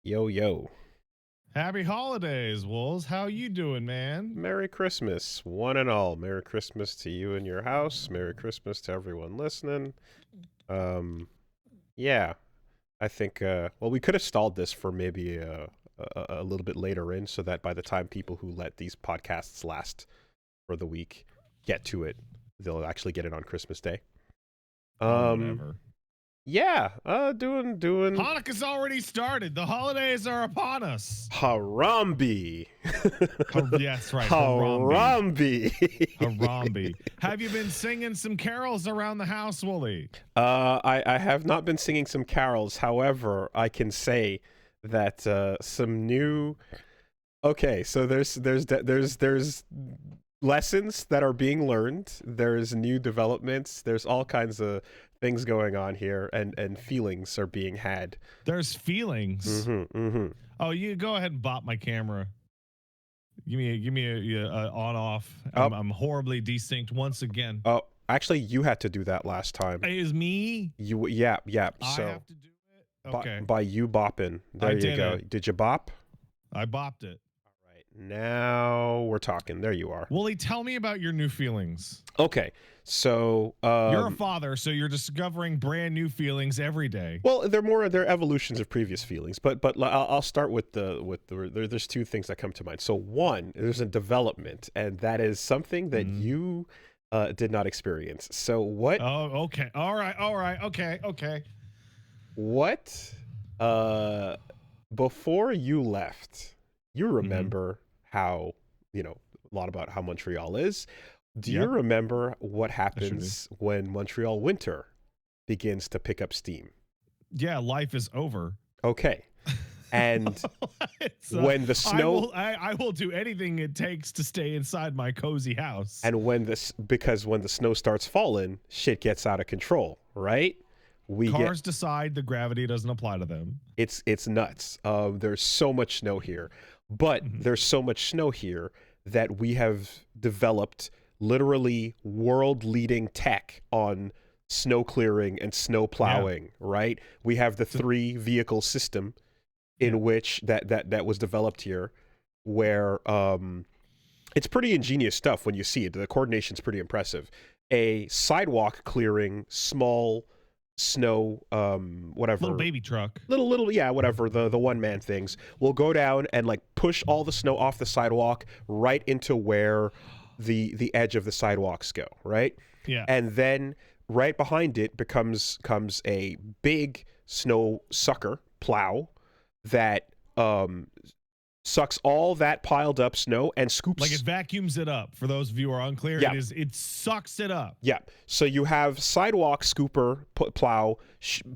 Yo, yo. Happy holidays, Wolves. How you doing, man? Merry Christmas, one and all. Merry Christmas to you and your house. Merry Christmas to everyone listening. Um, yeah, I think, well, we could have stalled this for maybe a little bit later in so that by the time people who let these podcasts last for the week get to it, they'll actually get it on Christmas Day. Whatever. Yeah, doing Hanukkah's already started. The holidays are upon us. Harambe. Yes, right. Harambe. Harambe. Have you been singing some carols around the house, Wooly? I have not been singing some carols. However, I can say that some new. Okay, so there's lessons that are being learned. There's new developments. There's all kinds of things going on here, and feelings are being had. There's feelings. Oh, you go ahead and bop my camera. Give me a on off. I'm horribly desynced once again. Oh, actually, you had to do that last time. It is me. Yeah. I So have to do it. Okay. by you bopping, there you go. Did you bop? I bopped it. All right, now we're talking. There you are. Wooly, tell me about your new feelings. Okay, so you're a father, so you're discovering brand new feelings every day. Well, they're evolutions of previous feelings, but I'll start with there's two things that come to mind. So one, there's a development, and that is something that you did not experience. So what? Oh, okay, all right, okay. What? Before you left, you remember how a lot about how Montreal is. Do you remember what happens when Montreal winter begins to pick up steam? Yeah, life is over. Okay. And when the snow... I will do anything it takes to stay inside my cozy house. And because when the snow starts falling, shit gets out of control, right? Cars decide the gravity doesn't apply to them. It's nuts. There's so much snow here. But there's so much snow here that we have developed literally world-leading tech on snow clearing and snow plowing, right? We have the 3-vehicle system in which that was developed here, where it's pretty ingenious stuff when you see it. The coordination's pretty impressive. A sidewalk clearing small snow whatever little baby truck, little yeah, whatever, the one-man things will go down and like push all the snow off the sidewalk right into where the edge of the sidewalks go, right? Yeah. And then right behind it comes a big snow sucker plow that sucks all that piled up snow and scoops, like it vacuums it up. For those of you who are unclear, it sucks it up. Yeah. So you have sidewalk scooper plow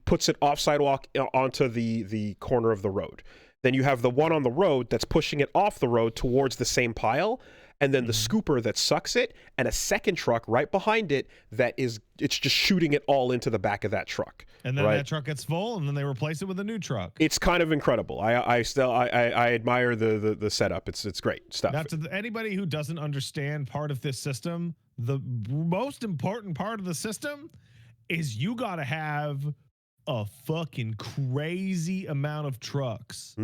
puts it off sidewalk onto the corner of the road. Then you have the one on the road that's pushing it off the road towards the same pile, and then the scooper that sucks it, and a second truck right behind it it's just shooting it all into the back of that truck. And then that truck gets full, and then they replace it with a new truck. It's kind of incredible. I admire the setup. It's great stuff. Now, to anybody who doesn't understand part of this system, the most important part of the system is you got to have a fucking crazy amount of trucks.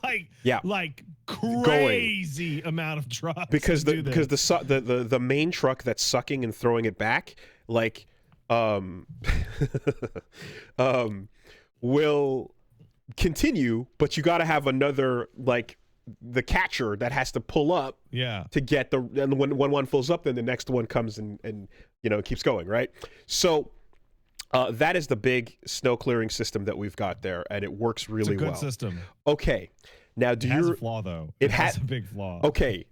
like crazy amount of trucks, because the main truck that's sucking and throwing it back, like will continue, but you got to have another, like, the catcher that has to pull up to get and when one fills up, then the next one comes and keeps going, right? So that is the big snow clearing system that we've got there, and it works really well. It's a good system. Okay. Now, it has a flaw, though. It has a big flaw. Okay.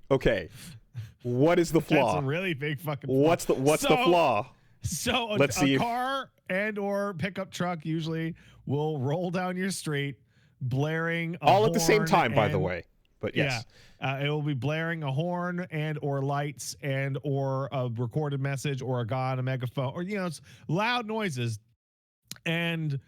What is the flaw? That's a really big fucking flaw. What's the flaw? So a car and or pickup truck usually will roll down your street blaring a all at the same time, by the way. But yes. Yeah, it will be blaring a horn and or lights and or a recorded message or a guy on a megaphone, or it's loud noises. And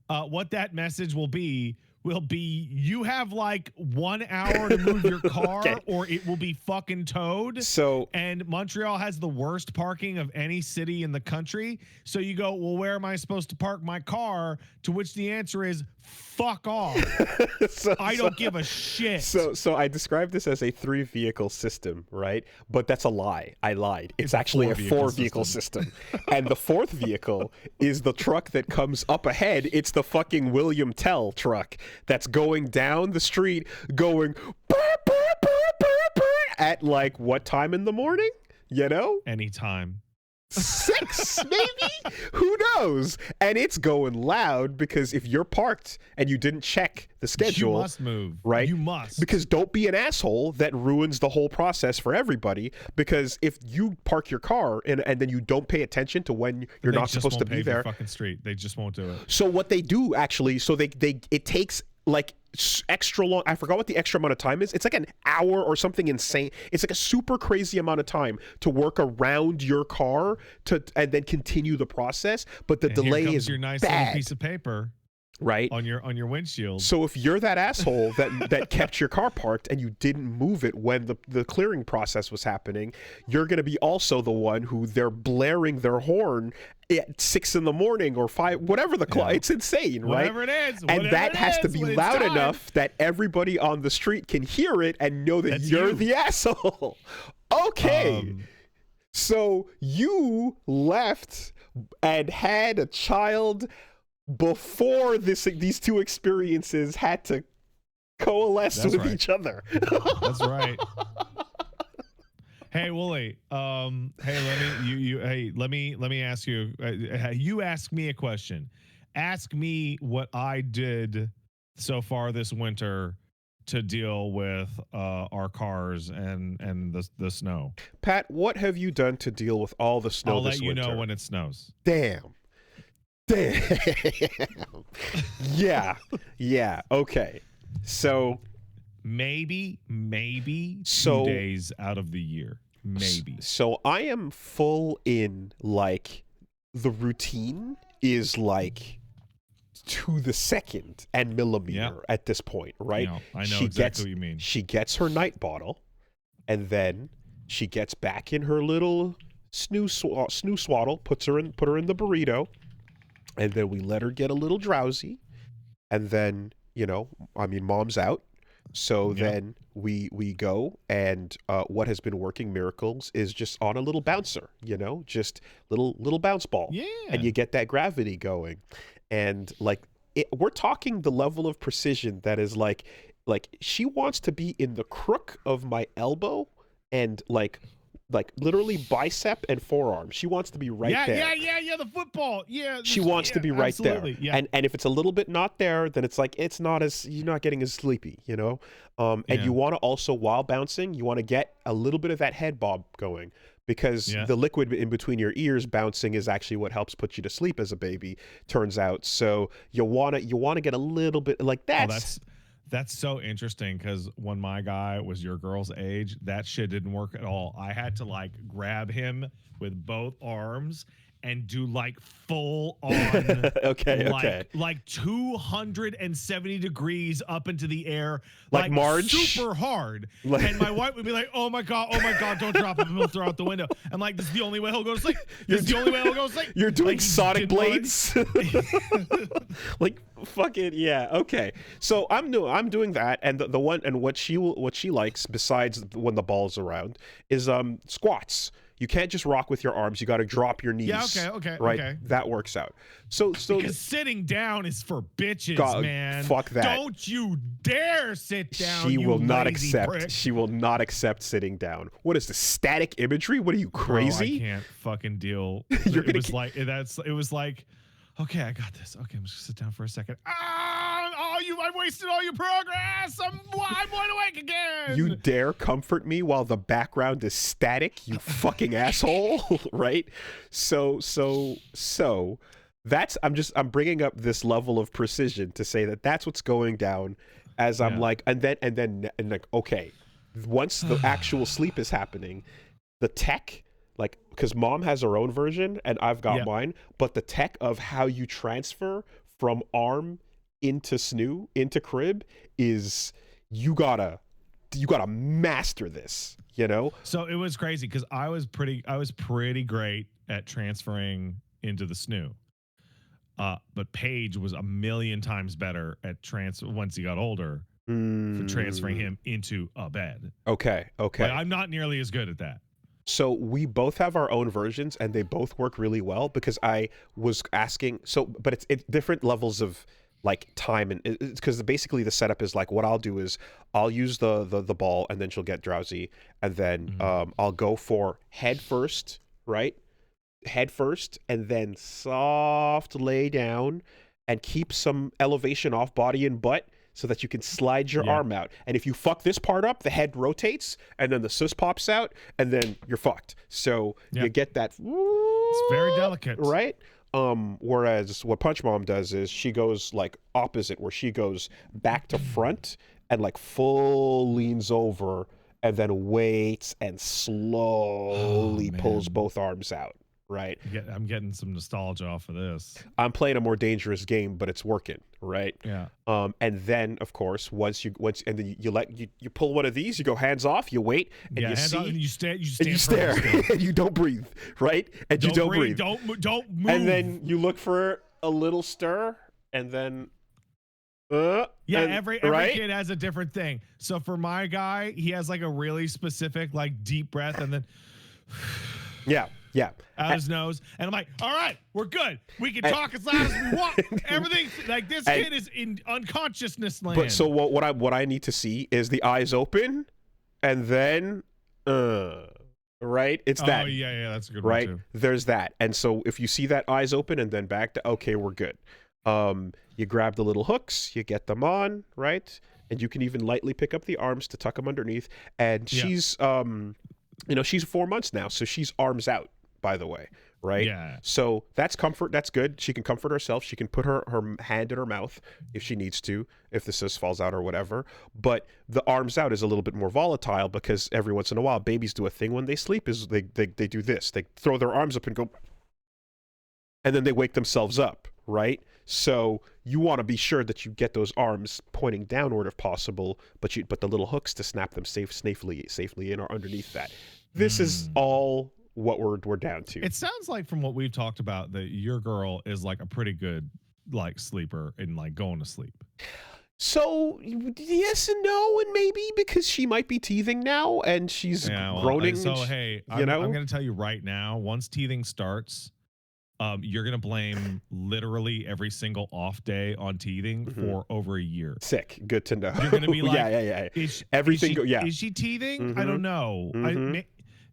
what that message will be you have like 1 hour to move your car or it will be fucking towed. And Montreal has the worst parking of any city in the country. So you go, well, where am I supposed to park my car? To which the answer is fuck off. I don't give a shit. So I described this as a 3-vehicle system, right? But that's a lie. I lied. It's actually a 4-vehicle system. And the 4th vehicle is the truck that comes up ahead. It's the fucking William Tell truck that's going down the street going at like what time in the morning? You know? Anytime. 6 maybe, who knows? And it's going loud because if you're parked and you didn't check the schedule, you must move, right? You must, because don't be an asshole that ruins the whole process for everybody. Because if you park your car and then you don't pay attention to when you're not supposed to be there, fucking street, they just won't do it. So what they do actually, so they it takes like extra long. I forgot what the extra amount of time is. It's like an hour or something insane. It's like a super crazy amount of time to work around your car and then continue the process. But the delay is your nice bad. little piece of paper, right, on your windshield. So if you're that asshole that kept your car parked and you didn't move it when the clearing process was happening, you're going to be also the one who they're blaring their horn at 6 in the morning or 5, whatever the clock. It's insane, right? Whatever it is, and that has to be loud enough that everybody on the street can hear it and know that you're the asshole. Okay, so you left and had a child before these two experiences had to coalesce with each other. That's right. Hey, Wooly. Hey, let me ask you. You ask me a question. Ask me what I did so far this winter to deal with our cars and the snow. Pat, what have you done to deal with all the snow this winter? I'll let you know when it snows. Damn. Yeah. Okay. So maybe 2 days out of the year. Maybe. So I am full in, like, the routine is like to the second and millimeter at this point, right? I know exactly what you mean. She gets her night bottle, and then she gets back in her little snoo swaddle, put her in the burrito, and then we let her get a little drowsy, and then mom's out. So then we go, and what has been working miracles is just on a little bouncer, just little bounce ball. Yeah. And you get that gravity going. And we're talking the level of precision that is like she wants to be in the crook of my elbow and like literally bicep and forearm. She wants to be right there. Yeah, the football. Yeah. She wants to be right absolutely. there. Yeah. And if it's a little bit not there, then it's like you're not getting as sleepy, And you want to also, while bouncing, you want to get a little bit of that head bob going, because the liquid in between your ears bouncing is actually what helps put you to sleep as a baby, turns out. So you want to get a little bit like that. That's so interesting, because when my guy was your girl's age, that shit didn't work at all. I had to grab him with both arms and do full on okay. 270 degrees up into the air, like Marge, super hard. And my wife would be like, oh my god, don't drop him, he'll throw out the window. I'm like, this is the only way he'll go to sleep. You're doing Sonic blades. Fucking yeah. Okay, so I'm doing that, and the one, and what she likes, besides when the ball's around, is squats. You can't just rock with your arms. You got to drop your knees. Yeah, okay. Right? Okay. That works out. So because sitting down is for bitches, man. Fuck that. Don't you dare sit down. She will not accept. Prick. She will not accept sitting down. What is this, static imagery? What are you, crazy? Bro, I can't fucking deal. It was like, okay, I got this. Okay, I'm just gonna sit down for a second. I wasted all your progress. I'm wide awake again. You dare comfort me while the background is static, you fucking asshole, right? So that's, I'm bringing up this level of precision to say that's what's going down as I'm okay, once the actual sleep is happening, the tech, because mom has her own version and I've got mine, but the tech of how you transfer from arm into crib is, you gotta master this, So it was crazy, because I was pretty great at transferring into the snoo. But Paige was a million times better at once he got older for transferring him into a bed. Okay. Like, I'm not nearly as good at that. So we both have our own versions, and they both work really well because I was asking. So, but it's different levels of like time, and because basically the setup is like what I'll do is I'll use the ball, and then she'll get drowsy, and then I'll go for head first, right? Head first, and then soft lay down, and keep some elevation off body and butt, so that you can slide your arm out. And if you fuck this part up, the head rotates, and then the sus pops out, and then you're fucked. So you get that. It's very delicate, right? Whereas what Punch Mom does is she goes like opposite, where she goes back to front and like full leans over, and then waits and slowly pulls both arms out. Right. I'm getting some nostalgia off of this. I'm playing a more dangerous game, but it's working, right? Yeah. And then of course, once you pull one of these, you go hands off, you wait, and you see, and you stare, and you stare, and you don't breathe, right? And you don't breathe. Don't move. And then you look for a little stir, and then every kid has a different thing. So for my guy, he has like a really specific like deep breath, and then out his nose, and I'm like, all right, we're good. We can talk as loud as we want. Everything like this kid is in unconsciousness land. But so what I need to see is the eyes open, and then right? It's that. Oh yeah, that's a good right? one too. There's that. And so if you see that eyes open and then back to okay, we're good. You grab the little hooks, you get them on, right? And you can even lightly pick up the arms to tuck them underneath. And she's she's 4 months now, so she's arms out, by the way, right? Yeah. So that's comfort. That's good. She can comfort herself. She can put her hand in her mouth if she needs to, if the sis falls out or whatever. But the arms out is a little bit more volatile because every once in a while, babies do a thing when they sleep is they do this. They throw their arms up and go, and then they wake themselves up, right? So you want to be sure that you get those arms pointing downward if possible, but the little hooks to snap them safely in or underneath that. This is all what we're down to. It sounds like from what we've talked about that your girl is like a pretty good like sleeper and like going to sleep. So yes and no, and maybe because she might be teething now and she's groaning. So hey, I'm going to tell you right now, once teething starts, you're going to blame literally every single off day on teething for over a year. Sick. Good to know. You're going to be like, everything. Is she teething? I don't know.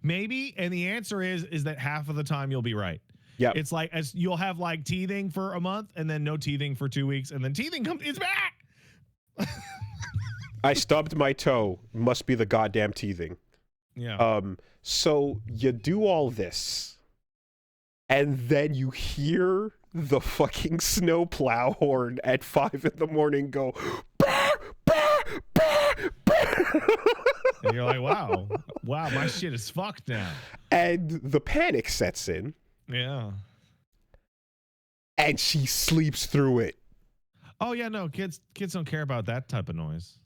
Maybe. And the answer is that half of the time you'll be right. Yeah. It's like as you'll have like teething for a month and then no teething for 2 weeks and then teething it's back. I stubbed my toe. Must be the goddamn teething. Yeah. So you do all this, and then you hear the fucking snowplow horn at 5 a.m. go, bah, bah, bah, bah. And you're like, wow, my shit is fucked now. And the panic sets in. Yeah. And she sleeps through it. Oh yeah, no, kids don't care about that type of noise.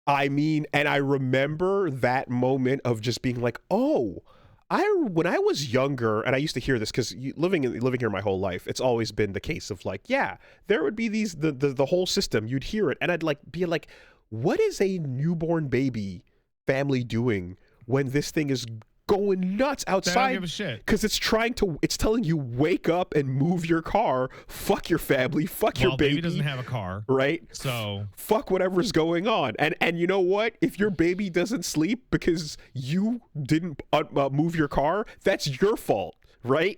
I mean, and I remember that moment of just being like, oh, when I was younger, and I used to hear this because living here my whole life, it's always been the case of like, yeah, there would be these the whole system, you'd hear it, and I'd like be like, what is a newborn baby family doing when this thing is going nuts outside? They don't give a shit. Because it's telling you wake up and move your car, fuck your family, fuck your baby. Baby doesn't have a car, right? So fuck whatever's going on. And you know what? If your baby doesn't sleep because you didn't move your car, that's your fault. Right?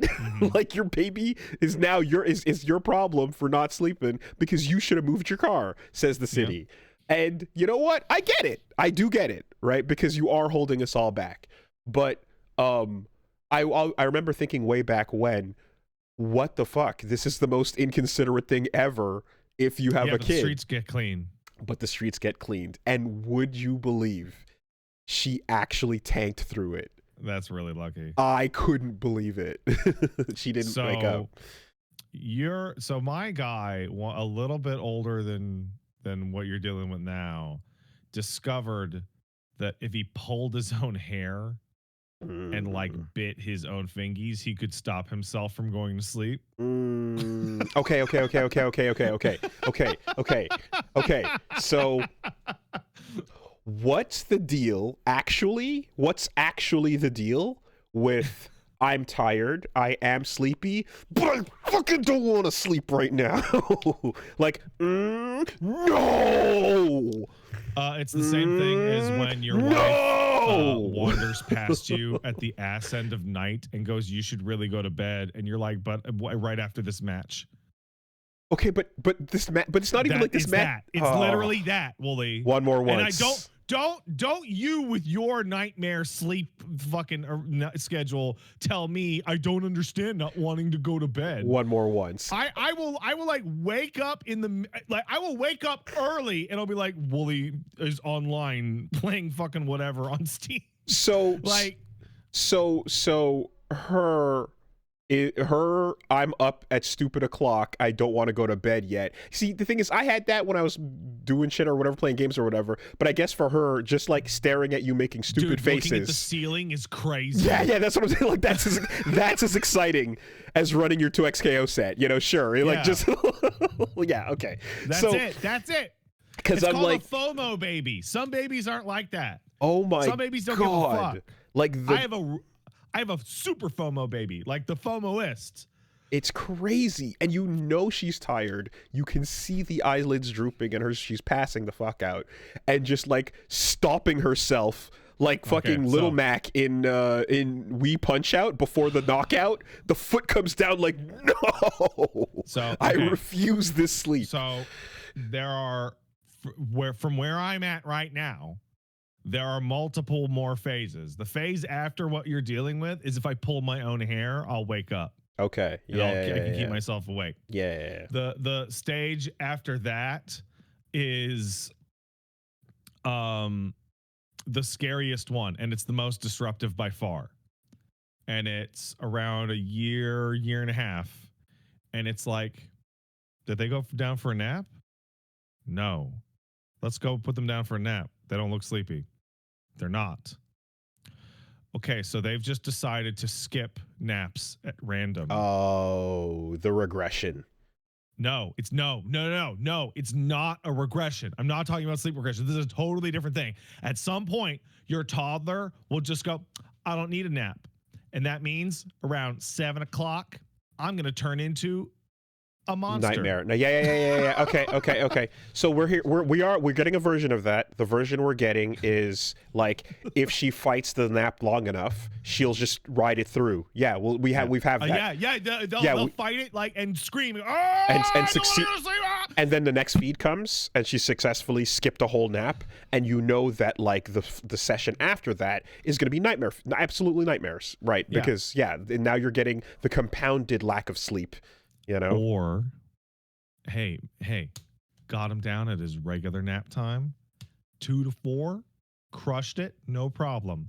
Like your baby is now is your problem for not sleeping because you should have moved your car, says the city. Yeah. And you know what? I get it. I do get it, right? Because you are holding us all back. But I remember thinking way back when, what the fuck? This is the most inconsiderate thing ever if you have a kid. The streets get clean. But the streets get cleaned. And would you believe she actually tanked through it? That's really lucky. I couldn't believe it. She didn't wake up. So my guy, a little bit older than what you're dealing with now, discovered that if he pulled his own hair, and like bit his own fingies, he could stop himself from going to sleep. Okay. So what's the deal actually? What's actually the deal with I'm tired, I am sleepy, but I fucking don't want to sleep right now? Like, no! It's the same thing as when your wife wanders past you at the ass end of night and goes, "You should really go to bed," and you're like, "But right after this match." Okay, but this but it's not even like this match. It's literally that, Wooly. One more once. And I don't you with your nightmare sleep fucking schedule tell me I don't understand not wanting to go to bed. One more once. I will like wake up I will wake up early and I'll be like, Wooly is online playing fucking whatever on Steam. So like her I'm up at stupid o'clock, I don't want to go to bed yet. See, the thing is, I had that when I was doing shit or whatever, playing games or whatever, but I guess for her, just like staring at you making stupid faces, looking at the ceiling is crazy. Yeah, that's what I'm saying. Like that's as exciting as running your 2XKO set, sure. Like just yeah, okay. That's it. Because I'm like a FOMO baby. Some babies aren't like that. Oh my god. Some babies don't give a fuck. Like I have a super FOMO baby, like the FOMOist. It's crazy. And she's tired. You can see the eyelids drooping and she's passing the fuck out. And just like stopping herself like fucking Little Mac in Wii Punch Out before the knockout. The foot comes down like, no! I refuse this sleep. So there are, from where I'm at right now, there are multiple more phases. The phase after what you're dealing with is if I pull my own hair, I'll wake up. Okay. I can keep myself awake. Yeah. The stage after that is the scariest one, and it's the most disruptive by far. And it's around a year and a half. And it's like, did they go down for a nap? No. Let's go put them down for a nap. They don't look sleepy. They're not. Okay, so they've just decided to skip naps at random. Oh, the regression. No, it's no. It's not a regression. I'm not talking about sleep regression. This is a totally different thing. At some point, your toddler will just go, I don't need a nap. And that means around 7 o'clock, I'm going to turn into a monster. Nightmare. No, yeah. Okay. So we're getting a version of that. The version we're getting is like if she fights the nap long enough, she'll just ride it through. Yeah, we've had that. They'll fight it like and scream and succeed. And then the next feed comes and she successfully skipped a whole nap, and you know that like the session after that is going to be absolutely nightmares, right? Yeah. Because now you're getting the compounded lack of sleep. Or, hey, got him down at his regular nap time, 2 to 4, crushed it, no problem.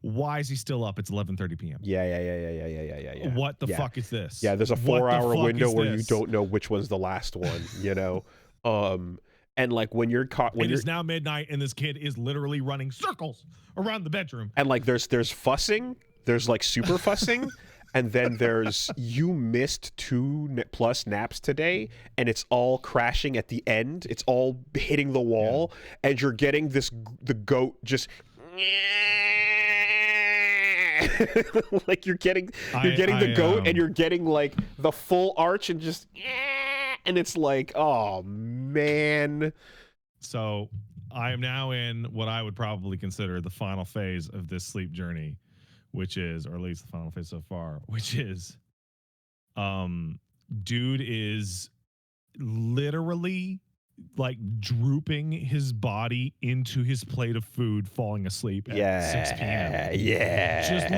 Why is he still up? It's 11:30 p.m. Yeah. What the fuck is this? Yeah, there's a 4-hour window where you don't know which one's the last one. And like when you're caught, it is now midnight, and this kid is literally running circles around the bedroom. And like there's fussing, there's like super fussing. And then there's, you missed 2+ naps today, and it's all crashing at the end. It's all hitting the wall, and you're getting the goat just like you're getting the goat, and you're getting like the full arch, and just and it's like, oh man. So I am now in what I would probably consider the final phase of this sleep journey, which is, or at least the final phase so far, which is, dude is literally like drooping his body into his plate of food, falling asleep at 6 p.m. Yeah. Just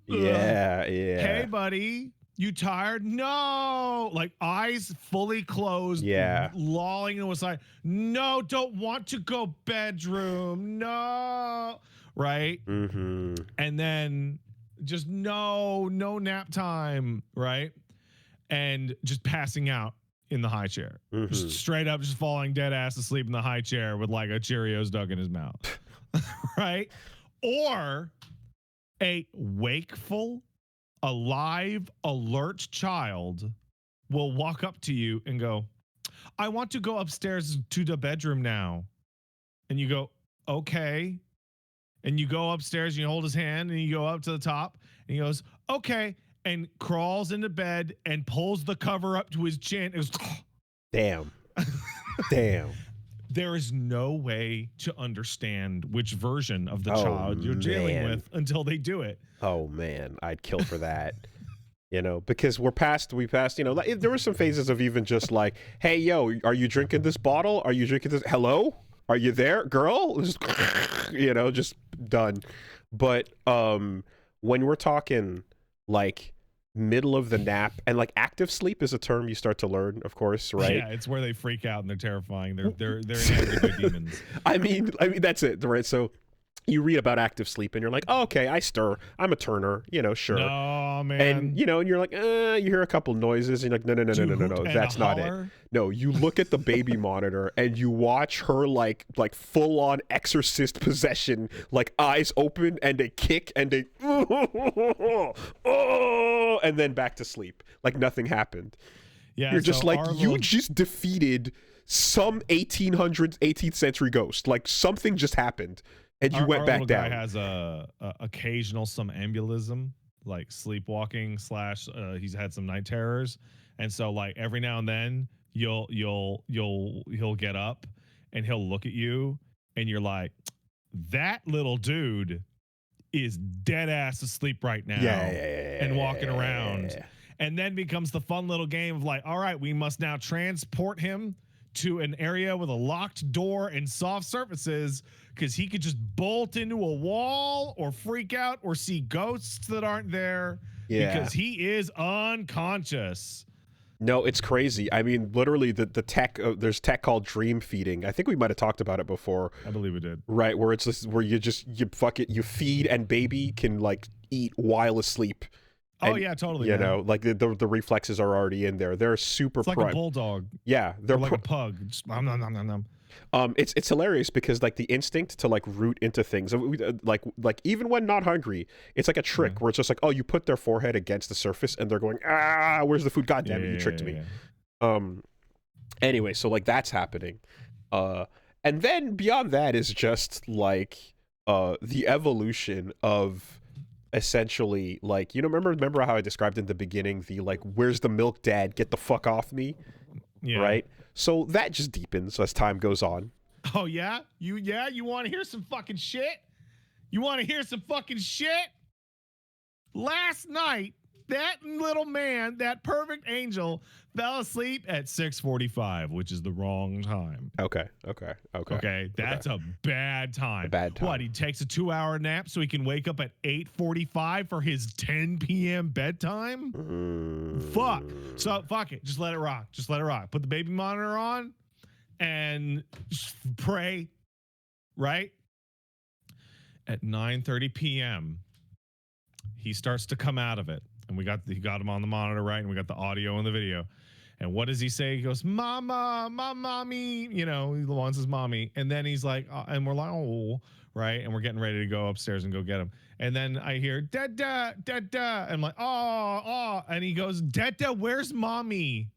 Yeah. Hey, buddy, you tired? No. Like eyes fully closed. Yeah. Lolling to a side. No, don't want to go bedroom. No. Right? Mm-hmm. And then just no nap time, right? And just passing out in the high chair. Mm-hmm. Just straight up just falling dead ass asleep in the high chair with like a Cheerios dug in his mouth. Right? Or A wakeful, alive, alert child will walk up to you and go, I want to go upstairs to the bedroom now. And you go, okay. And you go upstairs and you hold his hand and you go up to the top and he goes, okay. And crawls into bed and pulls the cover up to his chin. It was Damn. Damn. There is no way to understand which version of the child you're dealing with until they do it. Oh man, I'd kill for that. You know, because we passed, you know, like, there were some phases of even just like, hey, yo, are you drinking this bottle? Are you drinking this? Hello? Are you there, girl? Just, you know, just done. But when we're talking like middle of the nap, and like active sleep is a term you start to learn, of course, right? Yeah, it's where they freak out and they're terrifying. They're inhabited by demons. I mean that's it, right? So you read about active sleep and you're like, oh, okay, I stir. I'm a turner, you know, sure. No, man. And, you know, and you're like, you hear a couple noises and you're like, no, that's not it. No, you look at the baby monitor and you watch her like full on exorcist possession, like eyes open and a kick and a, oh, and then back to sleep. Like nothing happened. Yeah, you're just like, you just defeated some 18th century ghost. Like something just happened. And you went back down. Guy has occasional somnambulism, like sleepwalking / he's had some night terrors, and so like every now and then he'll get up and he'll look at you and you're like, that little dude is dead ass asleep right now, and walking around, and then becomes the fun little game of like, all right, we must now transport him to an area with a locked door and soft surfaces, because he could just bolt into a wall or freak out or see ghosts that aren't there, because he is unconscious. No, it's crazy. I mean, literally the tech, there's tech called dream feeding. I think we might have talked about it before. I believe we did. Right, where it's just where you feed and baby can like eat while asleep. And, oh yeah, totally. You know, like the reflexes are already in there. They're super. It's like a bulldog. Yeah, they're like a pug. Just, nom, nom, nom, nom, nom. It's hilarious because like the instinct to like root into things, like even when not hungry, it's like a trick where it's just like, oh, you put their forehead against the surface and they're going, where's the food? God damn it, you tricked me. Anyway, so like that's happening, and then beyond that is just like the evolution of. Essentially, like, you know, remember how I described in the beginning the like, where's the milk, dad, get the fuck off me, right? So that just deepens as time goes on. Oh yeah, you want to hear some fucking shit? You want to hear some fucking shit? Last night, that little man, that perfect angel, fell asleep at 6:45, which is the wrong time. Okay, that's a bad time. A bad time. What, he takes a 2-hour nap so he can wake up at 8:45 for his 10 p.m. bedtime? Fuck. So fuck it. Just let it rock. Put the baby monitor on and pray, right? At 9:30 p.m., he starts to come out of it. And he got him on the monitor, right? And we got the audio and the video. And what does he say? He goes, mama, my mommy, you know, he wants his mommy. And then he's like, and we're like, oh, right? And we're getting ready to go upstairs and go get him. And then I hear, Dada, Dada. And I'm like, oh. And he goes, Dada, where's mommy?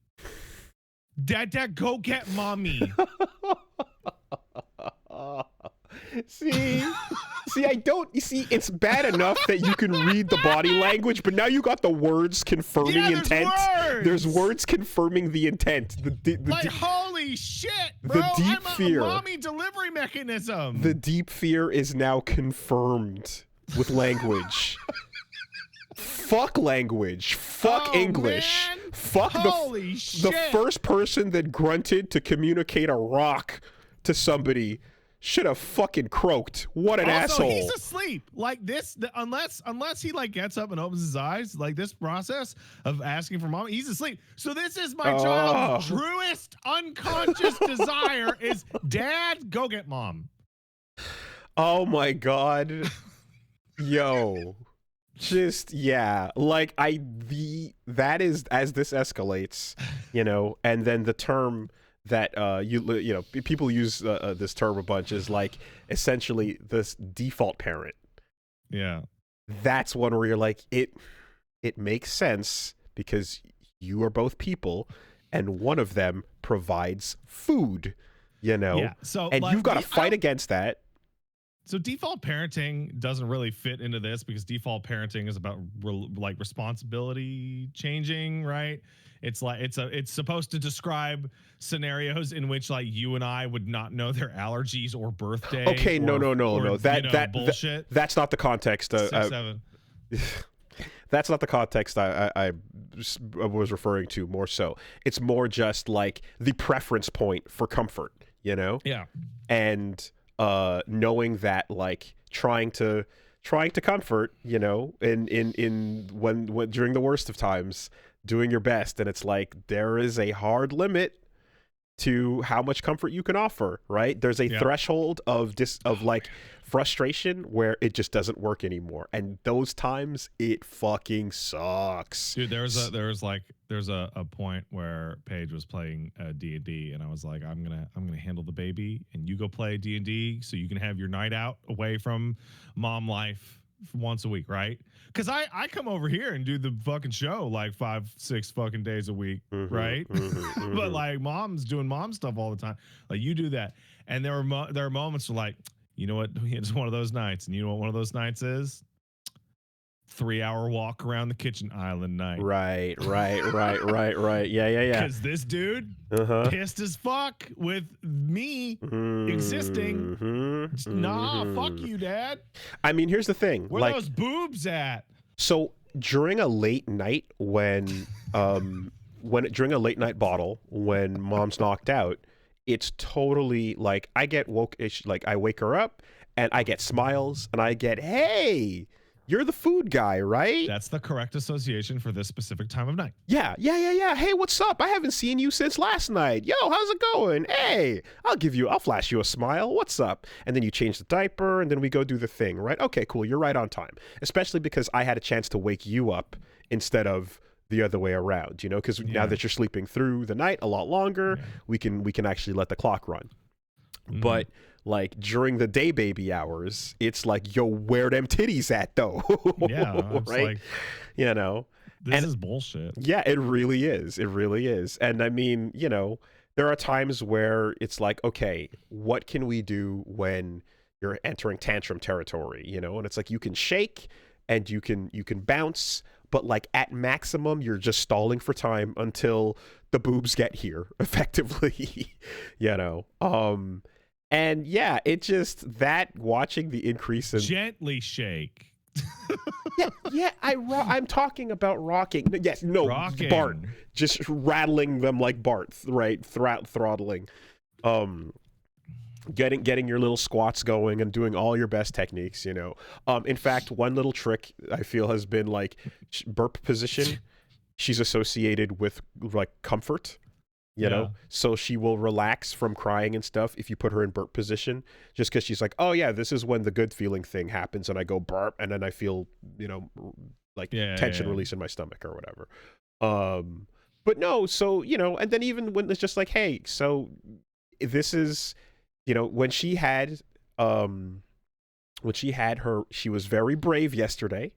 Dada, go get mommy. See, it's bad enough that you can read the body language, but now you got the words confirming intent. There's words confirming the intent. Holy shit, bro! The deep fear. A mommy delivery mechanism. The deep fear is now confirmed with language. Fuck language. Fuck English. Man. Fuck the first person that grunted to communicate a rock to somebody. Should have fucking croaked. What an asshole. He's asleep. Like this, unless he like gets up and opens his eyes, like this process of asking for mom, he's asleep. So this is my child's truest unconscious desire is, dad, go get mom. Oh my God. Yo. Just, yeah. Like that is, as this escalates, you know, and then the term that you know, people use this term a bunch is like essentially this default parent. Yeah. that's one where you're like, it makes sense because you are both people and one of them provides food, Yeah. So and like, you've got to fight against that. So default parenting doesn't really fit into this because default parenting is about like responsibility changing, right? It's like it's supposed to describe scenarios in which like you and I would not know their allergies or birthday. Okay, no. or, That bullshit. That's not the context. 6-7. That's not the context I was referring to. More so, it's more just like the preference point for comfort, Yeah. and knowing that like trying to comfort, in when during the worst of times, doing your best, and it's like there is a hard limit to how much comfort you can offer, right? There's a threshold of frustration where it just doesn't work anymore, and those times it fucking sucks. Dude, there's a point where Paige was playing D&D, and I was like, I'm gonna handle the baby, and you go play D&D so you can have your night out away from mom life once a week, right? Because I come over here and do the fucking show like 5-6 fucking days a week, right? But like mom's doing mom stuff all the time. Like you do that, and there are moments where like, you know what, it's one of those nights, and you know what one of those nights is? 3-hour walk around the kitchen island night. Right. Yeah. Because this dude pissed as fuck with me existing. Nah, fuck you, Dad. I mean, here's the thing. Where those boobs at? So during a late night when during a late night bottle when mom's knocked out, it's totally like I get woke-ish, like I wake her up and I get smiles and I get, hey, you're the food guy, right? That's the correct association for this specific time of night. Yeah. Hey, what's up? I haven't seen you since last night. Yo, how's it going? Hey, I'll flash you a smile. What's up? And then you change the diaper and then we go do the thing, right? Okay, cool. You're right on time. Especially because I had a chance to wake you up instead of the other way around, because now that you're sleeping through the night a lot longer, we can actually let the clock run. But like during the day baby hours, it's like, yo, where them titties at though? Right? Like, this is bullshit. Yeah, it really is. It really is. And I mean, there are times where it's like, okay, what can we do when you're entering tantrum territory, and it's like you can shake and you can bounce, but like at maximum you're just stalling for time until the boobs get here effectively. And yeah, it just that watching the increase in gently shake. I'm talking about rocking. Yes, no, rocking. Bart, just rattling them like Bart, right? Throttling, getting your little squats going and doing all your best techniques. In fact, one little trick I feel has been like burp position. She's associated with like comfort. So she will relax from crying and stuff if you put her in burp position, just because she's like, oh yeah, this is when the good feeling thing happens and I go burp and then I feel tension release in my stomach or whatever. But no, so and then even when it's just like, hey, so this is when she had she was very brave yesterday,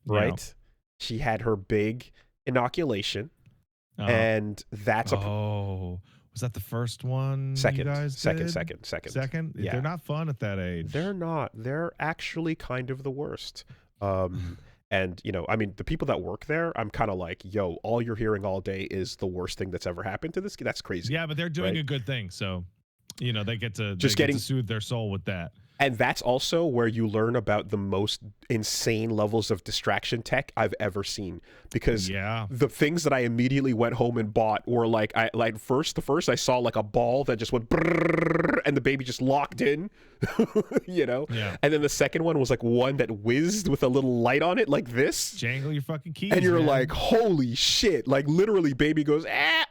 right? She had her big inoculation. And that's was that the first one? Second. Yeah. They're not fun at that age. They're not. They're actually kind of the worst. And I mean, the people that work there, I'm kind of like, yo, all you're hearing all day is the worst thing that's ever happened to this kid. That's crazy. Yeah, but they're doing a good thing, so they get to soothe their soul with that. And that's also where you learn about the most insane levels of distraction tech I've ever seen. Because the things that I immediately went home and bought were like, first I saw like a ball that just went brrrr, and the baby just locked in, Yeah. And then the second one was like one that whizzed with a little light on it like this. Jangle your fucking keys. And you're like, holy shit. Like literally baby goes, ah.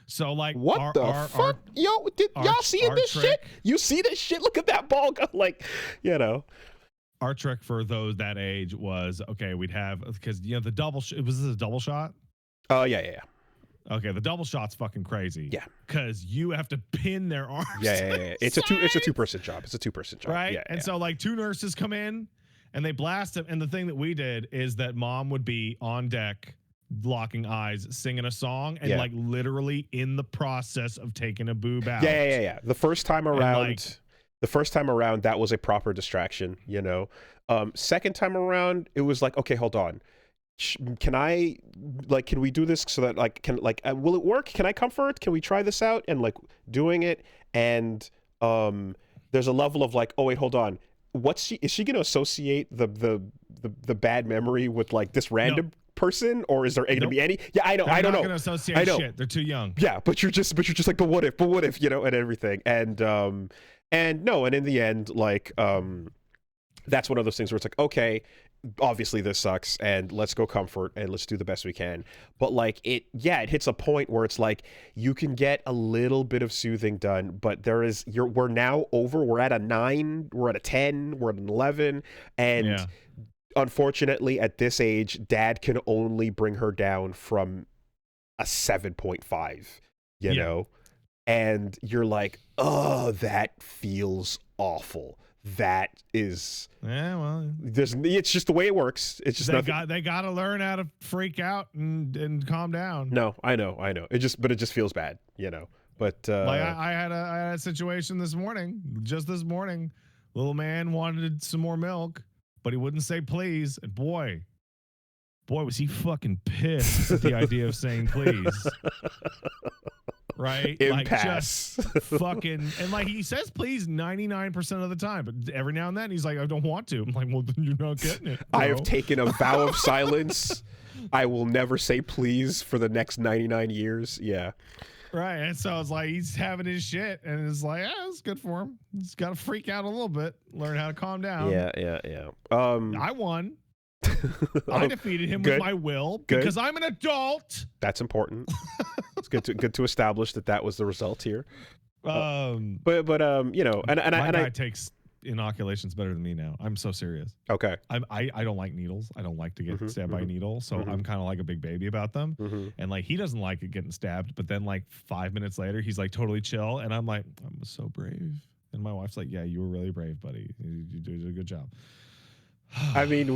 So like, what the fuck? Yo, did y'all see this shit? You see this shit? Look at that ball go, like, Our trick for those that age was, okay, we'd have, because the double, was this a double shot? Oh yeah. Okay, the double shot's fucking crazy. Yeah, because you have to pin their arms. Yeah. It's a two-person job. It's a two-person job, right? Yeah, and so like two nurses come in, and they blast him. And the thing that we did is that mom would be on deck, locking eyes, singing a song, and like literally in the process of taking a boob out. Yeah. The first time around, that was a proper distraction, you know. Second time around, it was like, okay, hold on. Can we do this so that will it work? Can I comfort? Can we try this out? And like doing it, and there's a level of like, oh wait, hold on. Is she going to associate the bad memory with like this random person, or is there going to be any? Yeah, I know. They're I don't not know. Going to associate shit. They're too young. Yeah, but you're just like, but what if, you know, and everything, and in the end, like, that's one of those things where it's like, okay, obviously this sucks, and let's go comfort and let's do the best we can. But like it hits a point where it's like you can get a little bit of soothing done, but we're now over. We're at a 9, we're at a 10, we're at an 11, and unfortunately at this age, dad can only bring her down from a 7.5, you know, and you're like, oh, that feels awful. That is it's just the way it works. It's just they got to learn how to freak out and calm down. No, I know. It just feels bad, you know. But like I had a situation this morning. Just this morning, little man wanted some more milk, but he wouldn't say please. And boy, was he fucking pissed at the idea of saying please. Right? Impasse. Like just fucking, and like he says please 99% of the time, but every now and then he's like, I don't want to. I'm like, well, then you're not getting it, bro. I have taken a vow of silence. I will never say please for the next 99 years. Yeah. Right. And so it's like he's having his shit, and it's like, it's good for him. He's got to freak out a little bit, learn how to calm down. Yeah. I won. I defeated him with my will because I'm an adult. That's important. It's good to establish that was the result here. But you know, and my guy takes inoculations better than me now. I'm so serious. Okay. I don't like needles. I don't like to get stabbed by a needle, so I'm kind of like a big baby about them. And like he doesn't like it getting stabbed, but then like 5 minutes later, he's like totally chill, and I'm like, I'm so brave. And my wife's like, yeah, you were really brave, buddy. You did a good job. I mean,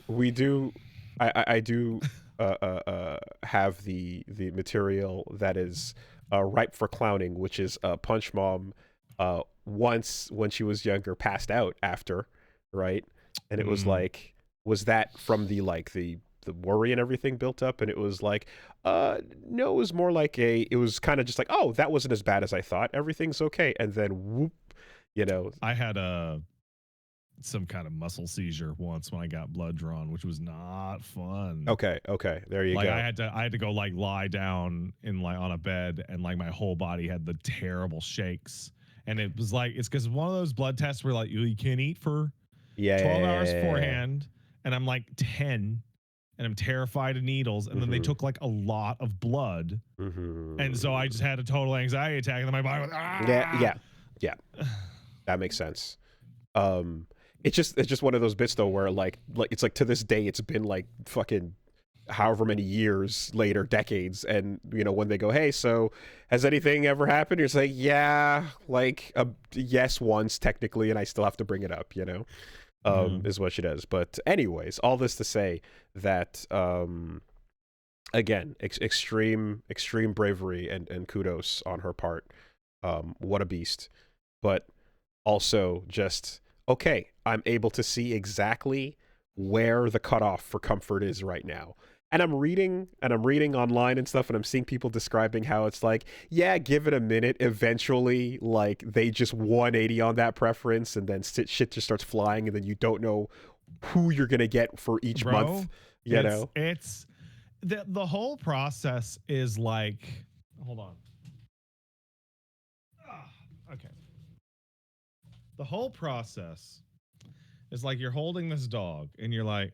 we do. I do have the material that is ripe for clowning, which is Punch Mom. Once when she was younger, passed out after, right? And it was like, was that from the worry and everything built up? And it was like, no, it was more like it was kind of just like, oh, that wasn't as bad as I thought. Everything's okay. And then whoop, you know. I had some kind of muscle seizure once when I got blood drawn, which was not fun. Okay, there you go. I had to go like lie down in like on a bed, and like my whole body had the terrible shakes. And it was like, it's because one of those blood tests where like you can't eat for 12 hours beforehand, and I'm like 10, and I'm terrified of needles, and then they took like a lot of blood, and so I just had a total anxiety attack, and then my body was yeah. That makes sense. It's just one of those bits though where like it's like to this day it's been like fucking however many years later, decades, and you know when they go, hey, so has anything ever happened? You're just like, yeah, like yes, once technically, and I still have to bring it up, you know, is what she does. But anyways, all this to say that again, extreme bravery and kudos on her part. What a beast. But also just, okay, I'm able to see exactly where the cutoff for comfort is right now. And I'm reading online and stuff, and I'm seeing people describing how it's like, yeah, give it a minute. Eventually, like, they just 180 on that preference, and then shit just starts flying, and then you don't know who you're going to get for each month. You know? It's the whole process is like, hold on. Okay. The whole process is like you're holding this dog and you're like,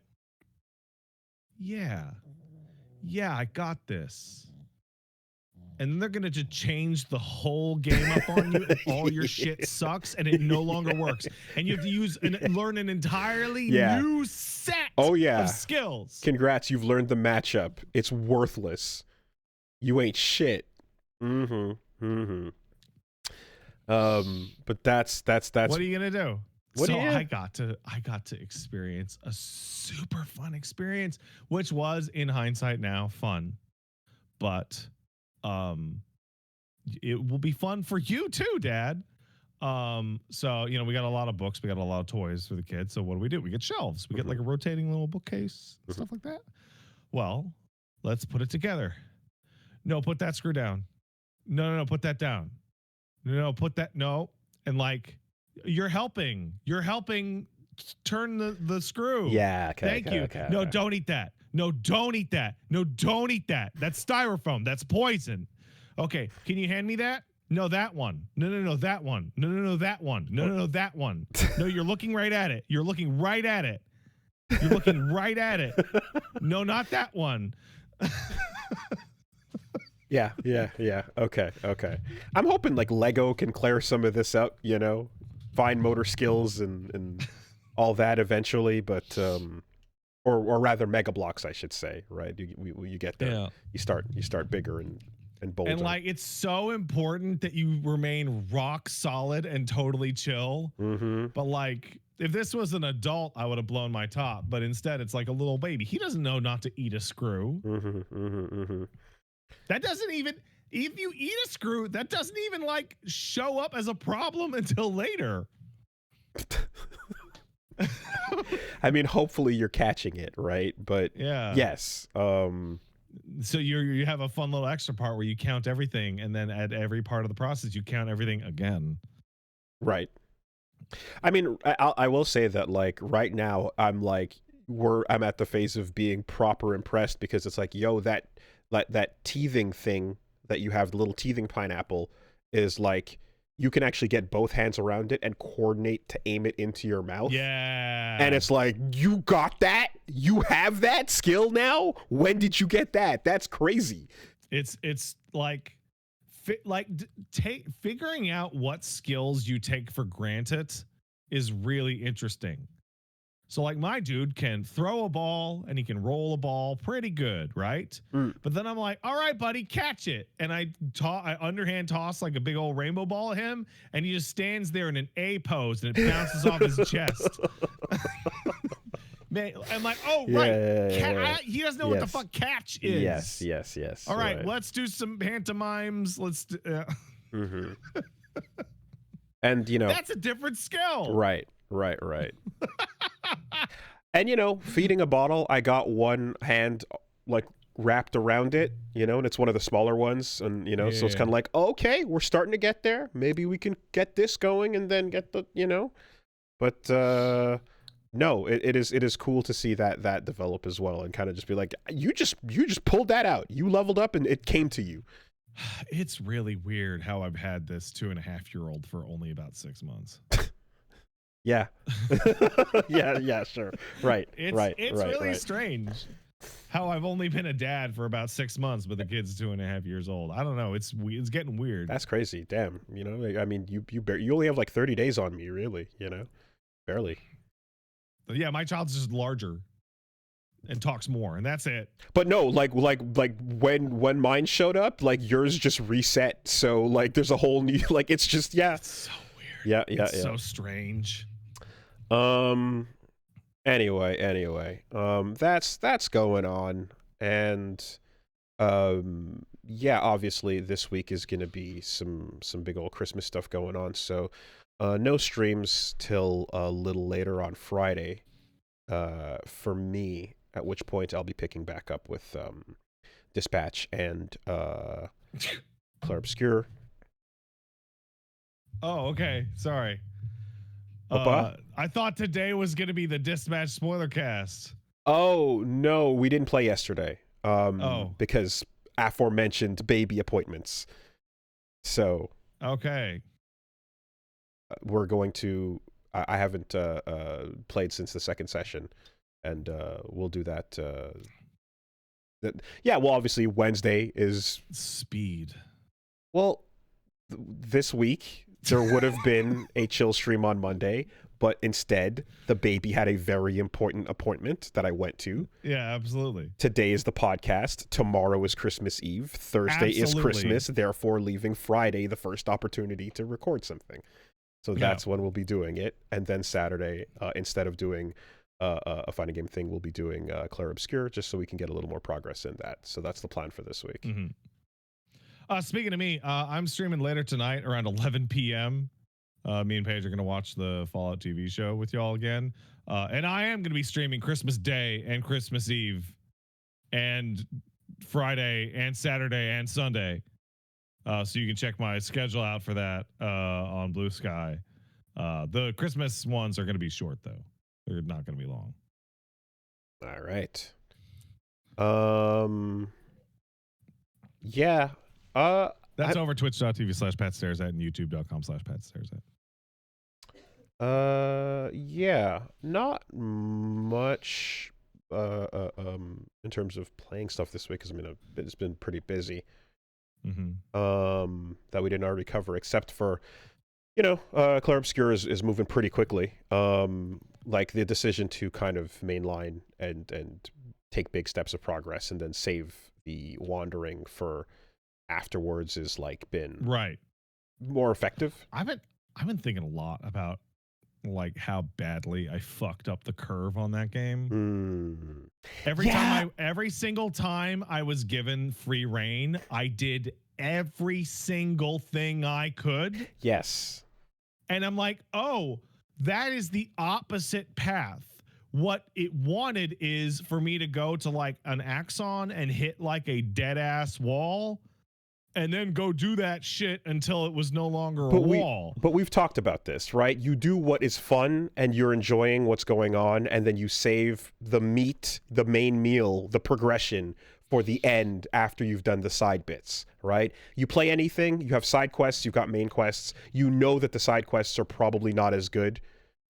yeah, I got this. And then they're going to just change the whole game up on you, and all your shit sucks, and it no longer works. And you have to use and learn an entirely new set of skills. Congrats, you've learned the matchup. It's worthless. You ain't shit. But that's what are you gonna do? What do So you? I got to experience a super fun experience, which was in hindsight now fun, but um it will be fun for you too, Dad. So we got a lot of books, we got a lot of toys for the kids. So what do? We get shelves, we get like a rotating little bookcase, stuff like that. Well, let's put it together. No, put that screw down. No, put that down. No, put that no. And like you're helping turn the screw. Yeah. Okay. Thank okay, you. Okay, No, okay. don't eat that. No, don't eat that. No, don't eat that. That's styrofoam. That's poison. Okay, can you hand me that? No, that one. No, that one. No, that one. No, that one. No, you're looking right at it. You're looking right at it. You're looking right at it. No, not that one. Yeah. Okay. I'm hoping like Lego can clear some of this up, fine motor skills and all that eventually, but or rather Mega Blocks, I should say, right? You get there, Yeah. you start bigger and bolder. And like it's so important that you remain rock solid and totally chill. Mm-hmm. But like if this was an adult, I would have blown my top. But instead, it's like a little baby. He doesn't know not to eat a screw. That doesn't even, if you eat a screw, that doesn't even like show up as a problem until later. I mean, hopefully you're catching it, right? But yeah, yes. So you have a fun little extra part where you count everything, and then at every part of the process, you count everything again. Right. I mean, I will say that like right now, I'm at the phase of being proper impressed because it's like, yo, that teething thing that you have, the little teething pineapple, is like you can actually get both hands around it and coordinate to aim it into your mouth. Yeah. And it's like, you got that? You have that skill now? When did you get that? That's crazy. It's like figuring out what skills you take for granted is really interesting. So like my dude can throw a ball and he can roll a ball pretty good, right? But then I'm like, all right, buddy, catch it. And I underhand toss like a big old rainbow ball at him, and he just stands there in an A pose and it bounces off his chest. Man, I'm like, oh, right. He doesn't know what the fuck catch is. Yes. All right, let's do some pantomimes. Let's do, And, that's a different skill. Right. And, feeding a bottle, I got one hand like wrapped around it, and it's one of the smaller ones. And, so it's kind of like, okay, we're starting to get there. Maybe we can get this going and then get the, but, no, it is cool to see that develop as well, and kind of just be like, you just pulled that out. You leveled up and it came to you. It's really weird how I've had this 2.5-year-old for only about 6 months. Yeah. yeah, sure. Right. It's really strange how I've only been a dad for about 6 months, but the kid's 2.5 years old. I don't know. It's getting weird. That's crazy. Damn. I mean, you only have like 30 days on me, really. Barely. Yeah, my child's just larger and talks more, and that's it. But no, like when mine showed up, like yours just reset. So like there's a whole new it's just It's so weird. Yeah. It's so strange. Anyway, that's going on, and obviously this week is gonna be some big old Christmas stuff going on. So no streams till a little later on Friday, for me. At which point I'll be picking back up with Dispatch and Claire Obscure. Oh, okay. Sorry. I thought today was going to be the Dispatch spoiler cast. Oh, no, we didn't play yesterday. Because aforementioned baby appointments. So. Okay. We're going to. I haven't played since the second session, and we'll do that. Well, obviously Wednesday is speed. Well, this week there would have been a chill stream on Monday, but instead the baby had a very important appointment that I went to. Yeah, absolutely. Today is the podcast. Tomorrow is Christmas Eve. Thursday is Christmas. Therefore, leaving Friday the first opportunity to record something. So that's when we'll be doing it. And then Saturday, instead of doing a fighting game thing, we'll be doing Clair Obscur, just so we can get a little more progress in that. So that's the plan for this week. Speaking of me, I'm streaming later tonight around 11 p.m. Me and Paige are going to watch the Fallout TV show with y'all again. And I am going to be streaming Christmas Day and Christmas Eve and Friday and Saturday and Sunday. So you can check my schedule out for that on Blue Sky. The Christmas ones are going to be short, though. They're not going to be long. All right. Yeah. That's over twitch.tv/PatStaresAt and youtube.com/PatStaresAt. Yeah, not much in terms of playing stuff this week, because I mean it's been pretty busy. That we didn't already cover, except for, you know, Clair Obscur is moving pretty quickly. Like the decision to kind of mainline and take big steps of progress and then save the wandering for afterwards is like been more effective. I've been thinking a lot about like how badly I fucked up the curve on that game. Every single time I was given free reign, I did every single thing I could. Yes. And I'm like, oh, that is the opposite path. What it wanted is for me to go to like an Axon and hit like a dead ass wall, and then go do that shit until it was no longer a wall. But we've talked about this, right? You do what is fun and you're enjoying what's going on, and then you save the meat, the main meal, the progression for the end after you've done the side bits, right? You play anything, you have side quests, you've got main quests. You know that the side quests are probably not as good.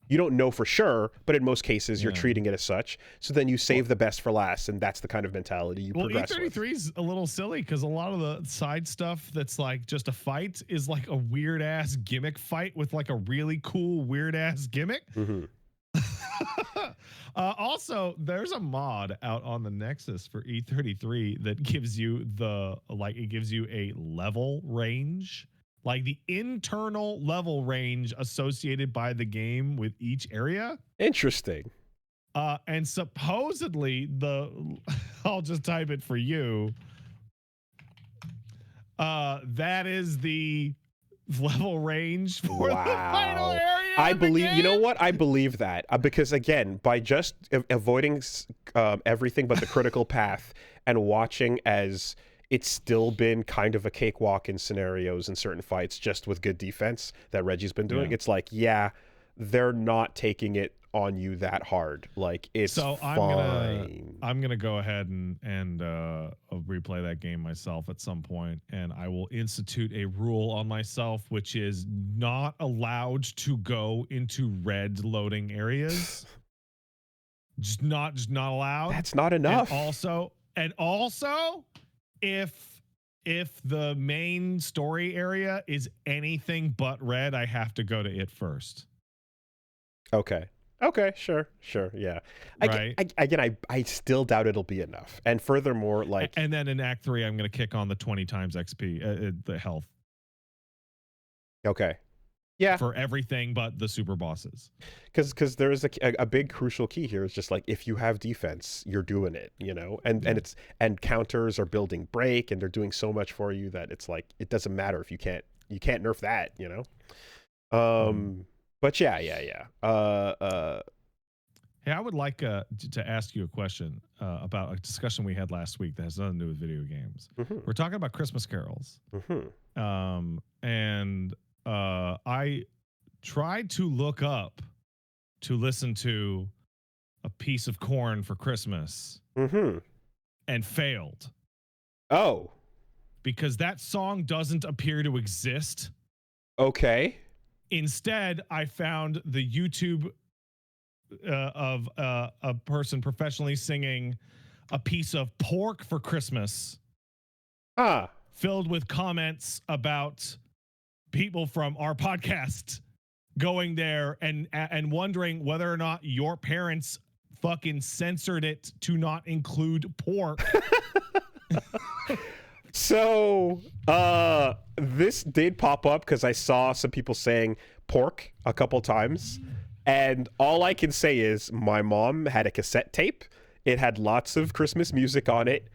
You don't know for sure, but in most cases, you're treating it as such. So then you save the best for last, and that's the kind of mentality you progress with. E33 is a little silly because a lot of the side stuff that's like just a fight is like a weird-ass gimmick fight with like a really cool weird-ass gimmick. Also, there's a mod out on the Nexus for E33 that gives you it gives you a level range. Like the internal level range associated by the game with each area. Interesting. And supposedly I'll just type it for you. That is the level range for the final area. I believe, you know what? I believe that because again, by just avoiding everything but the critical path and watching as it's still been kind of a cakewalk in scenarios and certain fights just with good defense that Reggie's been doing. It's like, they're not taking it on you that hard. Like, it's fine. I'm gonna go ahead and replay that game myself at some point, and I will institute a rule on myself, which is not allowed to go into red loading areas. just not allowed. That's not enough. And also, if the main story area is anything but red, I have to go to it first. Okay, sure, yeah. Right. I still doubt it'll be enough. And furthermore, like... And then in Act 3, I'm going to kick on the 20 times XP, the health. Okay. Yeah. For everything but the super bosses. Because there is a big crucial key here. It's just like, if you have defense, you're doing it, you know? And counters are building break, and they're doing so much for you that it's like, it doesn't matter if you can't nerf that, you know? But yeah. Hey, I would like to ask you a question about a discussion we had last week that has nothing to do with video games. We're talking about Christmas carols. And I tried to look up to listen to A Piece of Corn for Christmas and failed. Oh. Because that song doesn't appear to exist. Okay. Instead, I found the YouTube of a person professionally singing A Piece of Pork for Christmas. Filled with comments about people from our podcast going there and wondering whether or not your parents fucking censored it to not include pork. So this did pop up because I saw some people saying pork a couple times, and all I can say is my mom had a cassette tape. It had lots of Christmas music on it,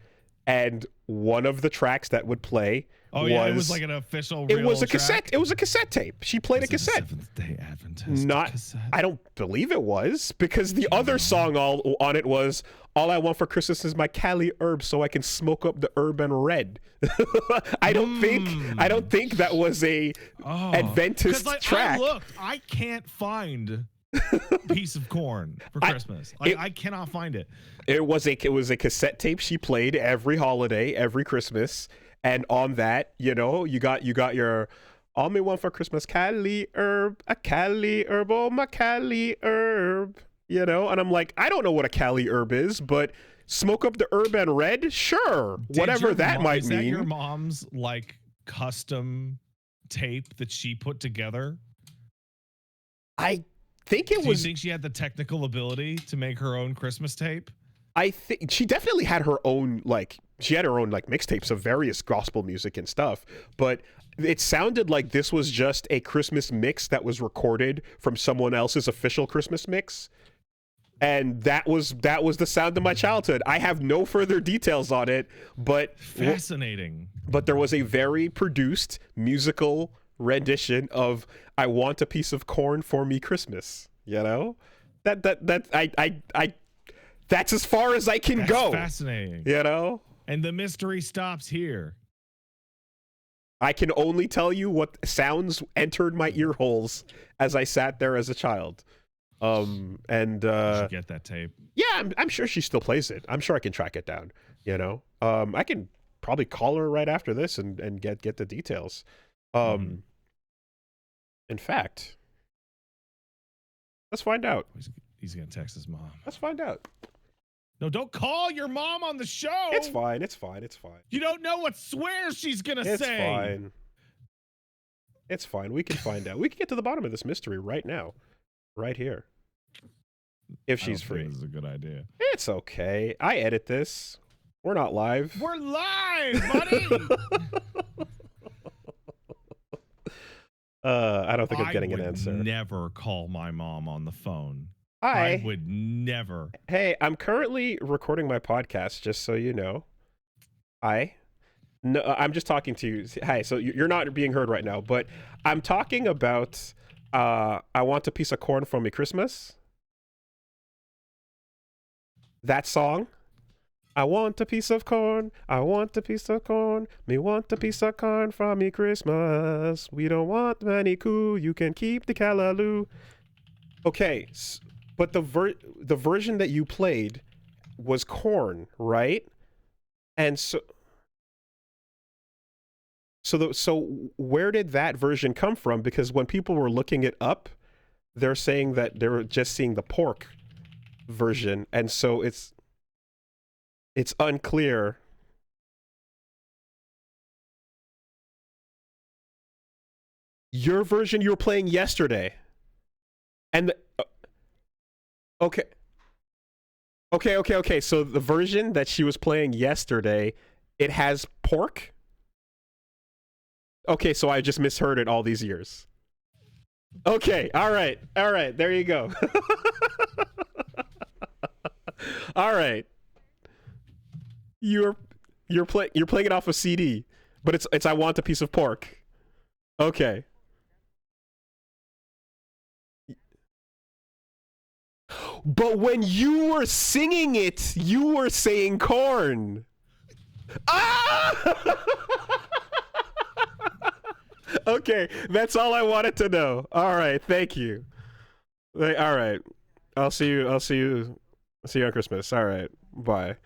and one of the tracks that would play it was like an official it was a track? cassette. It was a cassette tape. She played a cassette. Seventh-day Adventist Not cassette? I don't believe it was, because the other song all on it was "All I Want for Christmas is my Cali herb so I can smoke up the urban red." I don't think that was a Adventist track. I can't find piece of corn for Christmas. I cannot find it. It was a cassette tape she played every holiday, every Christmas, and on that, you got your "All Me Want for Christmas, Cali herb, a Cali herb, oh my Cali herb," and I'm like, I don't know what a Cali herb is, but smoke up the herb and red, sure, whatever that might mean. Is that your mom's like custom tape that she put together? I think it was. Do you think she had the technical ability to make her own Christmas tape? I think she definitely had her own mixtapes of various gospel music and stuff, but it sounded like this was just a Christmas mix that was recorded from someone else's official Christmas mix. And that was the sound of my childhood. I have no further details on it, but fascinating. But there was a very produced musical rendition of "I Want a Piece of Corn for Me Christmas." That's as far as I can go. Fascinating. And the mystery stops here. I can only tell you what sounds entered my ear holes as I sat there as a child. You should get that tape. Yeah, I'm sure she still plays it. I'm sure I can track it down. I can probably call her right after this and get the details. In fact, let's find out. He's gonna text his mom. Let's find out. No, don't call your mom on the show. It's fine. You don't know what swears she's gonna say. It's fine. It's fine. We can find out. We can get to the bottom of this mystery right now. Right here. If she's free. This is a good idea. It's okay. I edit this. We're not live. We're live, buddy. I don't think I'm getting an answer. I would never call my mom on the phone. Hi. I would never. Hey, I'm currently recording my podcast, just so you know. No, I'm just talking to you. Hi, so you're not being heard right now, but I'm talking about "I Want a Piece of Corn for Me Christmas." That song. "I want a piece of corn, I want a piece of corn, me want a piece of corn for me Christmas. We don't want many coo, you can keep the callaloo." Okay, but the version that you played was corn, right? And so where did that version come from? Because when people were looking it up, they're saying that they were just seeing the pork version, and so it's unclear. Your version you were playing yesterday, and okay. So the version that she was playing yesterday, it has pork. Okay, so I just misheard it all these years. Okay, all right, there you go. All right. You're playing it off a CD, but it's "I Want a Piece of Pork." Okay. But when you were singing it, you were saying corn. Ah! Okay, that's all I wanted to know. All right, thank you. All right, I'll see you on Christmas. All right, bye.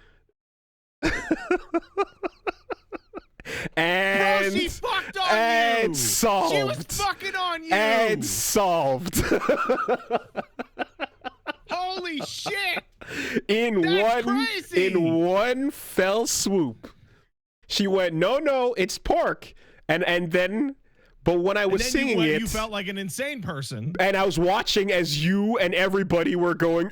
And she fucked on and you. Solved. She was fucking on you. And solved. Holy shit! In one fell swoop, she went, no, it's pork, and then. But when I was singing it, you felt like an insane person. And I was watching as you and everybody were going,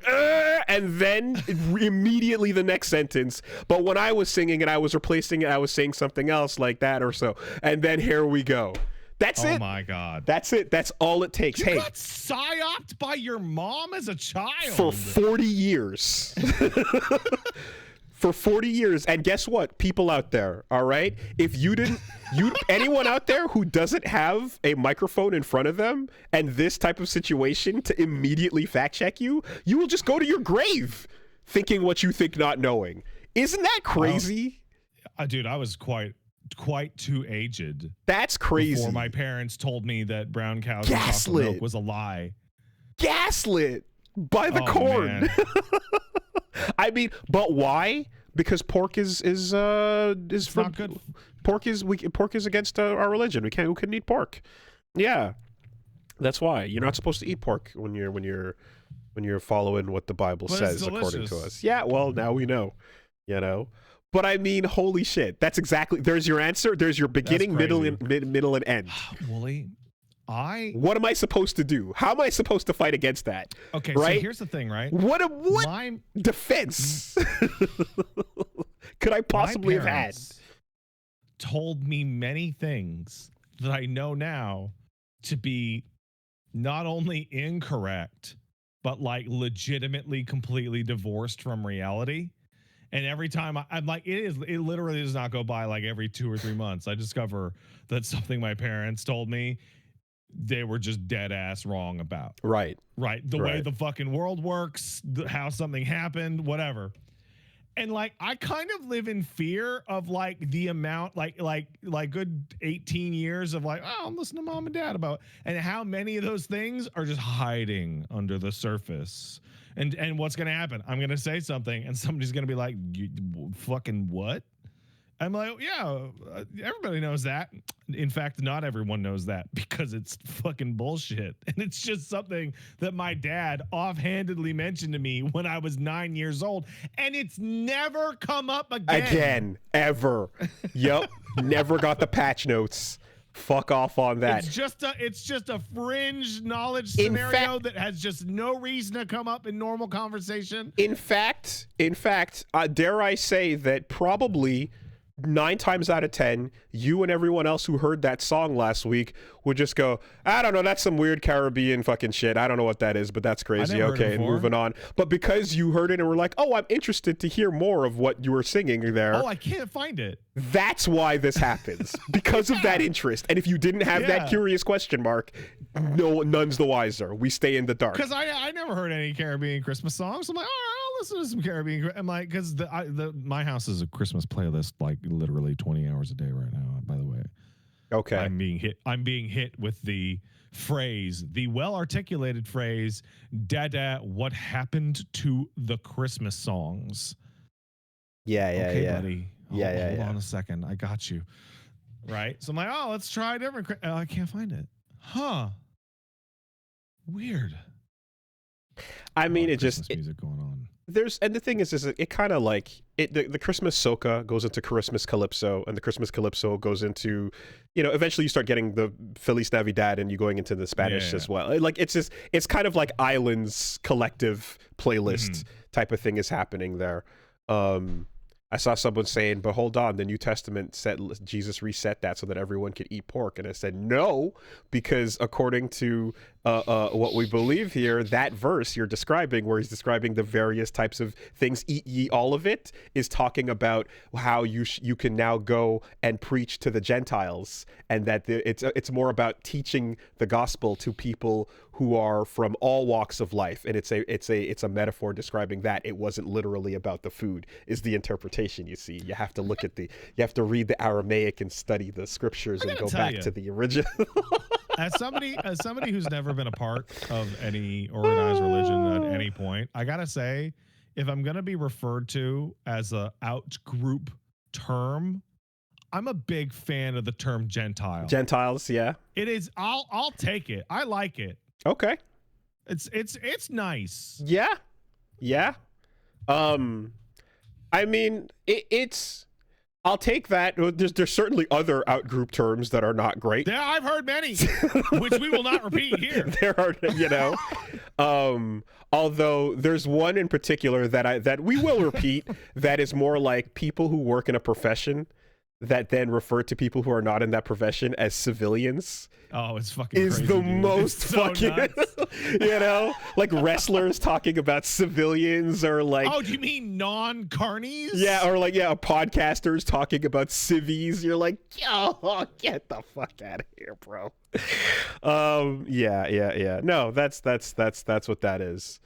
and then immediately the next sentence. But when I was singing it, I was replacing it. I was saying something else like that or so. And then here we go. That's it. Oh my God. That's it. That's all it takes. You Hey, got psyoped by your mom as a child for 40 years. For 40 years. And guess what? People out there, all right? If anyone out there who doesn't have a microphone in front of them and this type of situation to immediately fact check you, you will just go to your grave thinking what you think, not knowing. Isn't that crazy? Dude, I was quite too aged. That's crazy. Before my parents told me that brown cows and chocolate milk was a lie. Gaslit by the corn. I mean, but why? Because pork is not good. Pork is against our religion. We couldn't eat pork. Yeah, that's why you're not supposed to eat pork when you're following what the Bible says according to us. Yeah, well, now we know, you know. But I mean, holy shit! That's exactly. There's your answer. There's your beginning, middle, and end. Wooly, what am I supposed to do? How am I supposed to fight against that? Okay, right? So here's the thing, right? What defense could I possibly have had? Told me many things that I know now to be not only incorrect, but like legitimately completely divorced from reality. And every time I'm like, it literally does not go by like every 2 or 3 months. I discover that something my parents told me they were just dead ass wrong about. Right. The way the fucking world works, how something happened, whatever. And like, I kind of live in fear of like the amount, like good 18 years of like, oh, I'm listening to mom and dad about, and how many of those things are just hiding under the surface. And what's going to happen? I'm going to say something and somebody's going to be like, fucking what? I'm like, yeah, everybody knows that. In fact, not everyone knows that because it's fucking bullshit. And it's just something that my dad offhandedly mentioned to me when I was 9 years old. And it's never come up again. Ever. Yep. Never got the patch notes. Fuck off on that. It's just a fringe knowledge scenario that has just no reason to come up in normal conversation. In fact, dare I say that probably 9 times out of 10, you and everyone else who heard that song last week would just go, I don't know, that's some weird Caribbean fucking shit. I don't know what that is, but that's crazy. Okay, and moving on. But because you heard it and were like, oh, I'm interested to hear more of what you were singing there. Oh, I can't find it. That's why this happens. Because of that interest. And if you didn't have that curious question mark, none's the wiser. We stay in the dark. Because I never heard any Caribbean Christmas songs. I'm like, all right, I'll listen to some Caribbean. I'm like, because my house is a Christmas playlist like literally 20 hours a day right now, by the way. Okay. I'm being hit with the well-articulated phrase, Dada, what happened to the Christmas songs? Okay, buddy. Hold on a second. I got you. Right? So I'm like, oh, let's try a different. I can't find it. Huh. Weird. I mean, it just music going on. And the thing is it kind of like the Christmas soca goes into Christmas calypso, and the Christmas calypso goes into, eventually you start getting the Feliz Navidad and you going into the Spanish as well. Like it's kind of like Islands collective playlist type of thing is happening there. I saw someone saying, but hold on, the New Testament said Jesus reset that so that everyone could eat pork. And I said, no, because according to what we believe here, that verse you're describing, where he's describing the various types of things, eat ye all of it, is talking about how you can now go and preach to the Gentiles, and that it's more about teaching the gospel to people who are from all walks of life, and it's a metaphor describing that. It wasn't literally about the food, is the interpretation. You see, you have to read the Aramaic and study the scriptures and go back to the original. As somebody who's never been a part of any organized religion at any point, I gotta say, if I'm gonna be referred to as a out group term, I'm a big fan of the term Gentile. Gentiles, yeah. It is. I'll take it. I like it. Okay. It's nice. Yeah. I mean, it's. I'll take that. There's certainly other out-group terms that are not great. Yeah, I've heard many, which we will not repeat here. There are, although there's one in particular that we will repeat that is more like people who work in a profession that then refer to people who are not in that profession as civilians Oh, it's fucking is crazy, the dude. most It's so fucking, nuts. you know, like wrestlers talking about civilians, or like, Oh, do you mean non-carnies? yeah, or like, yeah, podcasters talking about civvies. You're like, oh, get the fuck out of here, bro. Yeah. No, that's what that is.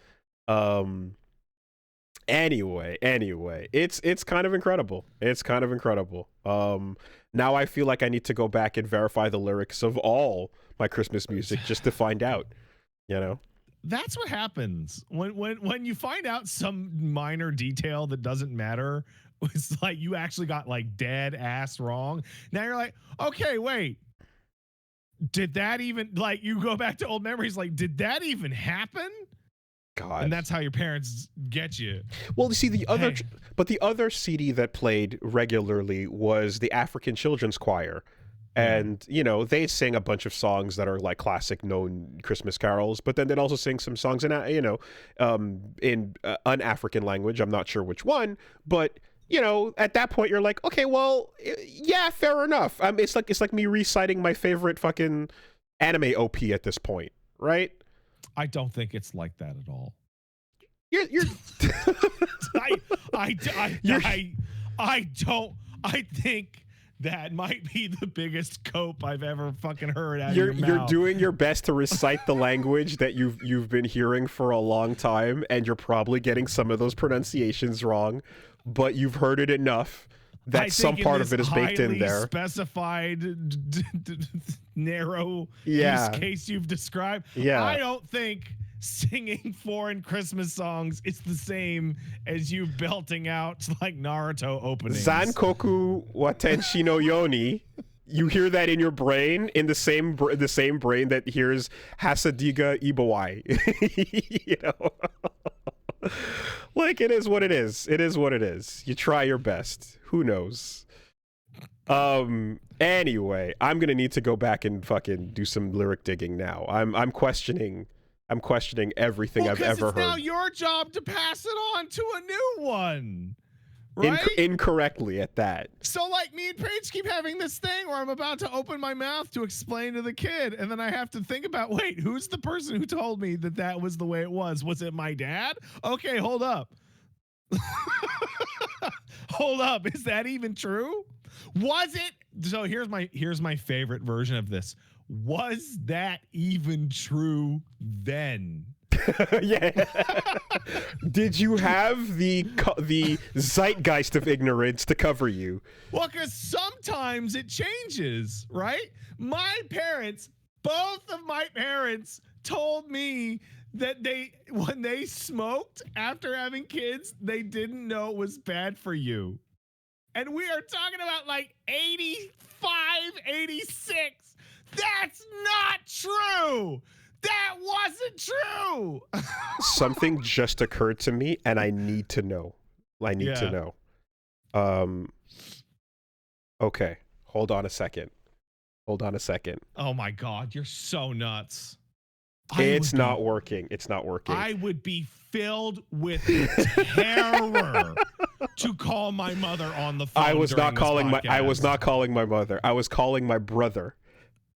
Anyway, it's kind of incredible. Now I feel like I need to go back and verify the lyrics of all my Christmas music just to find out, you know? That's what happens when you find out some minor detail that doesn't matter. It's like you actually got like dead ass wrong. Now you're like, okay, wait. Did that even, like, you go back to old memories, like, did that even happen? God. And that's how your parents get you. Well, you see, the Hey. other CD that played regularly was the African Children's Choir. And, you know, they sing a bunch of songs that are like classic known Christmas carols, but then they'd also sing some songs in, you know, in an African language. I'm not sure which one, but, you know, at that point you're like, okay, well, yeah, fair enough. It's like me reciting my favorite fucking anime OP at this point, right? I don't think it's like that at all. You're I think that might be the biggest cope I've ever fucking heard out of your mouth. You're doing your best to recite the language that you've been hearing for a long time, and you're probably getting some of those pronunciations wrong, but you've heard it enough that some part of it is baked in there. Specified, narrow Yeah. use case you've described. Yeah. I don't think singing foreign Christmas songs is the same as you belting out like Naruto openings. Zankoku watenshi no yoni. You hear that in your brain, in the same brain that hears Hasadiga Ibawai. You know, like, it is what it is. It is what it is. You try your best. Who knows? Anyway, I'm gonna need to go back and fucking do some lyric digging now. I'm questioning everything I've ever heard. It's now your job to pass it on to a new one. Right? Incorrectly at that. So, like, me and Paige keep having this thing where I'm about to open my mouth to explain to the kid, and then I have to think about, wait, who's the person who told me that was the way it was? Was it my dad? Okay, hold up. Hold up. Is that even true? Was it? So here's my favorite version of this. Was that even true then? Yeah. Did you have the zeitgeist of ignorance to cover you? Well, because sometimes it changes, right? Both of my parents told me that when they smoked after having kids, they didn't know it was bad for you. And we are talking about like 85, 86. That's not true. That wasn't true. Something just occurred to me, and I need to know. To know. Okay. Hold on a second. Oh my God, you're so nuts. It's not working. I would be filled with terror to call my mother on the phone. I was not calling my mother. I was calling my brother.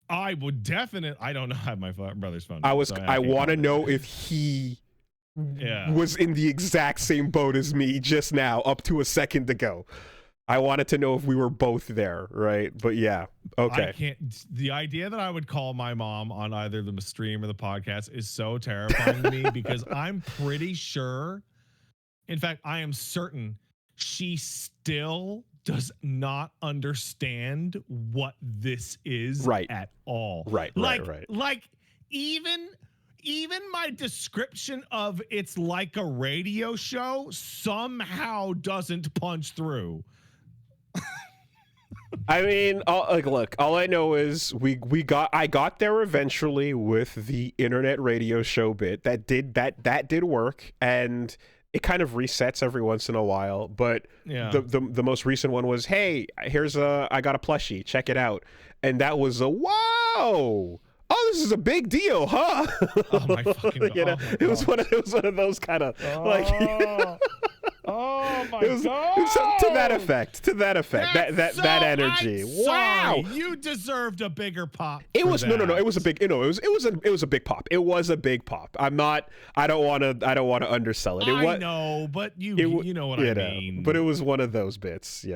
I would definitely. I don't have my brother's phone. I want to know if he was in the exact same boat as me just now, up to a second ago. I wanted to know if we were both there, right? But yeah, okay. I can't. The idea that I would call my mom on either the stream or the podcast is so terrifying to me because I'm pretty sure. In fact, I am certain she still does not understand what this is at all. Right. Like even my description of it's like a radio show somehow doesn't punch through. I mean, look, all I know is I got there eventually with the internet radio show bit that did work, and it kind of resets every once in a while, but the most recent one was, hey, I got a plushie, check it out. And that was a whoa. Oh, this is a big deal, huh? Oh my fucking God. It was one of those kind of like oh my it was to that effect. To that effect. That energy. Wow. You deserved a bigger pop. It was no. It was a big. It was a big pop. It was a big pop. I don't want to undersell it. I know, but you know what I mean. But it was one of those bits.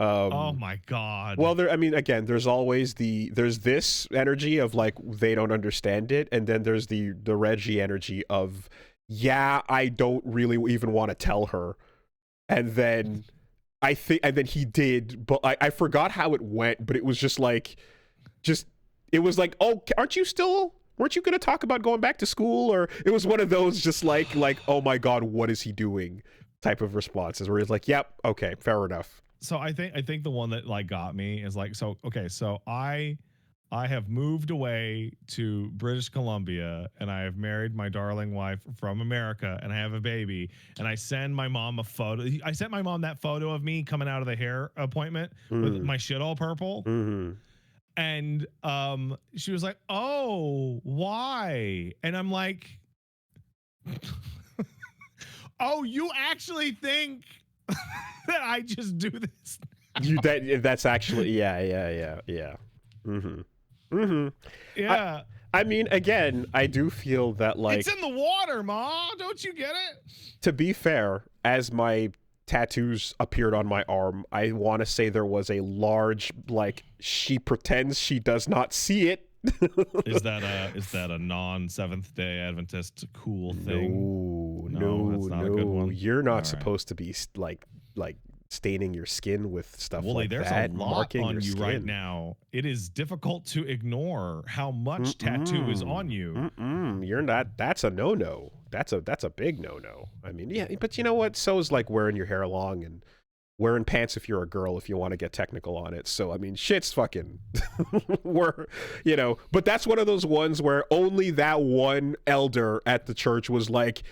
Oh my God. Well, again, there's always there's this energy of like they don't understand it, and then there's the Reggie energy of I don't really even want to tell her, and then he did, but I forgot how it went, but it was just like it was like, oh, weren't you going to talk about going back to school? Or it was one of those just like, oh my God, what is he doing type of responses where he's like, yep, okay, fair enough. So I think the one that like got me is like, so I have moved away to British Columbia, and I have married my darling wife from America, and I have a baby, and I send my mom a photo. I sent my mom that photo of me coming out of the hair appointment with my shit all purple. Mm-hmm. And she was like, oh, why? And I'm like, oh, you actually think that I just do this now? That's actually, yeah. Mm-hmm. Mm-hmm. Yeah. I mean, again, I do feel that like it's in the water, Ma. Don't you get it? To be fair, as my tattoos appeared on my arm, I want to say there was a large like she pretends she does not see it. Is that a non-Seventh Day Adventist cool thing? No, that's not a good one. You're not supposed to be like staining your skin with stuff Wooly, like there's that. A lot on you right now. It is difficult to ignore how much tattoo is on you. You're not. That's a no-no. That's a big no-no. I mean, yeah, but you know what? So is like wearing your hair long and wearing pants if you're a girl, if you want to get technical on it. So I mean, shit's fucking but that's one of those ones where only that one elder at the church was like,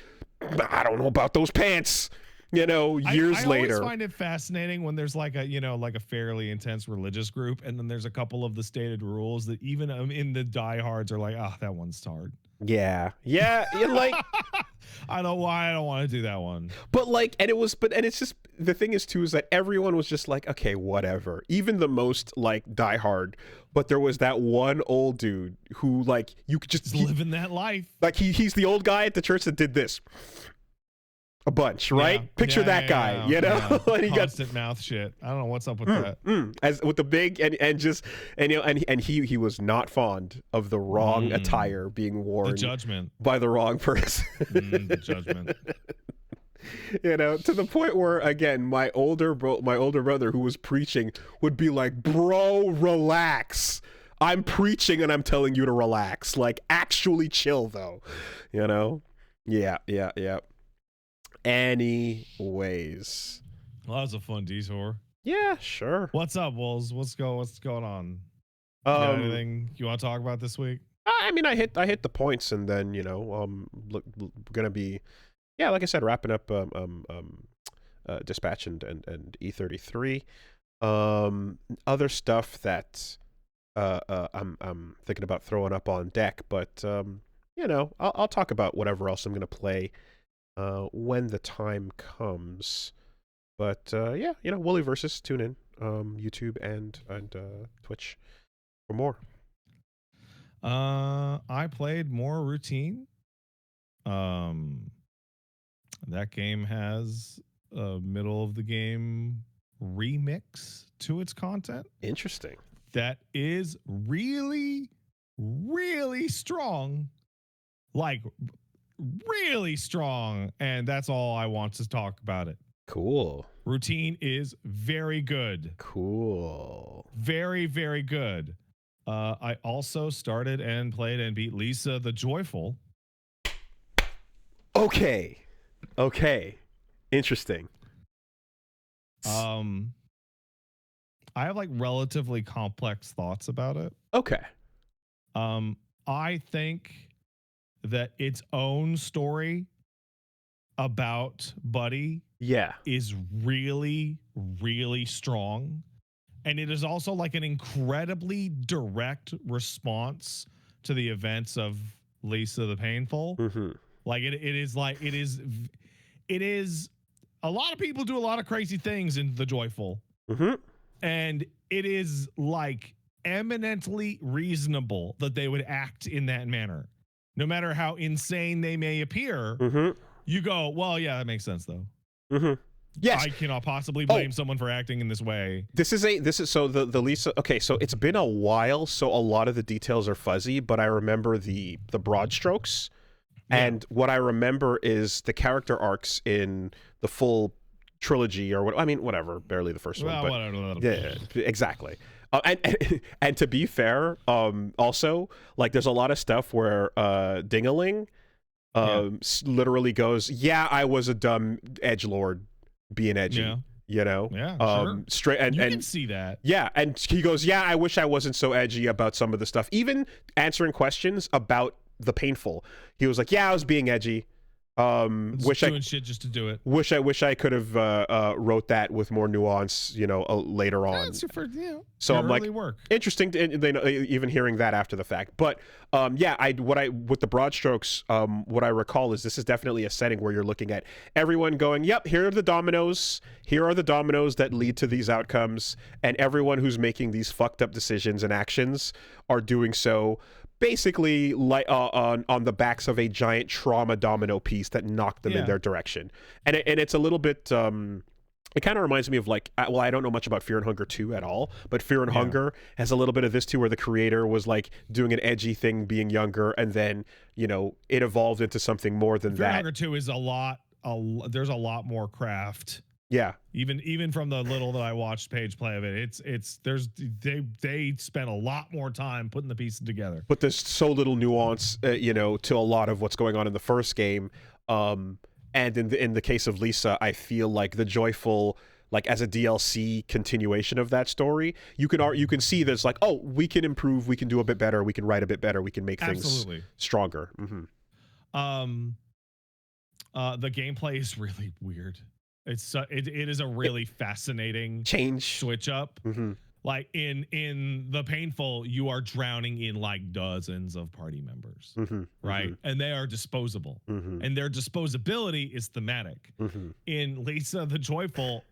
I don't know about those pants. Years later. I always find it fascinating when there's like a fairly intense religious group, and then there's a couple of the stated rules that even in the diehards are like, that one's hard. Yeah, like I don't want to do that one. But like, and it's just the thing is too is that everyone was just like, okay, whatever. Even the most like diehard, but there was that one old dude who like you could just living that life. Like he's the old guy at the church that did this a bunch, right? Picture that guy, and he constant mouth shit. I don't know what's up with that. As with the big and he was not fond of the wrong attire being worn. The judgment by the wrong person. The judgment. To the point where again, my older brother who was preaching would be like, "Bro, relax. I'm preaching and I'm telling you to relax. Like, actually chill, though." Yeah. Anyways, well, that was a fun detour. Yeah, sure. What's up, Wolves? What's going on? Anything you want to talk about this week? I mean, I hit the points, and then gonna be, like I said, wrapping up Dispatch and E33. Other stuff that I'm thinking about throwing up on deck, but I'll talk about whatever else I'm gonna play when the time comes. But Wooly versus, tune in, YouTube and Twitch for more. I played more Routine. That game has a middle of the game remix to its content. Interesting. That is really, really strong. Like, really strong. And that's all I want to talk about it. Cool. Routine is very good. Cool. Very, very good. I also started and played and beat Lisa the Joyful. Okay. Interesting. I have like relatively complex thoughts about it. Okay. I think that its own story about Buddy is really, really strong. And it is also like an incredibly direct response to the events of Lisa the Painful. Mm-hmm. Like it is a lot of people do a lot of crazy things in the Joyful, and it is like eminently reasonable that they would act in that manner, no matter how insane they may appear. You go, well, yeah, that makes sense though. Yes. I cannot possibly blame someone for acting in this way. This is so the Lisa. Okay, so it's been a while, so a lot of the details are fuzzy, but I remember the broad strokes. And what I remember is the character arcs in the full trilogy, or what I mean, whatever, barely the first one, but whatever. yeah, exactly. And to be fair, also, like, there's a lot of stuff where Dingaling literally goes, "Yeah, I was a dumb edgelord being edgy." You know, sure. Straight and you can see that. Yeah, and he goes, "Yeah, I wish I wasn't so edgy about some of the stuff, even answering questions about the painful." He was like, "Yeah, I was being edgy. Doing shit just to do it. Wish I could have wrote that with more nuance, later on." So I'm like, interesting to even hearing that after the fact. But with the broad strokes, what I recall is this is definitely a setting where you're looking at everyone going, "Yep, here are the dominoes. Here are the dominoes that lead to these outcomes, and everyone who's making these fucked up decisions and actions are doing so." Basically, like on the backs of a giant trauma domino piece that knocked them in their direction, and it's a little bit. It kind of reminds me of, like, well, I don't know much about Fear and Hunger 2 at all, but Fear and Hunger has a little bit of this too, where the creator was like doing an edgy thing being younger, and then it evolved into something more than Fear that. and Hunger 2 is there's a lot more craft. Yeah. Even from the little that I watched Paige play of it, they spent a lot more time putting the pieces together. But there's so little nuance, to a lot of what's going on in the first game. And in the case of Lisa, I feel like the Joyful, like, as a DLC continuation of that story, you can see there's like, oh, we can improve, we can do a bit better, we can write a bit better, we can make things stronger. The gameplay is really weird. It is a really fascinating switch up. Like in the Painful, you are drowning in like dozens of party members, right? And they are disposable, and their disposability is thematic. In Lisa the Joyful,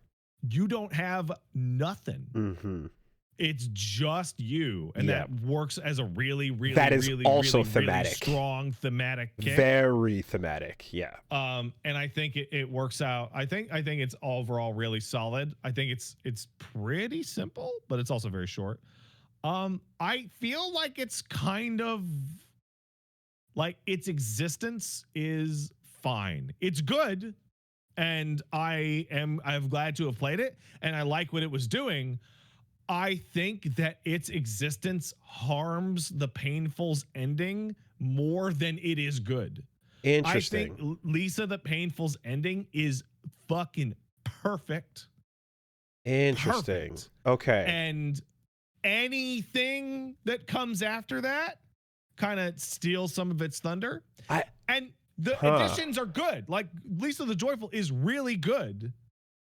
you don't have nothing. It's just you, and that works as a really also thematic, strong thematic kick. Very thematic, and I think it works out. I think it's overall really solid. I think it's pretty simple, but it's also very short. I feel like it's kind of like its existence is fine. It's good, and I'm glad to have played it, and I like what it was doing. I think that its existence harms the Painful's ending more than it is good. Interesting. I think Lisa the Painful's ending is fucking perfect. Interesting. Okay. And anything that comes after that kind of steals some of its thunder. And the additions are good. Like, Lisa the Joyful is really good.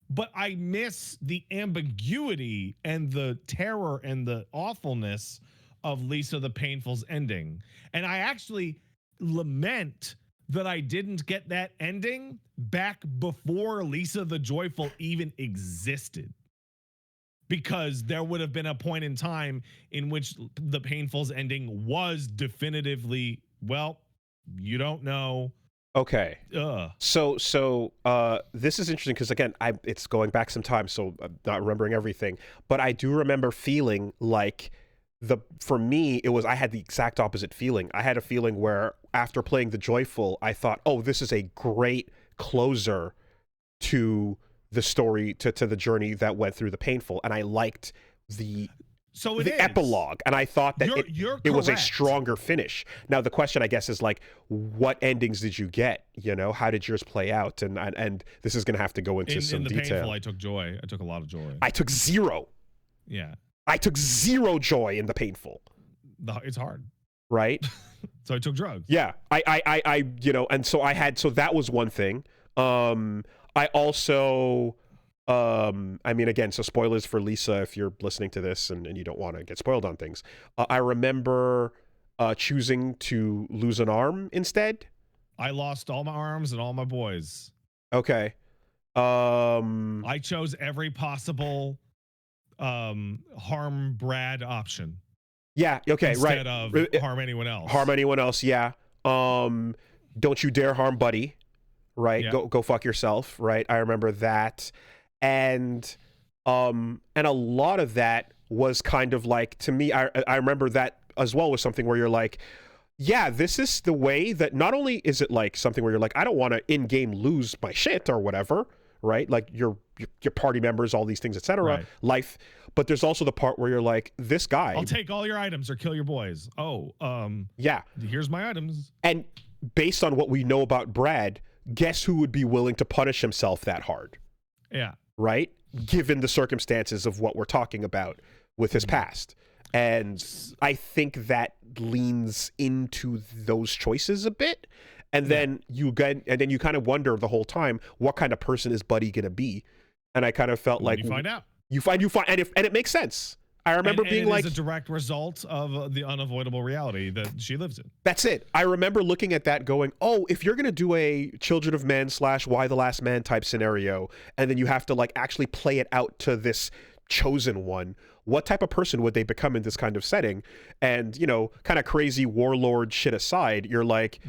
But I miss the ambiguity and the terror and the awfulness of Lisa the Painful's ending. And I actually lament that I didn't get that ending back before Lisa the Joyful even existed. Because there would have been a point in time in which the Painful's ending was definitively, well, you don't know. Okay. So this is interesting because, again, it's going back some time, so I'm not remembering everything, but I do remember feeling like for me, I had the exact opposite feeling. I had a feeling where after playing the Joyful, I thought, oh, this is a great closer to the story, to the journey that went through the Painful, and I liked the epilogue, and I thought that it was a stronger finish. Now the question, I guess, is like, what endings did you get? How did yours play out? And this is going to have to go into some detail. In the Painful, I took joy. I took a lot of joy. I took zero. Yeah. I took zero joy in the Painful. It's hard, right? So I took drugs. Yeah. And so that was one thing. I also. Again, so spoilers for Lisa if you're listening to this and you don't want to get spoiled on things. I remember choosing to lose an arm instead. I lost all my arms and all my boys. Okay. I chose every possible harm Brad option. Yeah, okay, instead right. of harm anyone else. Harm anyone else, yeah. Don't you dare harm Buddy, right? Yeah. Go fuck yourself, right? I remember that. And a lot of that was kind of like, to me, I remember that as well, was something where you're like, yeah, this is the way that not only is it like something where you're like, I don't want to in-game lose my shit or whatever, right? Like your party members, all these things, etc. Right. Life, but there's also the part where you're like, this guy, I'll take all your items or kill your boys. Oh, yeah, here's my items. and based on what we know about Brad, guess who would be willing to punish himself that hard? Yeah. Right? Given the circumstances of what we're talking about with his past. And I think that leans into those choices a bit. And then you kind of wonder the whole time, what kind of person is Buddy gonna be? And I kind of felt like you find out. You find, and it makes sense. I remember being like, it's a direct result of the unavoidable reality that she lives in. That's it. I remember looking at that going, oh, if you're going to do a Children of Men / Why the Last Man type scenario, and then you have to like actually play it out to this chosen one, what type of person would they become in this kind of setting? And, you know, kind of crazy warlord shit aside, you're like,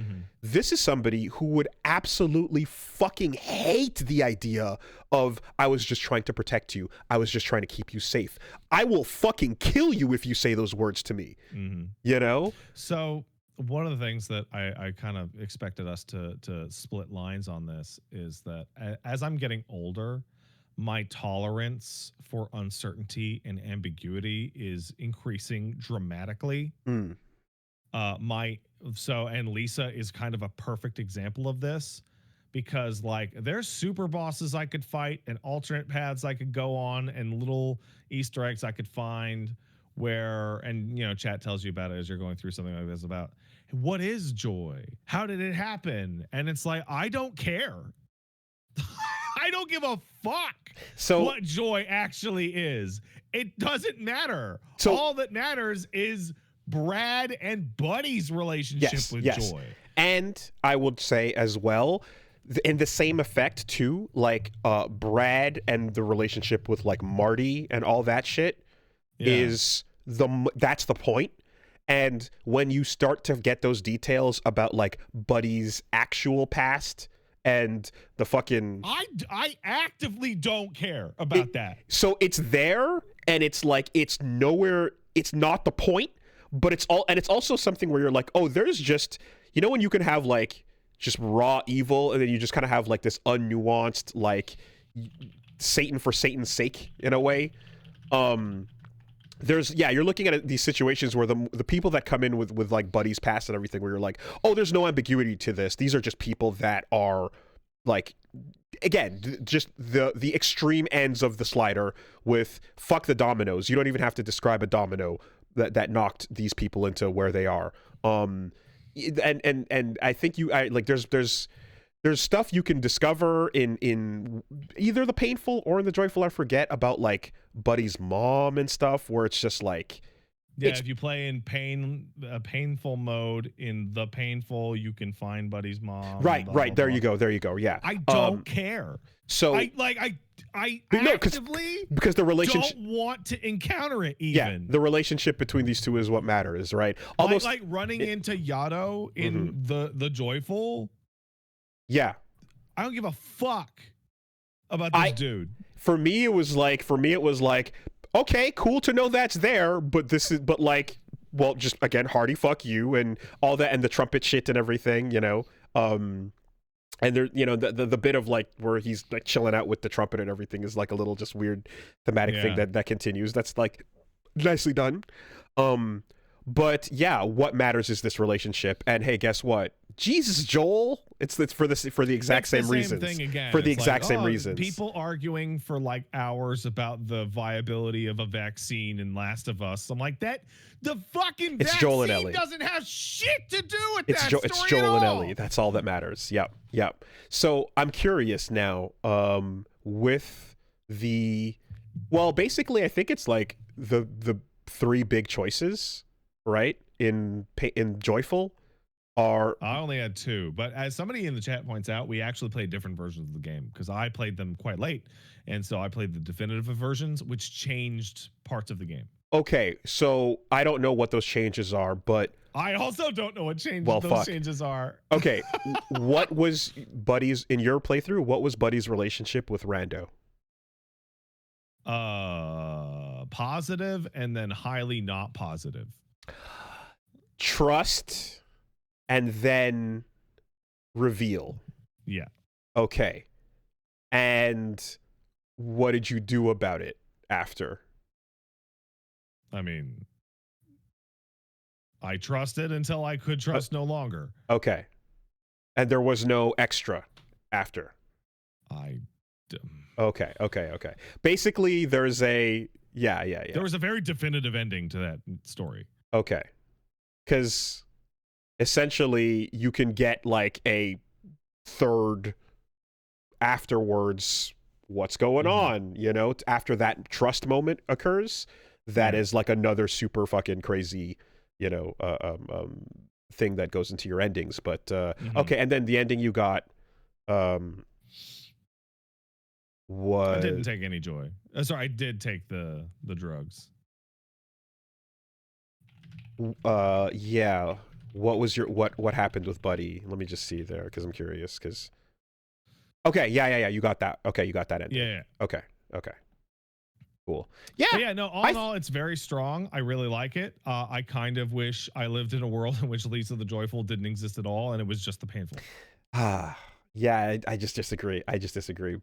this is somebody who would absolutely fucking hate the idea of, I was just trying to protect you. I was just trying to keep you safe. I will fucking kill you if you say those words to me. You know? So one of the things that I kind of expected us to split lines on this is that as I'm getting older, my tolerance for uncertainty and ambiguity is increasing dramatically. And Lisa is kind of a perfect example of this, because like there's super bosses I could fight and alternate paths I could go on and little Easter eggs I could find where, and you know, chat tells you about it as you're going through something like this about what is joy? How did it happen? And it's like, I don't care. I don't give a fuck what joy actually is. It doesn't matter. All that matters is Brad and Buddy's relationship with joy. And I would say as well, in the same effect too, like Brad and the relationship with like Marty and all that shit is that's the point. And when you start to get those details about like Buddy's actual past and the fucking, I actively don't care about that. So it's there, and it's like it's nowhere. It's not the point, but it's all, and it's also something where you're like, oh, there's just, you know, when you can have like just raw evil, and then you just kind of have like this unnuanced like Satan for Satan's sake in a way. There's, you're looking at these situations where the people that come in with like Buddy's past and everything, where you're like, oh, there's no ambiguity to this. These are just people that are like, again, just the extreme ends of the slider with fuck the dominoes. You don't even have to describe a domino that knocked these people into where they are. And I think there's stuff you can discover in either the painful or in the joyful, I forget, about like Buddy's mom and stuff, where it's just like, if you play in painful mode in the painful, you can find Buddy's mom. Right. There you go. Yeah. I don't care. So I actively because the relationship, don't want to encounter it even. Yeah, the relationship between these two is what matters, right? Almost like running into Yado in the joyful. Yeah. I don't give a fuck about this dude. For me it was like, okay, cool to know that's there, but like, well, just again, hearty fuck you and all that, and the trumpet shit and everything, you know. And there, you know, the bit of like where he's like chilling out with the trumpet and everything is like a little just weird thematic thing that continues. That's like nicely done. But yeah, what matters is this relationship. And hey, guess what? Jesus, Joel, it's for the exact same reasons. Thing again. For the it's exact like, same reasons. People arguing for like hours about the viability of a vaccine in Last of Us. I'm like, that the fucking it's vaccine Joel and Ellie. doesn't have shit to do with it's that story It's Joel at and all. Ellie. That's all that matters. Yep. So I'm curious now, with basically I think it's like the three big choices, right? In Joyful. are I only had 2, but as somebody in the chat points out, we actually played different versions of the game because I played them quite late, and so I played the definitive versions, which changed parts of the game. okay. So I don't know what those changes are, but I also don't know what well, those fuck. changes are. Okay, what was Buddy's in your playthrough? What was Buddy's relationship with Rando? Positive and then highly not positive. Trust and then reveal. Yeah. Okay. And what did you do about it after? I mean, I trusted until I could trust no longer. Okay. And there was no extra after. Okay. Basically, there's a yeah. There was a very definitive ending to that story. Okay. Because essentially, you can get like a third afterwards. What's going on? You know, after that trust moment occurs, that is like another super fucking crazy, you know, thing that goes into your endings. But okay, and then the ending you got. I didn't take any joy. Sorry, I did take the drugs. Yeah. What was your what happened with Buddy? Let me just see there because I'm curious. Because okay, yeah. You got that. Okay, you got that ending. Yeah. Okay. Cool. Yeah. But yeah. No. All in all, it's very strong. I really like it. I kind of wish I lived in a world in which Lisa the Joyful didn't exist at all, and it was just the painful. Yeah. I just disagree.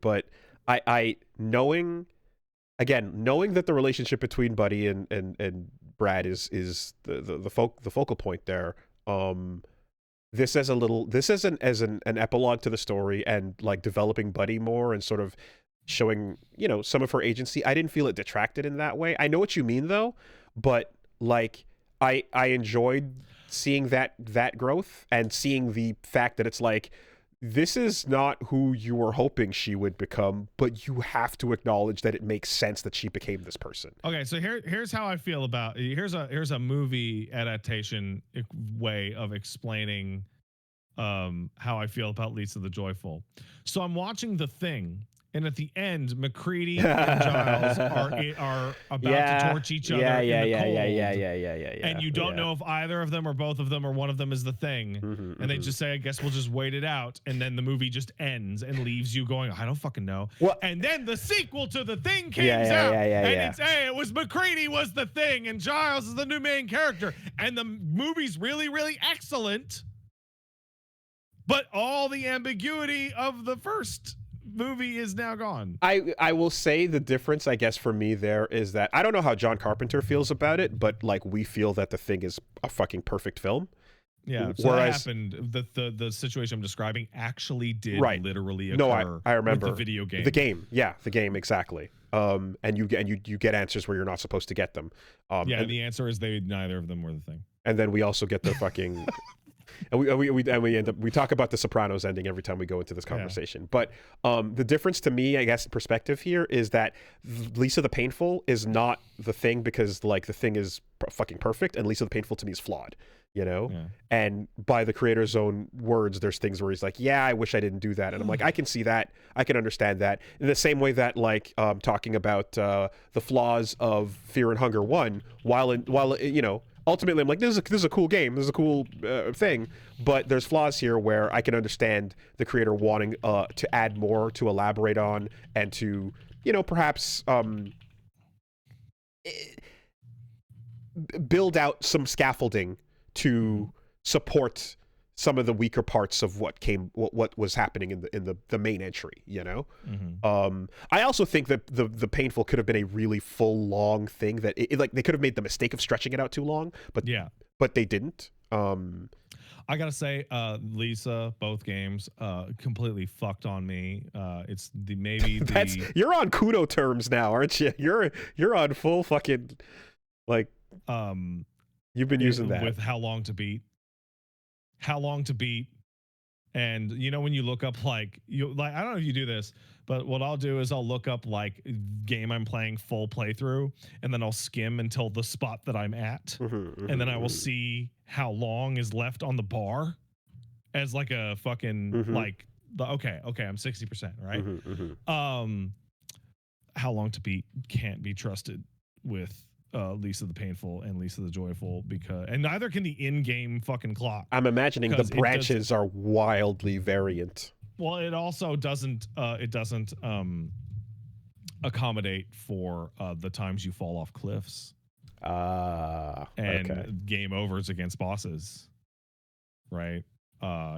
But I knowing that the relationship between Buddy and Brad is the focal point there. This as an epilogue to the story and like developing Buddy more and sort of showing, you know, some of her agency. I didn't feel it detracted in that way. I know what you mean though, but like I enjoyed seeing that growth and seeing the fact that it's like, this is not who you were hoping she would become, but you have to acknowledge that it makes sense that she became this person. Okay, so here's how I feel about here's a movie adaptation way of explaining how I feel about Lisa the Joyful. So I'm watching The Thing, and at the end, McCready and Giles are about to torch each other in the cold. Yeah. And you don't know if either of them or both of them or one of them is the thing. And they just say, I guess we'll just wait it out. And then the movie just ends and leaves you going, I don't fucking know. Well, and then the sequel to The Thing comes out. And it's, hey, it was McCready was the thing and Giles is the new main character. And the movie's really, really excellent. But all the ambiguity of the first movie is now gone. I will say the difference, I guess, for me there is that I don't know how John Carpenter feels about it, but like we feel that The Thing is a fucking perfect film. Yeah. So whereas, that happened. The situation I'm describing actually did literally occur. No, I remember with the video game. The game exactly. And you get answers where you're not supposed to get them. And the answer is neither of them were the thing. And then we also get the fucking. And we end up we talk about the Sopranos ending every time we go into this conversation. But the difference to me, I guess, perspective here is that Lisa the Painful is not the thing because like the thing is fucking perfect, and Lisa the Painful to me is flawed. You know, and by the creator's own words, there's things where he's like, "Yeah, I wish I didn't do that," and I'm like, I can see that, I can understand that. In the same way that like talking about the flaws of Fear and Hunger 1, while you know. Ultimately, I'm like, this is a cool game. This is a cool thing. But there's flaws here where I can understand the creator wanting to add more, to elaborate on, and to, you know, perhaps build out some scaffolding to support some of the weaker parts of what was happening in the main entry, you know. I also think that the Painful could have been a really full long thing that like they could have made the mistake of stretching it out too long, but they didn't. I gotta say, Lisa, both games completely fucked on me. It's you're on Kudo terms now, aren't you? You're on full fucking like you've been using that with How Long to Beat. And you know, when you look up like I don't know if you do this, but what I'll do is I'll look up like game I'm playing full playthrough, and then I'll skim until the spot that I'm at, and then I will see how long is left on the bar. as like a fucking Mm-hmm. like the okay, I'm 60%, right? Mm-hmm. Mm-hmm. How long to beat can't be trusted with Lisa the Painful and Lisa the Joyful, because and neither can the in-game fucking clock, I'm imagining the because it does. branches are wildly variant. Well, it also doesn't accommodate for the times you fall off cliffs Okay. and game overs against bosses, right?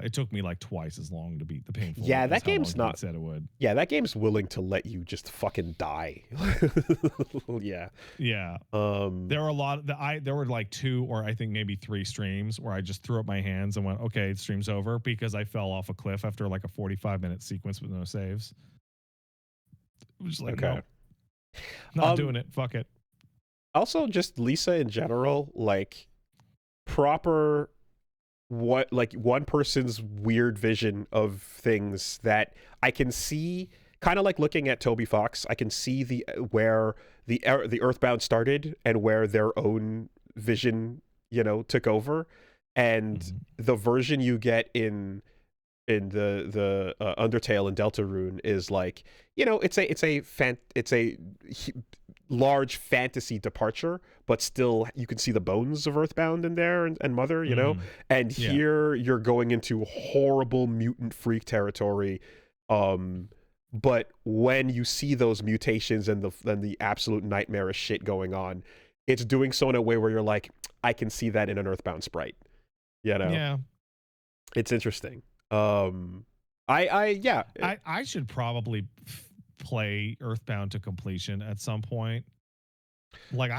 It took me like twice as long to beat the Painful Yeah, as that how long game's he not. said it would. Yeah, that game's willing to let you just fucking die. Yeah. Yeah. Um. There were a lot of there were like 2 or I think maybe 3 streams where I just threw up my hands and went, okay, stream's over, because I fell off a cliff after like a 45-minute sequence with no saves. I was just like, Okay. no, not doing it. Fuck it. Also, just Lisa in general, like proper what like one person's weird vision of things that I can see, kind of like looking at Toby Fox. I can see the where the Earthbound started and where their own vision, took over, and the version you get in the Undertale and Deltarune is like, it's a large fantasy departure, but still you can see the bones of Earthbound in there, and Mother, and here you're going into horrible mutant freak territory. But when you see those mutations and the absolute nightmarish shit going on, it's doing so in a way where you're like, I can see that in an Earthbound sprite. Yeah. It's interesting. I should probably play Earthbound to completion at some point. Like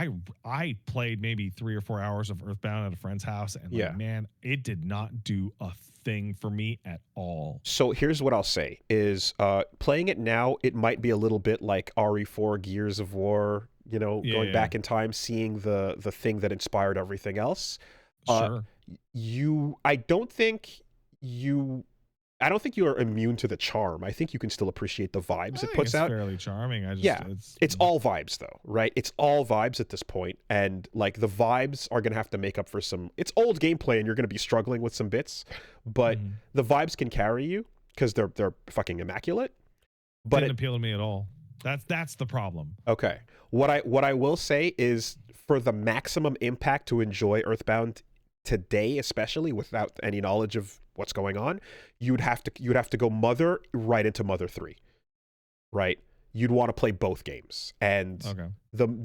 I played maybe 3 or 4 hours of Earthbound at a friend's house, and man, it did not do a thing for me at all. So here's what I'll say is, playing it now, it might be a little bit like RE4 Gears of War, going back in time, seeing the thing that inspired everything else. Sure. I don't think you are immune to the charm. I think you can still appreciate the vibes it puts out. Fairly charming. It's all vibes though, right? It's all vibes at this point, and like the vibes are gonna have to make up for some. It's old gameplay, and you're gonna be struggling with some bits, but the vibes can carry you because they're fucking immaculate. But didn't appeal to me at all. That's the problem. Okay, what I will say is, for the maximum impact to enjoy Earthbound today, especially without any knowledge of what's going on, you'd have to go Mother right into Mother 3, right? You'd want to play both games, and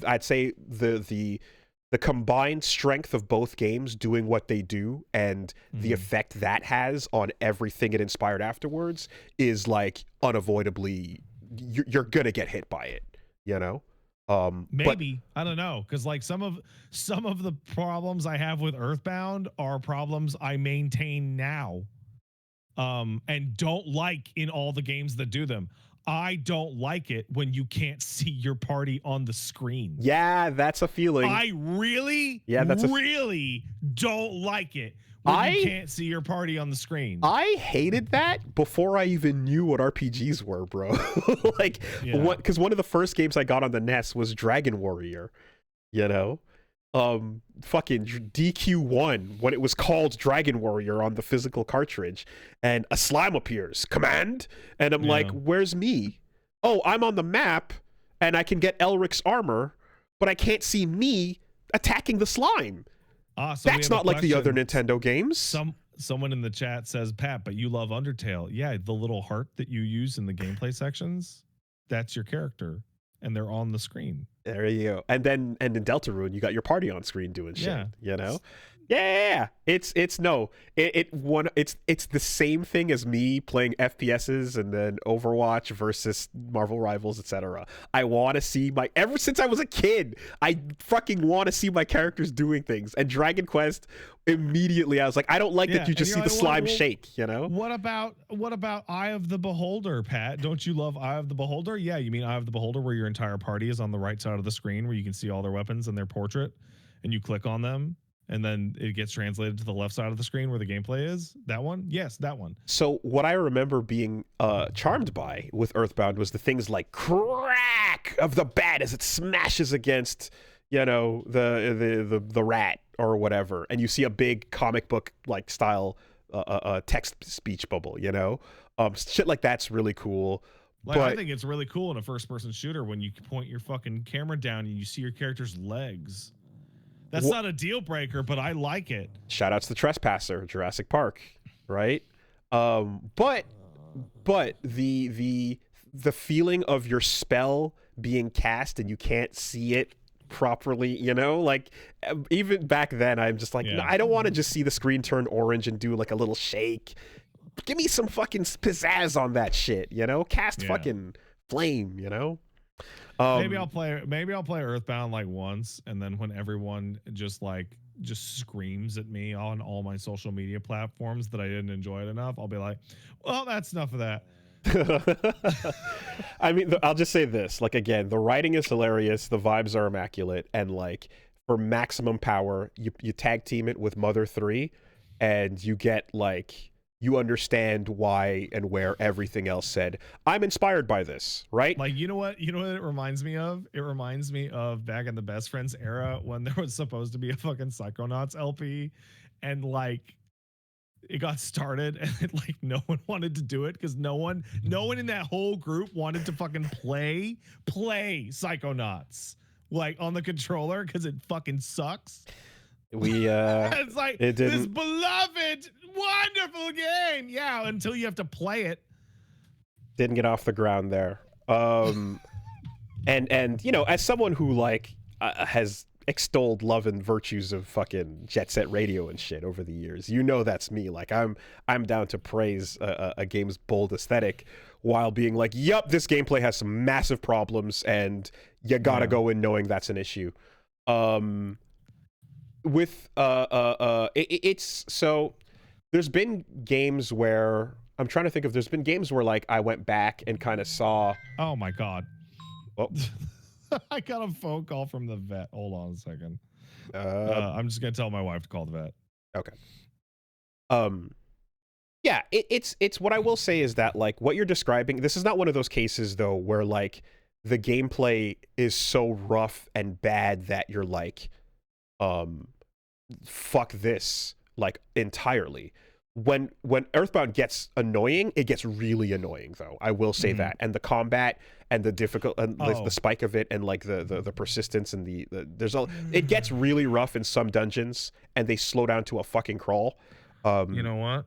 I'd say the combined strength of both games doing what they do and the effect that has on everything it inspired afterwards is like unavoidably, you're gonna get hit by it, Maybe, I don't know, because like some of the problems I have with Earthbound are problems I maintain now, and don't like in all the games that do them. I don't like it when you can't see your party on the screen. Yeah, that's a feeling. I really don't like it when you can't see your party on the screen. I hated that before I even knew what RPGs were, bro. Because one of the first games I got on the NES was Dragon Warrior, fucking DQ1 when it was called Dragon Warrior on the physical cartridge, and a slime appears, command, and I'm like, where's me? Oh, I'm on the map and I can get Elric's armor, but I can't see me attacking the slime. So that's not like the other Nintendo games. Someone in the chat says, Pat, but you love Undertale. Yeah, the little heart that you use in the gameplay sections, that's your character, and they're on the screen. There you go. And in Deltarune, you got your party on screen doing shit. Yeah. It's the same thing as me playing FPSs and then Overwatch versus Marvel Rivals, etc. I want to see ever since I was a kid, I fucking want to see my characters doing things. And Dragon Quest, immediately I was like, I don't like that you just see the slime shake, What about Eye of the Beholder, Pat? Don't you love Eye of the Beholder? Yeah, you mean Eye of the Beholder, where your entire party is on the right side of the screen, where you can see all their weapons and their portrait, and you click on them, and then it gets translated to the left side of the screen where the gameplay is? That one? Yes, that one. So what I remember being charmed by with Earthbound was the things like crack of the bat as it smashes against, the rat or whatever, and you see a big comic book like style text speech bubble, you know? Shit like that's really cool. Like, but I think it's really cool in a first-person shooter when you point your fucking camera down and you see your character's legs. That's not a deal breaker, but I like it. Shout outs to Trespasser, Jurassic Park, right? But the feeling of your spell being cast and you can't see it properly, you know, like even back then I'm just like, no, I don't want to just see the screen turn orange and do like a little shake. Give me some fucking pizzazz on that shit, you know? Cast fucking flame, you know? Maybe I'll play Earthbound like once, and then when everyone just screams at me on all my social media platforms that I didn't enjoy it enough, I'll be like, well, that's enough of that. I mean, I'll just say this, like, again, the writing is hilarious, the vibes are immaculate, and like for maximum power, you tag team it with Mother 3 and you get like, you understand why and where everything else said. I'm inspired by this, right? Like, you know what it reminds me of? It reminds me of back in the Best Friends era when there was supposed to be a fucking Psychonauts LP, and like it got started and like no one wanted to do it because no one in that whole group wanted to fucking play Psychonauts like on the controller because it fucking sucks. It's like this beloved wonderful game, until you have to play it. Didn't get off the ground there. And you know, as someone who like has extolled love and virtues of fucking Jet Set Radio and shit over the years, you know that's me. Like I'm down to praise a game's bold aesthetic while being like, yup, this gameplay has some massive problems and you gotta go in knowing that's an issue. It's so there's been games where I'm trying to think of, there's been games where like I went back and kind of saw. Oh my god. Oh. I got a phone call from the vet. Hold on a second. I'm just gonna tell my wife to call the vet. Okay. Yeah, it's what I will say is that like what you're describing, this is not one of those cases though where like the gameplay is so rough and bad that you're like, fuck this, like entirely. When Earthbound gets annoying, it gets really annoying though. I will say that. And the combat and the difficult and the spike of it and like the persistence and it gets really rough in some dungeons and they slow down to a fucking crawl. You know what?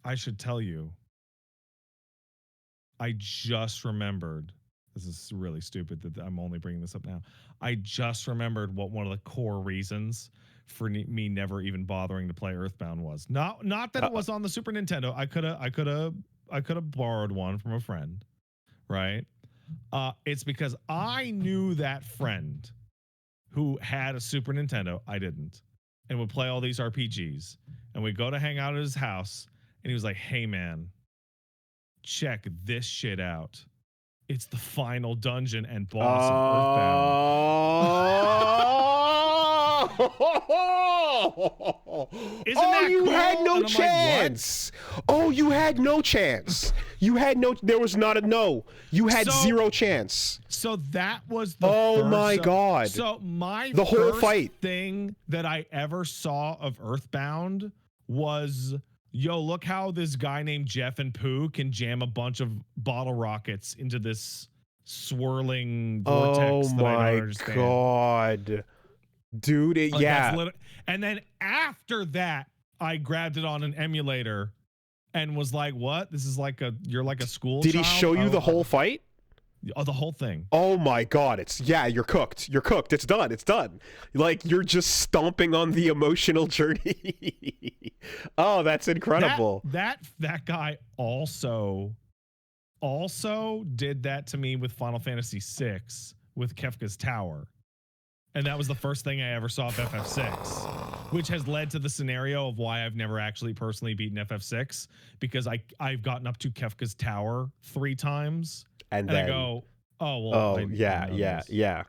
I should tell you. I just remembered. This is really stupid that I'm only bringing this up now. I just remembered what one of the core reasons for me never even bothering to play Earthbound was. Not that it was on the Super Nintendo. I could have borrowed one from a friend, right? It's because I knew that friend who had a Super Nintendo. I didn't, and would play all these RPGs, and we'd go to hang out at his house, and he was like, "Hey man, check this shit out. It's the final dungeon and boss of Earthbound." Isn't that you cool? had no chance. Like, you had no chance. There was not a no. You had zero chance. So that was the God. So the whole first fight thing that I ever saw of Earthbound was, yo, look how this guy named Jeff and Pooh can jam a bunch of bottle rockets into this swirling vortex that I don't understand. God. Dude, and then after that, I grabbed it on an emulator and was like, what? This is like you're like a school Did child? He show you the whole fight? The whole thing. Oh my God. You're cooked. You're cooked. It's done. Like, you're just stomping on the emotional journey. Oh, that's incredible. That guy also did that to me with Final Fantasy VI with Kefka's Tower. And that was the first thing I ever saw of FF6, which has led to the scenario of why I've never actually personally beaten FF6, because I've gotten up to Kefka's Tower 3 times. And then I go, yeah.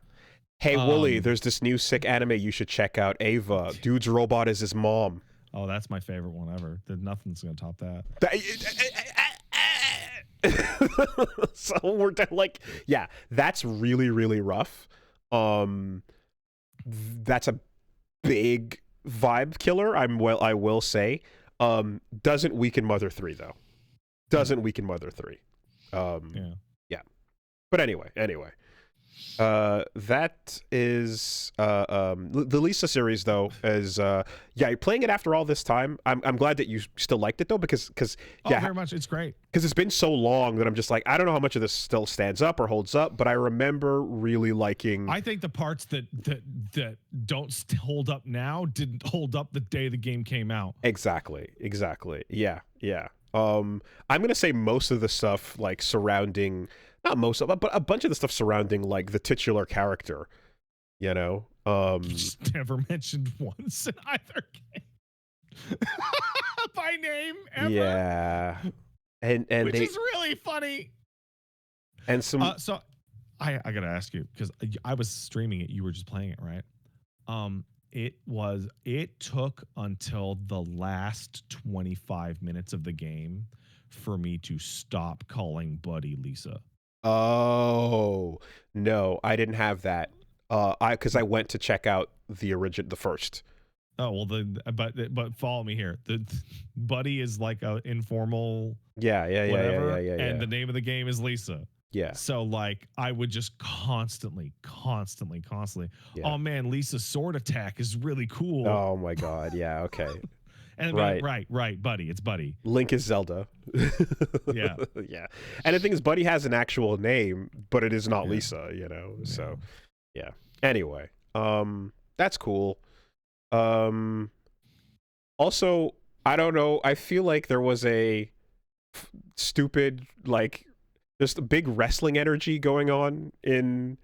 Hey, Wooly, there's this new sick anime you should check out, Ava. Dude's robot is his mom. Oh, that's my favorite one ever. Nothing's going to top that. So we're like, yeah, that's really, really rough. That's a big vibe killer, I will say. Doesn't weaken Mother 3 though. Doesn't weaken Mother 3. Yeah. Yeah. But anyway. That is the Lisa series though is yeah, playing it after all this time. I'm glad that you still liked it though, because yeah, very much, it's great. Because it's been so long that I'm just like, I don't know how much of this still stands up or holds up, but I remember really liking. I think the parts that don't hold up now didn't hold up the day the game came out. Exactly. Yeah. I'm gonna say most of the stuff like surrounding, not most of it, but a bunch of the stuff surrounding like the titular character, you know. Just never mentioned once in either game by name ever. Yeah, and which is really funny. And some. So I gotta ask you, because I was streaming it, you were just playing it, right? It took until the last 25 minutes of the game for me to stop calling Buddy Lisa. Oh no, I didn't have that. Because I went to check out the first. Oh well, but follow me here. The Buddy is like a informal. Yeah. And the name of the game is Lisa. Yeah. So like I would just constantly. Yeah. Oh man, Lisa's sword attack is really cool. Oh my god. Yeah. Okay. And right, Buddy. It's Buddy. Link is Zelda. Yeah. Yeah. And the thing is, Buddy has an actual name, but it is not Lisa, you know? Yeah. So, yeah. Anyway, that's cool. Also, I don't know. I feel like there was a stupid, like, just a big wrestling energy going on in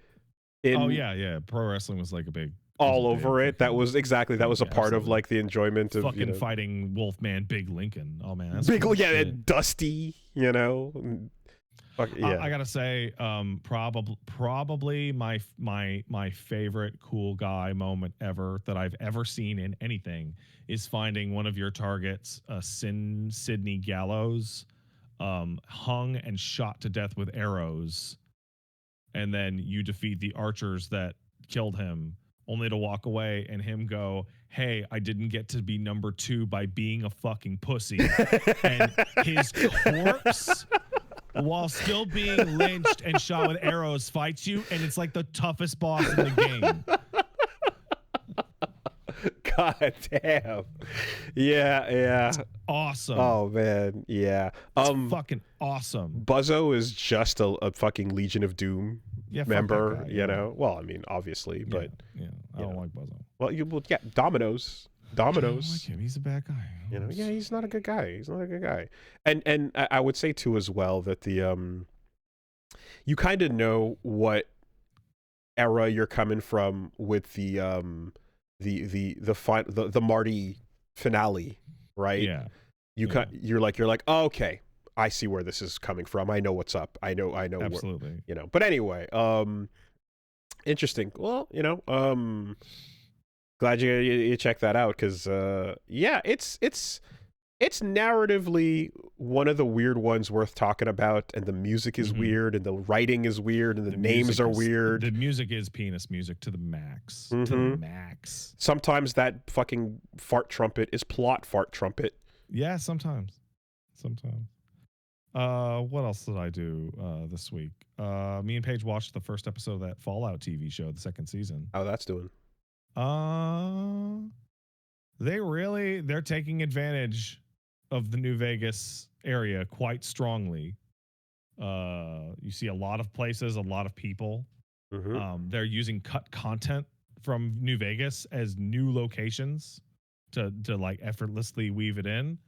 oh, yeah. Pro wrestling was like a big... all over it. That was a part absolutely. of like the enjoyment of fucking fighting Wolfman Big Lincoln. Oh man, that's big, cool and Dusty, you know. Yeah. I gotta say, probably my favorite cool guy moment ever that I've ever seen in anything is finding one of your targets, Sidney Gallows, hung and shot to death with arrows, and then you defeat the archers that killed him, only to walk away and him go, hey, I didn't get to be number 2 by being a fucking pussy. And his corpse, while still being lynched and shot with arrows, fights you, and it's like the toughest boss in the game. God damn. Yeah. It's awesome. Oh man, yeah. It's fucking awesome. Buzzo is just a fucking Legion of Doom member, guy, you know. Well, I mean, obviously, but I don't like Buzzo. Well, Domino's. I don't like him. He's a bad guy. You know, yeah, he's not a good guy. And I would say too as well that the you kind of know what era you're coming from with the Marty finale, right? Yeah. You're like, oh, okay, I see where this is coming from. I know what's up. I know. Absolutely. Where, you know. But anyway, interesting. Well, you know, glad you checked that out, because yeah, it's narratively one of the weird ones worth talking about, and the music is weird, and the writing is weird, and the names are weird. The music is penis music to the max. To the max. Sometimes that fucking fart trumpet is plot fart trumpet. Yeah, sometimes. What else did I do this week? Me and Paige watched the first episode of that Fallout TV show, the second season. How that's doing? They're taking advantage of the New Vegas area quite strongly. You see a lot of places, a lot of people. They're using cut content from New Vegas as new locations to like effortlessly weave it in.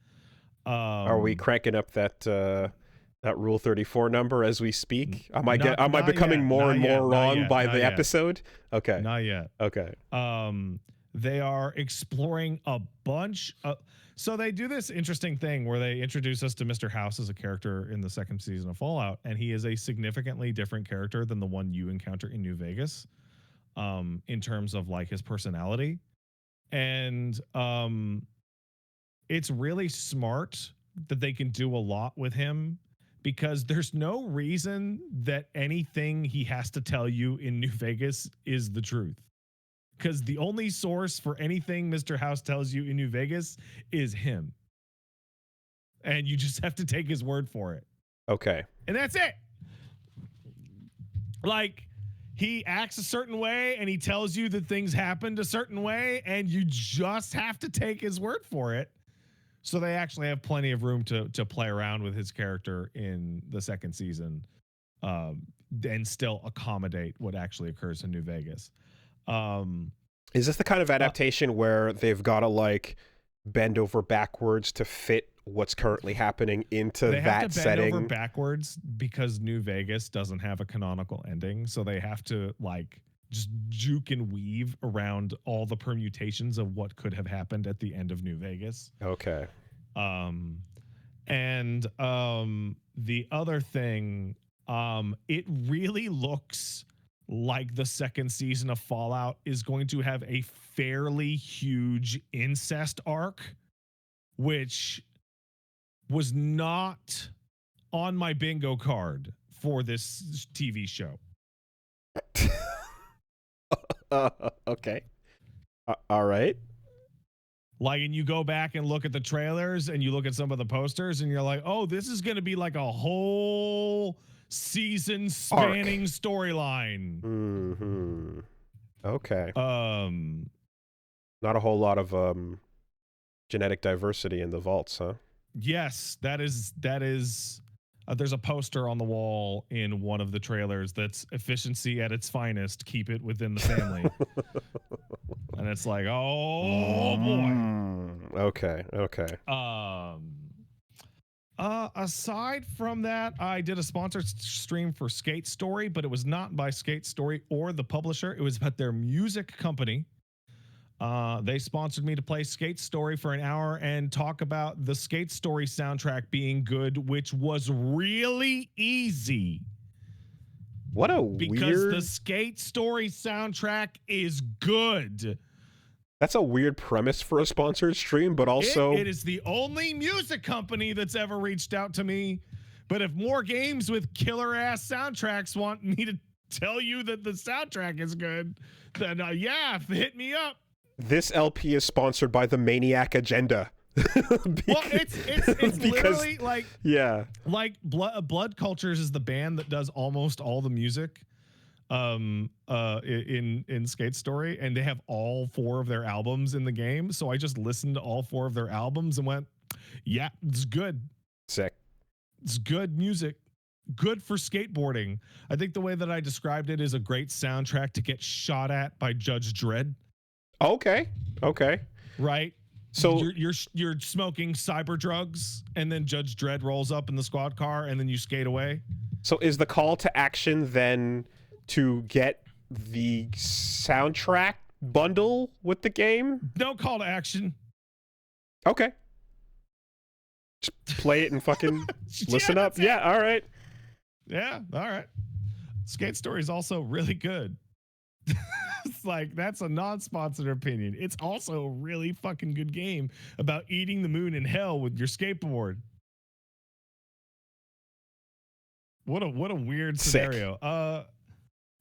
Are we cranking up that Rule 34 number as we speak? Am I becoming more and more wrong by the episode? Okay. Not yet. Okay. They are exploring a bunch of... So they do this interesting thing where they introduce us to Mr. House as a character in the second season of Fallout, and he is a significantly different character than the one you encounter in New Vegas, in terms of like his personality. And it's really smart that they can do a lot with him, because there's no reason that anything he has to tell you in New Vegas is the truth. Because the only source for anything Mr. House tells you in New Vegas is him. and you just have to take his word for it. Okay. And that's it. Like, he acts a certain way and he tells you that things happened a certain way, and you just have to take his word for it. So they actually have plenty of room to play around with his character in the second season, and still accommodate what actually occurs in New Vegas. Is this the kind of adaptation where they've got to like bend over backwards to fit what's currently happening into they have that to bend setting? over backwards because New Vegas doesn't have a canonical ending, so they have to like just juke and weave around all the permutations of what could have happened at the end of New Vegas. Okay. And the other thing, it really looks like the second season of Fallout is going to have a fairly huge incest arc, which was not on my bingo card for this TV show. Okay. All right. Like, and you go back and look at the trailers and you look at some of the posters and you're like, oh, this is going to be like a whole season spanning storyline. Mm-hmm. Okay. Not a whole lot of genetic diversity in the vaults, huh? Yes, that is there's a poster on the wall in one of the trailers that's efficiency at its finest, keep it within the family. And it's like, oh boy. Okay. Aside from that, I did a sponsored stream for Skate Story, but it was not by Skate Story or the publisher. It was about their music company. They sponsored me to play Skate Story for an hour and talk about the Skate Story soundtrack being good, which was really easy. Because the Skate Story soundtrack is good. That's a weird premise for a sponsored stream, but also it is the only music company that's ever reached out to me. But if more games with killer ass soundtracks want me to tell you that the soundtrack is good, then yeah, hit me up. This LP is sponsored by the Maniac Agenda. Well, it's literally like, yeah, like Blood Cultures is the band that does almost all the music in Skate Story, and they have all 4 of their albums in the game. So I just listened to all 4 of their albums and went, yeah, it's good. Sick. It's good music. Good for skateboarding. I think the way that I described it is a great soundtrack to get shot at by Judge Dredd. Okay. Right? So you're smoking cyber drugs, and then Judge Dredd rolls up in the squad car, and then you skate away. So is the call to action then to get the soundtrack bundle with the game? No call to action. Okay. Just play it and fucking listen up. Yeah, all right. Yeah, all right. Skate Story is also really good. It's like, that's a non-sponsored opinion. It's also a really fucking good game about eating the moon in hell with your skateboard. What a weird scenario.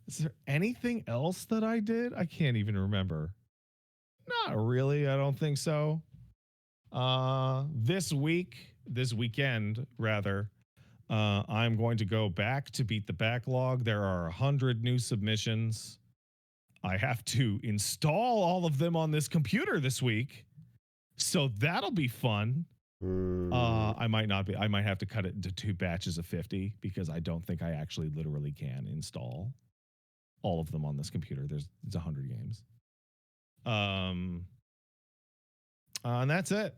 Is there anything else that I did? I can't even remember. Not really. I don't think so. This weekend, rather, I'm going to go back to beat the backlog. There are 100 new submissions. I have to install all of them on this computer this week. So that'll be fun. I might have to cut it into 2 batches of 50 because I don't think I actually literally can install all of them on this computer. There's 100 games. And that's it.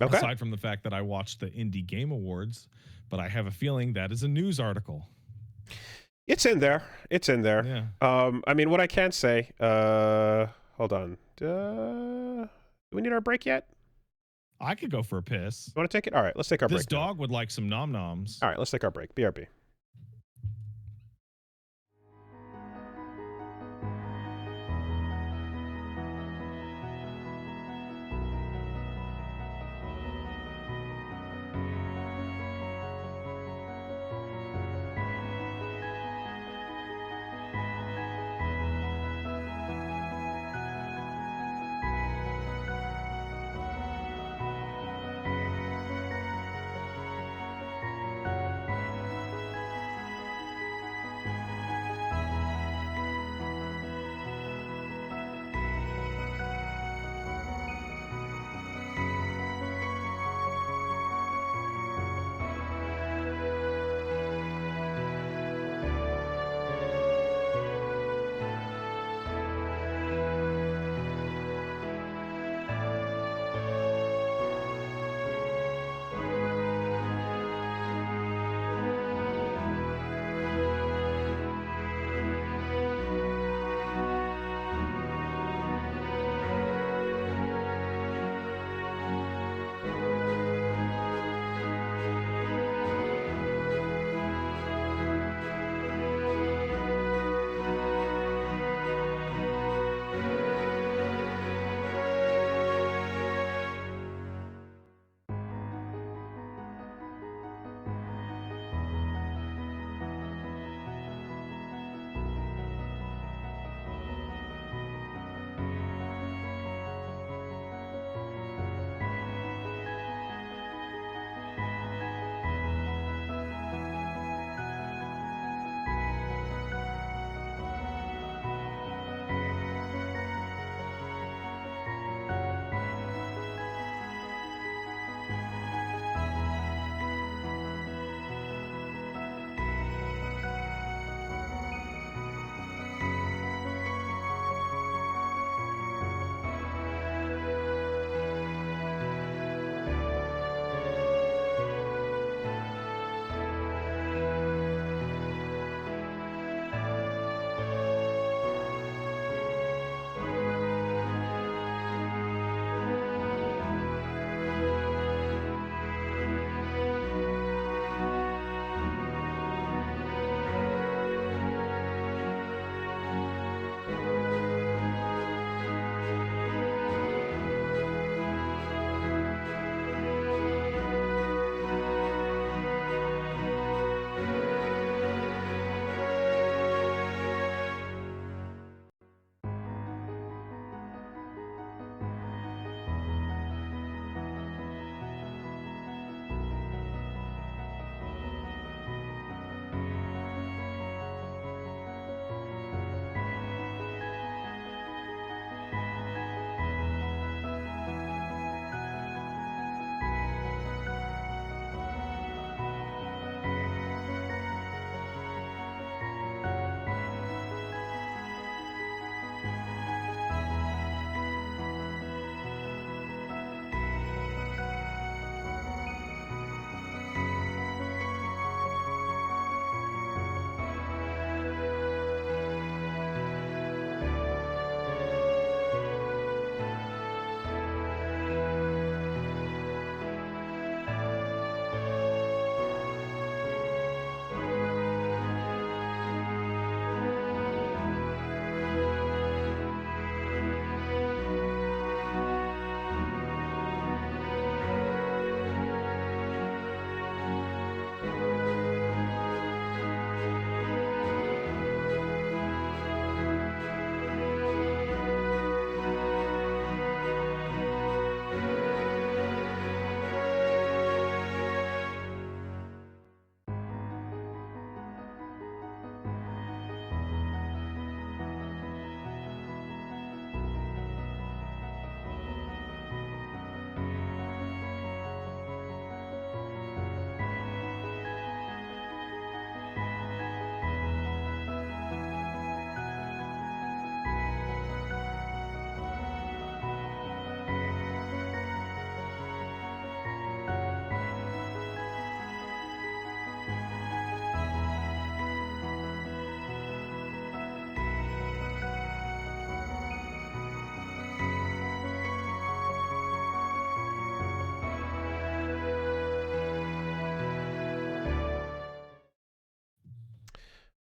Okay. Aside from the fact that I watched the Indie Game Awards, but I have a feeling that is a news article. It's in there. Yeah. I mean, what I can say, hold on. Do we need our break yet? I could go for a piss. You want to take it? All right, let's take our break. This dog would like some nom-noms. All right, let's take our break. BRB.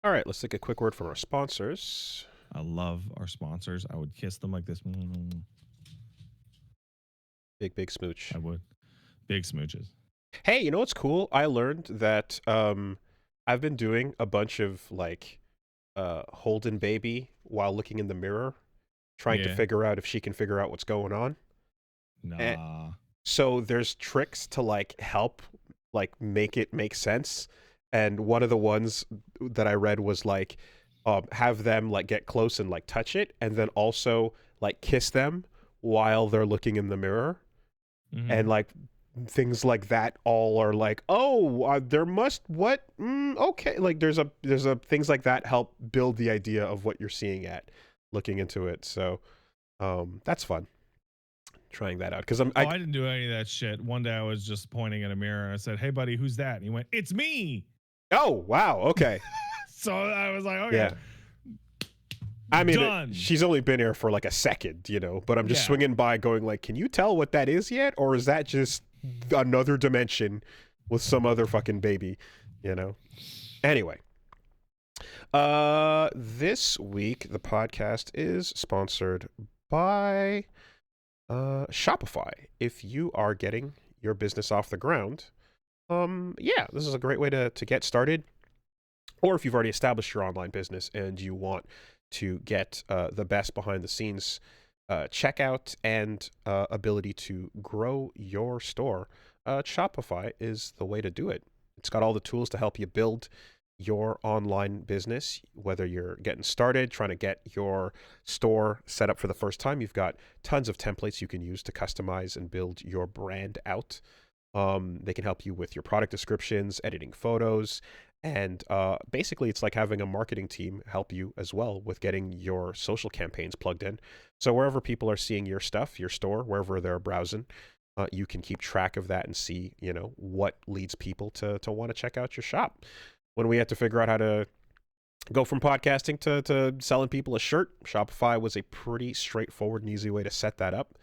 All right, let's take a quick word from our sponsors. I love our sponsors. I would kiss them like this. Big smooch. I would. Big smooches. Hey, you know what's cool? I learned that I've been doing a bunch of like holding baby while looking in the mirror, trying to figure out if she can figure out what's going on. Nah. So there's tricks to like help like make it make sense. And one of the ones that I read was like have them like get close and like touch it, and then also like kiss them while they're looking in the mirror. And like things like that all are like, oh, there must what okay, like there's a things like that help build the idea of what you're seeing at looking into it. So that's fun trying that out because I didn't do any of that shit. One day I was just pointing at a mirror and I said, hey buddy, who's that? And he went, it's me. Oh wow, okay. So I was like, okay. Yeah. I mean, done. She's only been here for like a second, but I'm just swinging by going like, can you tell what that is yet? Or is that just another dimension with some other fucking baby, Anyway. This week, the podcast is sponsored by Shopify. If you are getting your business off the ground, this is a great way to get started. Or if you've already established your online business and you want to get the best behind the scenes checkout and ability to grow your store, Shopify is the way to do it. It's got all the tools to help you build your online business, whether you're getting started, trying to get your store set up for the first time. You've got tons of templates you can use to customize and build your brand out. They can help you with your product descriptions, editing photos, and basically it's like having a marketing team help you as well with getting your social campaigns plugged in. So wherever people are seeing your stuff, your store, wherever they're browsing, you can keep track of that and see, what leads people to want to check out your shop. When we had to figure out how to go from podcasting to selling people a shirt, Shopify was a pretty straightforward and easy way to set that up.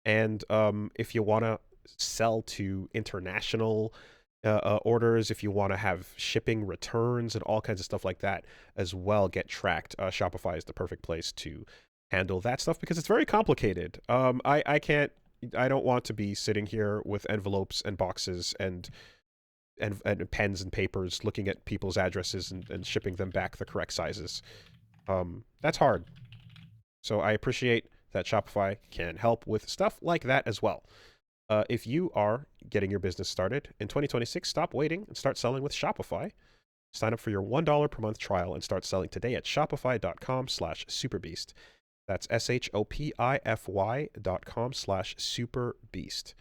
And if you want to sell to international orders, if you want to have shipping returns and all kinds of stuff like that as well get tracked, Shopify is the perfect place to handle that stuff because it's very complicated. I don't want to be sitting here with envelopes and boxes and pens and papers looking at people's addresses and shipping them back the correct sizes. That's hard. So I appreciate that Shopify can help with stuff like that as well. If you are getting your business started in 2026, stop waiting and start selling with Shopify. Sign up for your $1 per month trial and start selling today at shopify.com/superbeast. That's shopify.com/superbeast.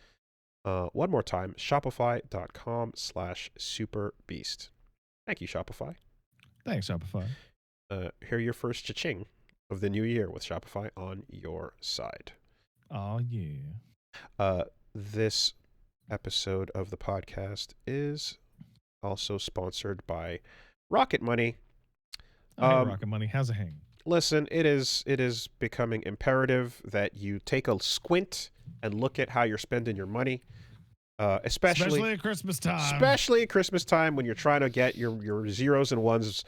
One more time, shopify.com/superbeast. Thank you, Shopify. Thanks, Shopify. Hear your first cha-ching of the new year with Shopify on your side. Oh, yeah. This episode of the podcast is also sponsored by Rocket Money. Hey, Rocket Money, how's it hang? Listen, it is becoming imperative that you take a squint and look at how you're spending your money, especially at Christmas time. Especially at Christmas time when you're trying to get your zeros and ones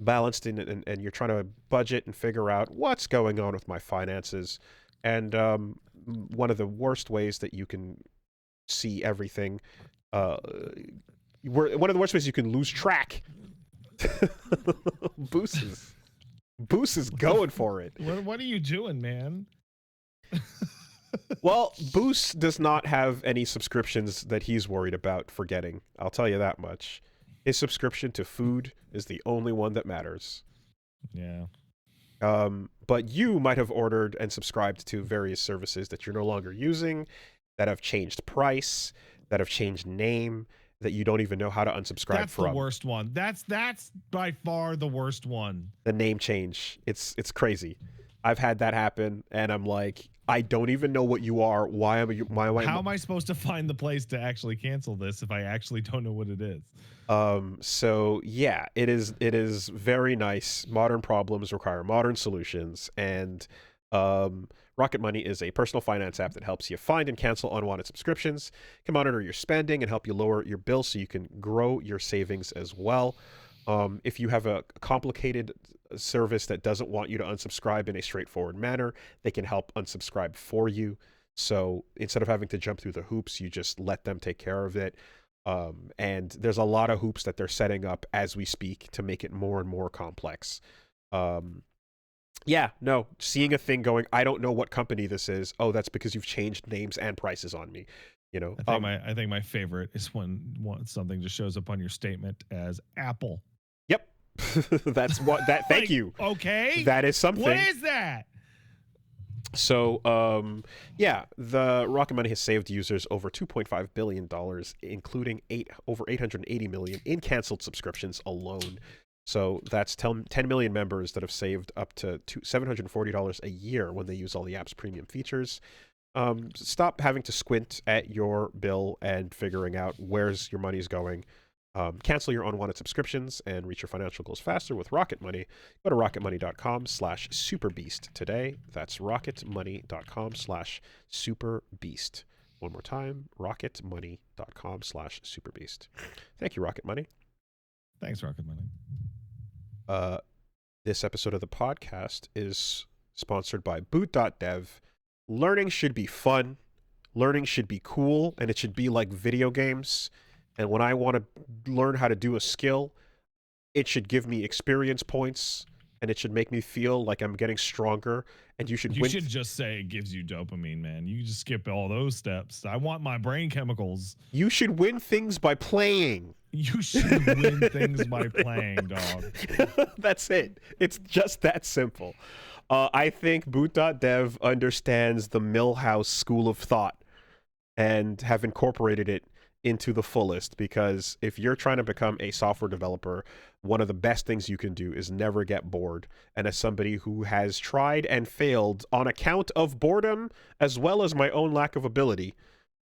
balanced and you're trying to budget and figure out what's going on with my finances. And one of the worst ways that you can see everything, one of the worst ways you can lose track. Boost is going for it. What are you doing, man? Well, Boost does not have any subscriptions that he's worried about forgetting. I'll tell you that much. His subscription to food is the only one that matters. Yeah. But you might have ordered and subscribed to various services that you're no longer using, that have changed price, that have changed name, that you don't even know how to unsubscribe from. That's the worst one. That's by far the worst one. The name change. It's crazy. I've had that happen, and I'm like, I don't even know what you are. How am I supposed to find the place to actually cancel this if I actually don't know what it is? So yeah, it is very nice. Modern problems require modern solutions, and Rocket Money is a personal finance app that helps you find and cancel unwanted subscriptions, can monitor your spending, and help you lower your bill so you can grow your savings as well. If you have a complicated service that doesn't want you to unsubscribe in a straightforward manner, they can help unsubscribe for you. So instead of having to jump through the hoops, you just let them take care of it. And there's a lot of hoops that they're setting up as we speak to make it more and more complex. Um, yeah, no, seeing a thing going, I don't know what company this is. Oh, that's because you've changed names and prices on me. You know, I think my favorite is when something just shows up on your statement as Apple. Yep. That's what that. Thank Like, you. okay, That is something. what is that? So, yeah, the Rocket Money has saved users over $2.5 billion, including over 880 million in canceled subscriptions alone. So that's 10 million members that have saved up to $740 a year when they use all the app's premium features. Stop having to squint at your bill and figuring out where's your money's going. Cancel your unwanted subscriptions and reach your financial goals faster with Rocket Money. Go to rocketmoney.com/superbeast today. That's rocketmoney.com/superbeast. One more time, rocketmoney.com/superbeast. Thank you, Rocket Money. Thanks, Rocket Money. This episode of the podcast is sponsored by boot.dev. Learning should be fun. Learning should be cool, and it should be like video games. And when I want to learn how to do a skill, it should give me experience points, and it should make me feel like I'm getting stronger. And you should just say it gives you dopamine, man. You just skip all those steps. I want my brain chemicals. You should win things by playing. You should win things by playing, dog. That's it. It's just that simple. I think boot.dev understands the Millhouse school of thought and have incorporated it into the fullest, because if you're trying to become a software developer, one of the best things you can do is never get bored. And as somebody who has tried and failed on account of boredom as well as my own lack of ability,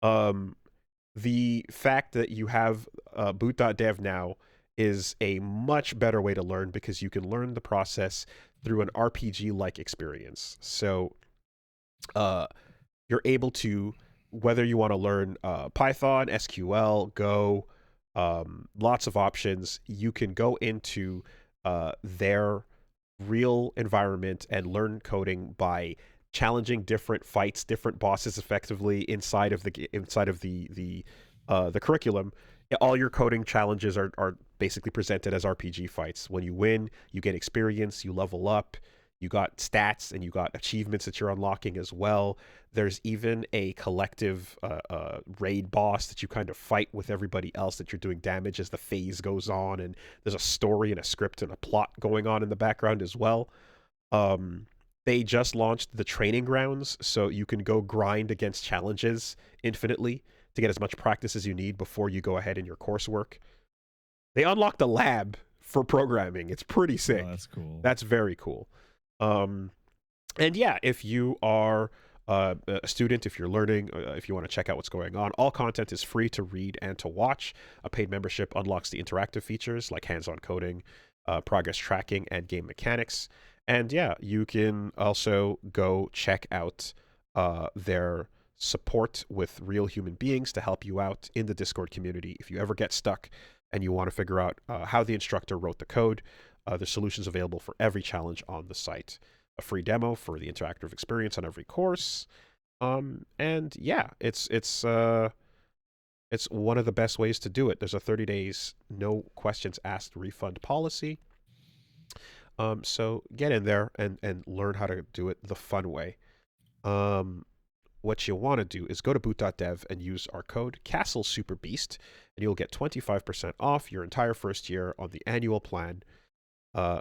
the fact that you have boot.dev now is a much better way to learn, because you can learn the process through an RPG-like experience. So you're able to, whether you want to learn Python, SQL, Go, lots of options, you can go into their real environment and learn coding by challenging different fights, different bosses effectively inside of the curriculum. All your coding challenges are basically presented as RPG fights. When you win, you get experience, you level up, you got stats, and you got achievements that you're unlocking as well. There's even a collective raid boss that you kind of fight with everybody else, that you're doing damage as the phase goes on, and there's a story and a script and a plot going on in the background as well. They just launched the training grounds, so you can go grind against challenges infinitely to get as much practice as you need before you go ahead in your coursework. They unlocked a lab for programming. It's pretty sick. Oh, that's cool. That's very cool. And yeah, if you are a student, if you're learning, if you want to check out what's going on, all content is free to read and to watch. A paid membership unlocks the interactive features like hands-on coding, progress tracking, and game mechanics. And yeah, you can also go check out their support with real human beings to help you out in the Discord community. If you ever get stuck and you want to figure out how the instructor wrote the code, there's solutions available for every challenge on the site. A free demo for the interactive experience on every course. And yeah, it's one of the best ways to do it. There's a 30 days, no questions asked refund policy. So get in there and learn how to do it the fun way. What you want to do is go to boot.dev and use our code CastleSuperBeast, and you'll get 25% off your entire first year on the annual plan.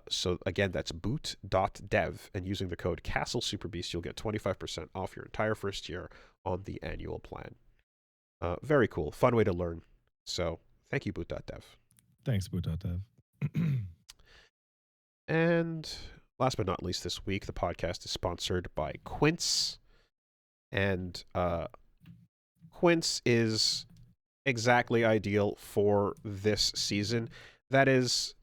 So again, that's boot.dev, and using the code CastleSuperBeast, you'll get 25% off your entire first year on the annual plan. Very cool. Fun way to learn. So thank you, boot.dev. Thanks, boot.dev. And last but not least this week, the podcast is sponsored by Quince. And Quince is exactly ideal for this season. That is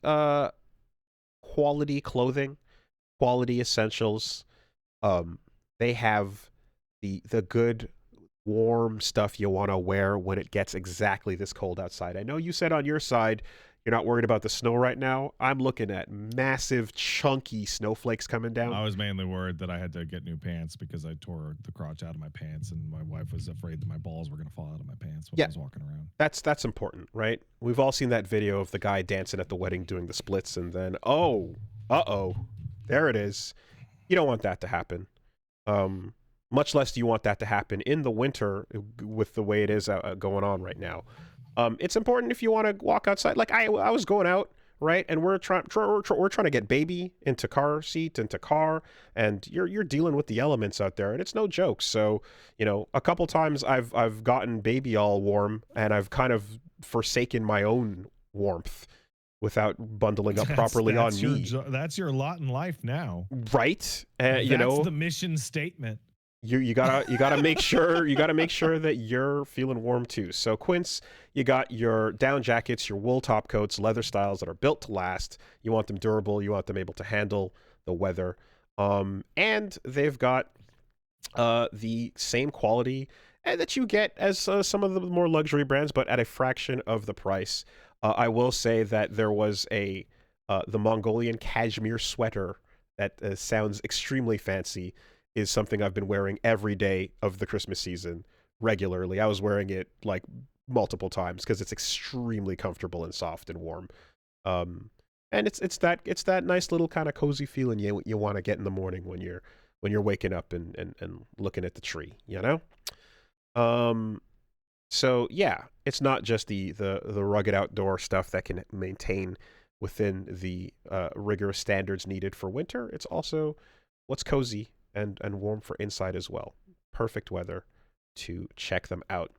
quality clothing, quality essentials. They have the good warm stuff you want to wear when it gets exactly this cold outside. I know you said on your side You're not worried about the snow right now. I'm looking at massive, chunky snowflakes coming down. I was mainly worried that I had to get new pants because I tore the crotch out of my pants, and my wife was afraid that my balls were going to fall out of my pants while I was walking around. That's important, right? We've all seen that video of the guy dancing at the wedding doing the splits, and then, there it is. You don't want that to happen. Much less do you want that to happen in the winter with the way it is going on right now. It's important if you want to walk outside. Like I was going out, right, and we're trying to get baby into car seat, into car, and you're dealing with the elements out there, and it's no joke. So a couple times I've gotten baby all warm, and I've kind of forsaken my own warmth without bundling up properly on me. That's your lot in life now, right? That's the mission statement. You gotta make sure that you're feeling warm too. So Quince, you got your down jackets, your wool top coats, leather styles that are built to last. You want them durable. You want them able to handle the weather. And they've got the same quality that you get as some of the more luxury brands, but at a fraction of the price. I will say that there was the Mongolian cashmere sweater that sounds extremely fancy. Is something I've been wearing every day of the Christmas season regularly. I was wearing it like multiple times because it's extremely comfortable and soft and warm. And it's that nice little kind of cozy feeling you want to get in the morning when you're waking up and looking at the tree, So yeah, it's not just the rugged outdoor stuff that can maintain within the rigorous standards needed for winter. It's also what's cozy and warm for inside as well. Perfect weather to check them out.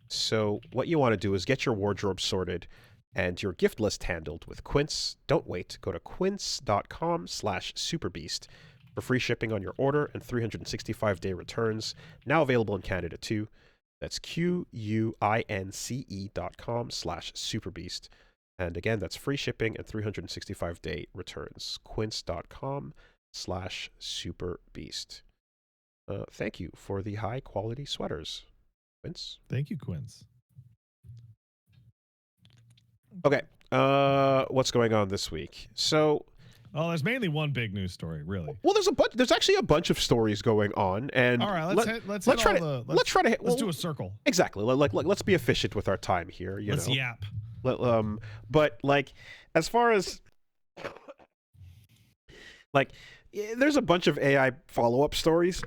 So what you want to do is get your wardrobe sorted and your gift list handled with Quince. Don't wait. Go to quince.com/superbeast for free shipping on your order and 365-day returns. Now available in Canada too. That's QUINCE.com/superbeast. And again, that's free shipping and 365-day returns. Quince.com/superbeast. Thank you for the high quality sweaters, Quince. Thank you, Quince. Okay. What's going on this week? So, there's mainly one big news story, really. Well, there's actually a bunch of stories going on, and all right, let's do a circle. Exactly. Let's be efficient with our time here. Let's yap. But like, as far as like, there's a bunch of AI follow-up stories.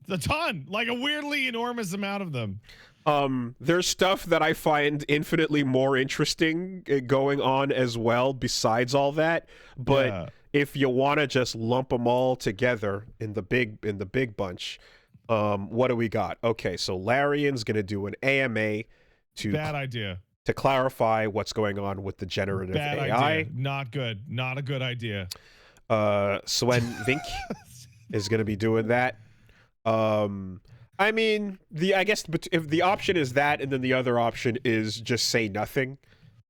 A ton, like a weirdly enormous amount of them. There's stuff that I find infinitely more interesting going on as well besides all that. But if you want to just lump them all together in the big bunch, what do we got? Okay, so Larian's gonna do an AMA to bad idea to clarify what's going on with the generative bad AI. Idea. Not good. Not a good idea. Sven Vink is gonna be doing that. I mean, I guess if the option is that, and then the other option is just say nothing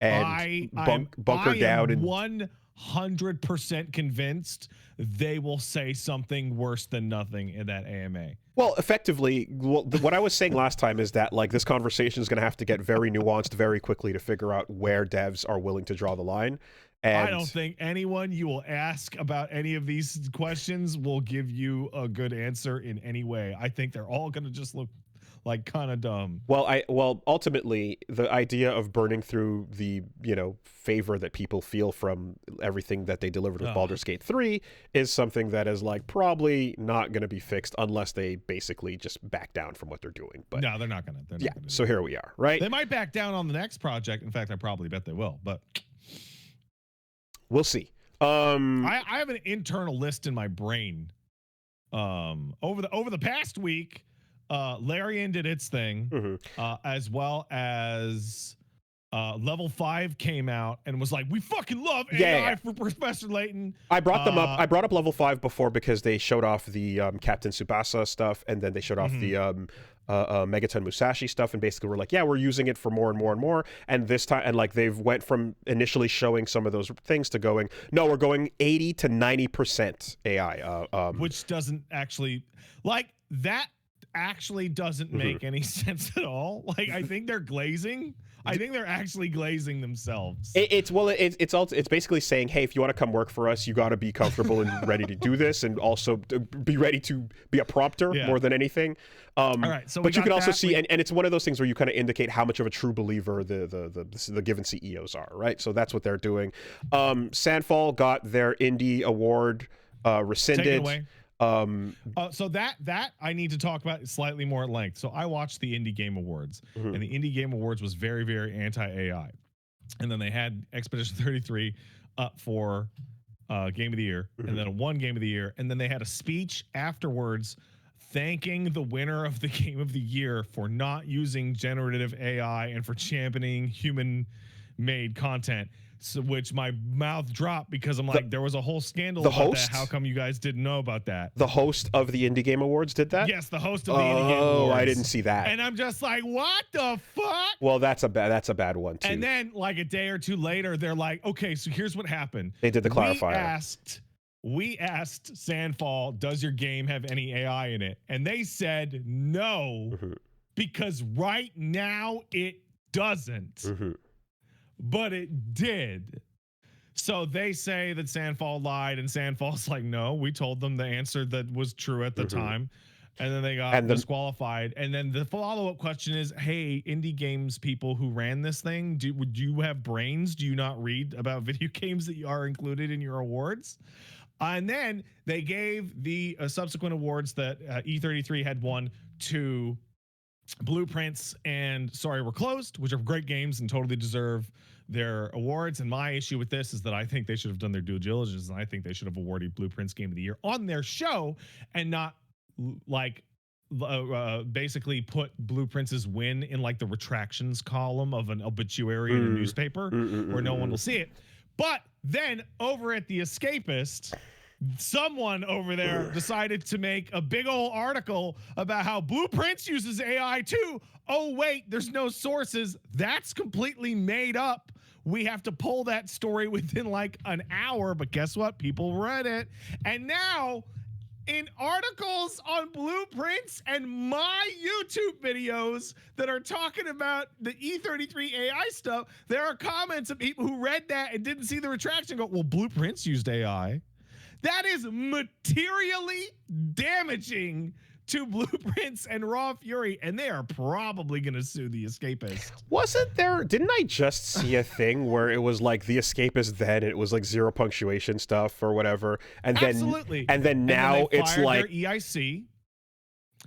and bunker down. I am 100% convinced they will say something worse than nothing in that AMA. Well, effectively, what I was saying last time is that like this conversation is going to have to get very nuanced very quickly to figure out where devs are willing to draw the line. And I don't think anyone you will ask about any of these questions will give you a good answer in any way. I think they're all going to just look like kind of dumb. Well, ultimately, the idea of burning through the, favor that people feel from everything that they delivered with Baldur's Gate 3 is something that is like probably not going to be fixed unless they basically just back down from what they're doing. But no, they're not going to. So here we are, right? They might back down on the next project. In fact, I probably bet they will, but we'll see. I have an internal list in my brain. Over the past week, Larian did its thing, as well as Level 5 came out and was like, we fucking love AI for Professor Layton. I brought them up. I brought up Level 5 before because they showed off the Captain Tsubasa stuff, and then they showed off the Megaton Musashi stuff, and basically we're like, yeah, we're using it for more and more and more. And this time, and like they've went from initially showing some of those things to going, no, we're going 80 to 90% AI. Which doesn't actually, like, that actually doesn't make any sense at all. Like, I think they're glazing I think they're actually glazing themselves. It's basically saying, hey, if you want to come work for us, you got to be comfortable and ready to do this, and also be ready to be a prompter more than anything. All right, so but you can also see, and it's one of those things where you kind of indicate how much of a true believer the given CEOs are, right? So that's what they're doing. Sandfall got their indie award rescinded. Take it away. So that I need to talk about slightly more at length. So I watched the Indie Game Awards, and the Indie Game Awards was very, very anti-AI. And then they had Expedition 33 up for Game of the Year, and then won Game of the Year. And then they had a speech afterwards thanking the winner of the Game of the Year for not using generative AI and for championing human-made content. So, which my mouth dropped because I'm like, there was a whole scandal about that. How come you guys didn't know about that? The host of the Indie Game Awards did that? Yes, the host of the Indie Game Awards. Oh, I didn't see that. And I'm just like, what the fuck? Well, that's a bad one too. And then like a day or two later, they're like, okay, so here's what happened. They did the clarifier. We asked Sandfall, does your game have any AI in it? And they said no, because right now it doesn't. But it did. So they say that Sandfall lied, and Sandfall's like, no, we told them the answer that was true at the time. And then they got disqualified. And then the follow-up question is, hey, indie games people who ran this thing, would you have brains? Do you not read about video games that are included in your awards? And then they gave the subsequent awards that E33 had won to Blueprints and Sorry We're Closed, which are great games and totally deserve their awards. And my issue with this is that I think they should have done their due diligence, and I think they should have awarded Blueprints Game of the Year on their show and not like basically put Blueprints' win in like the retractions column of an obituary in a newspaper where no one will see it. But then over at The Escapist, someone over there decided to make a big old article about how Blueprints uses AI too. Oh, wait, there's no sources. That's completely made up. We have to pull that story within like an hour, but guess what? People read it. And now in articles on Blueprints and my YouTube videos that are talking about the E33 AI stuff, there are comments of people who read that and didn't see the retraction and go, well, Blueprints used AI. That is materially damaging to Blueprints and Raw Fury, and they are probably going to sue The Escapist. Didn't I just see a thing where it was like The Escapist then, it was like zero punctuation stuff or whatever, and then now it's like their EIC.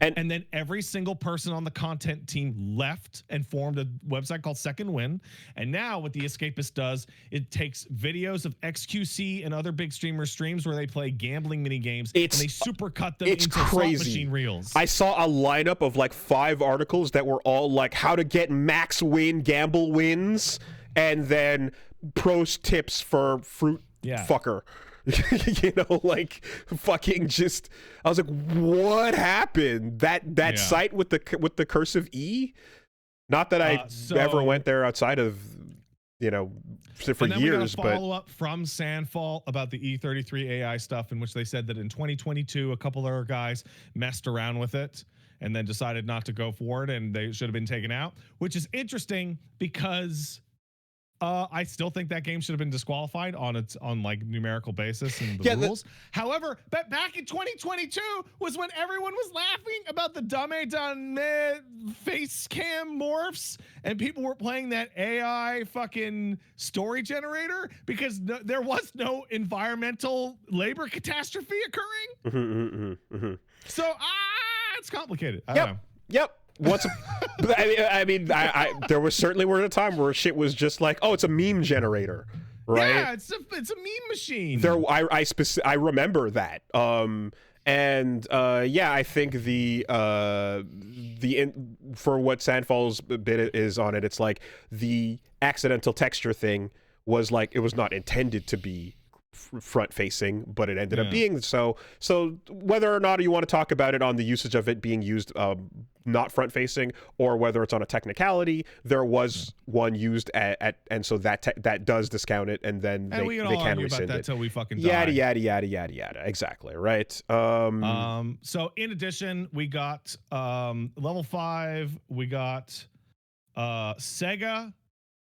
And then every single person on the content team left and formed a website called Second Win. And now what The Escapist does, it takes videos of XQC and other big streamers' streams where they play gambling mini games, and they supercut them into slot machine reels. I saw a lineup of like 5 articles that were all like how to get max win gamble wins, and then pros tips for fruit fucker. You know, like fucking just, I was like, what happened? That site with the cursive E? Not that I ever went there outside of, you know, for years. We got a follow up from Sandfall about the E33 AI stuff, in which they said that in 2022, a couple of our guys messed around with it and then decided not to go forward, and they should have been taken out, which is interesting because I still think that game should have been disqualified on like numerical basis and the rules. However, but back in 2022 was when everyone was laughing about the Dame face cam morphs, and people were playing that AI fucking story generator because there was no environmental labor catastrophe occurring. So it's complicated. I don't know. Yep. I mean, there was certainly a time where shit was just like, oh, it's a meme generator, right? Yeah, it's a meme machine. I remember that. I think for what Sandfall's bit is on it, it's like the accidental texture thing was like, it was not intended to be front facing, but it ended up being so. Whether or not you want to talk about it on the usage of it being used not front facing, or whether it's on a technicality, there was one used and so that does discount it, and then they can rescind about that till we fucking die. Yada. Exactly, right. So in addition, we got level 5, we got Sega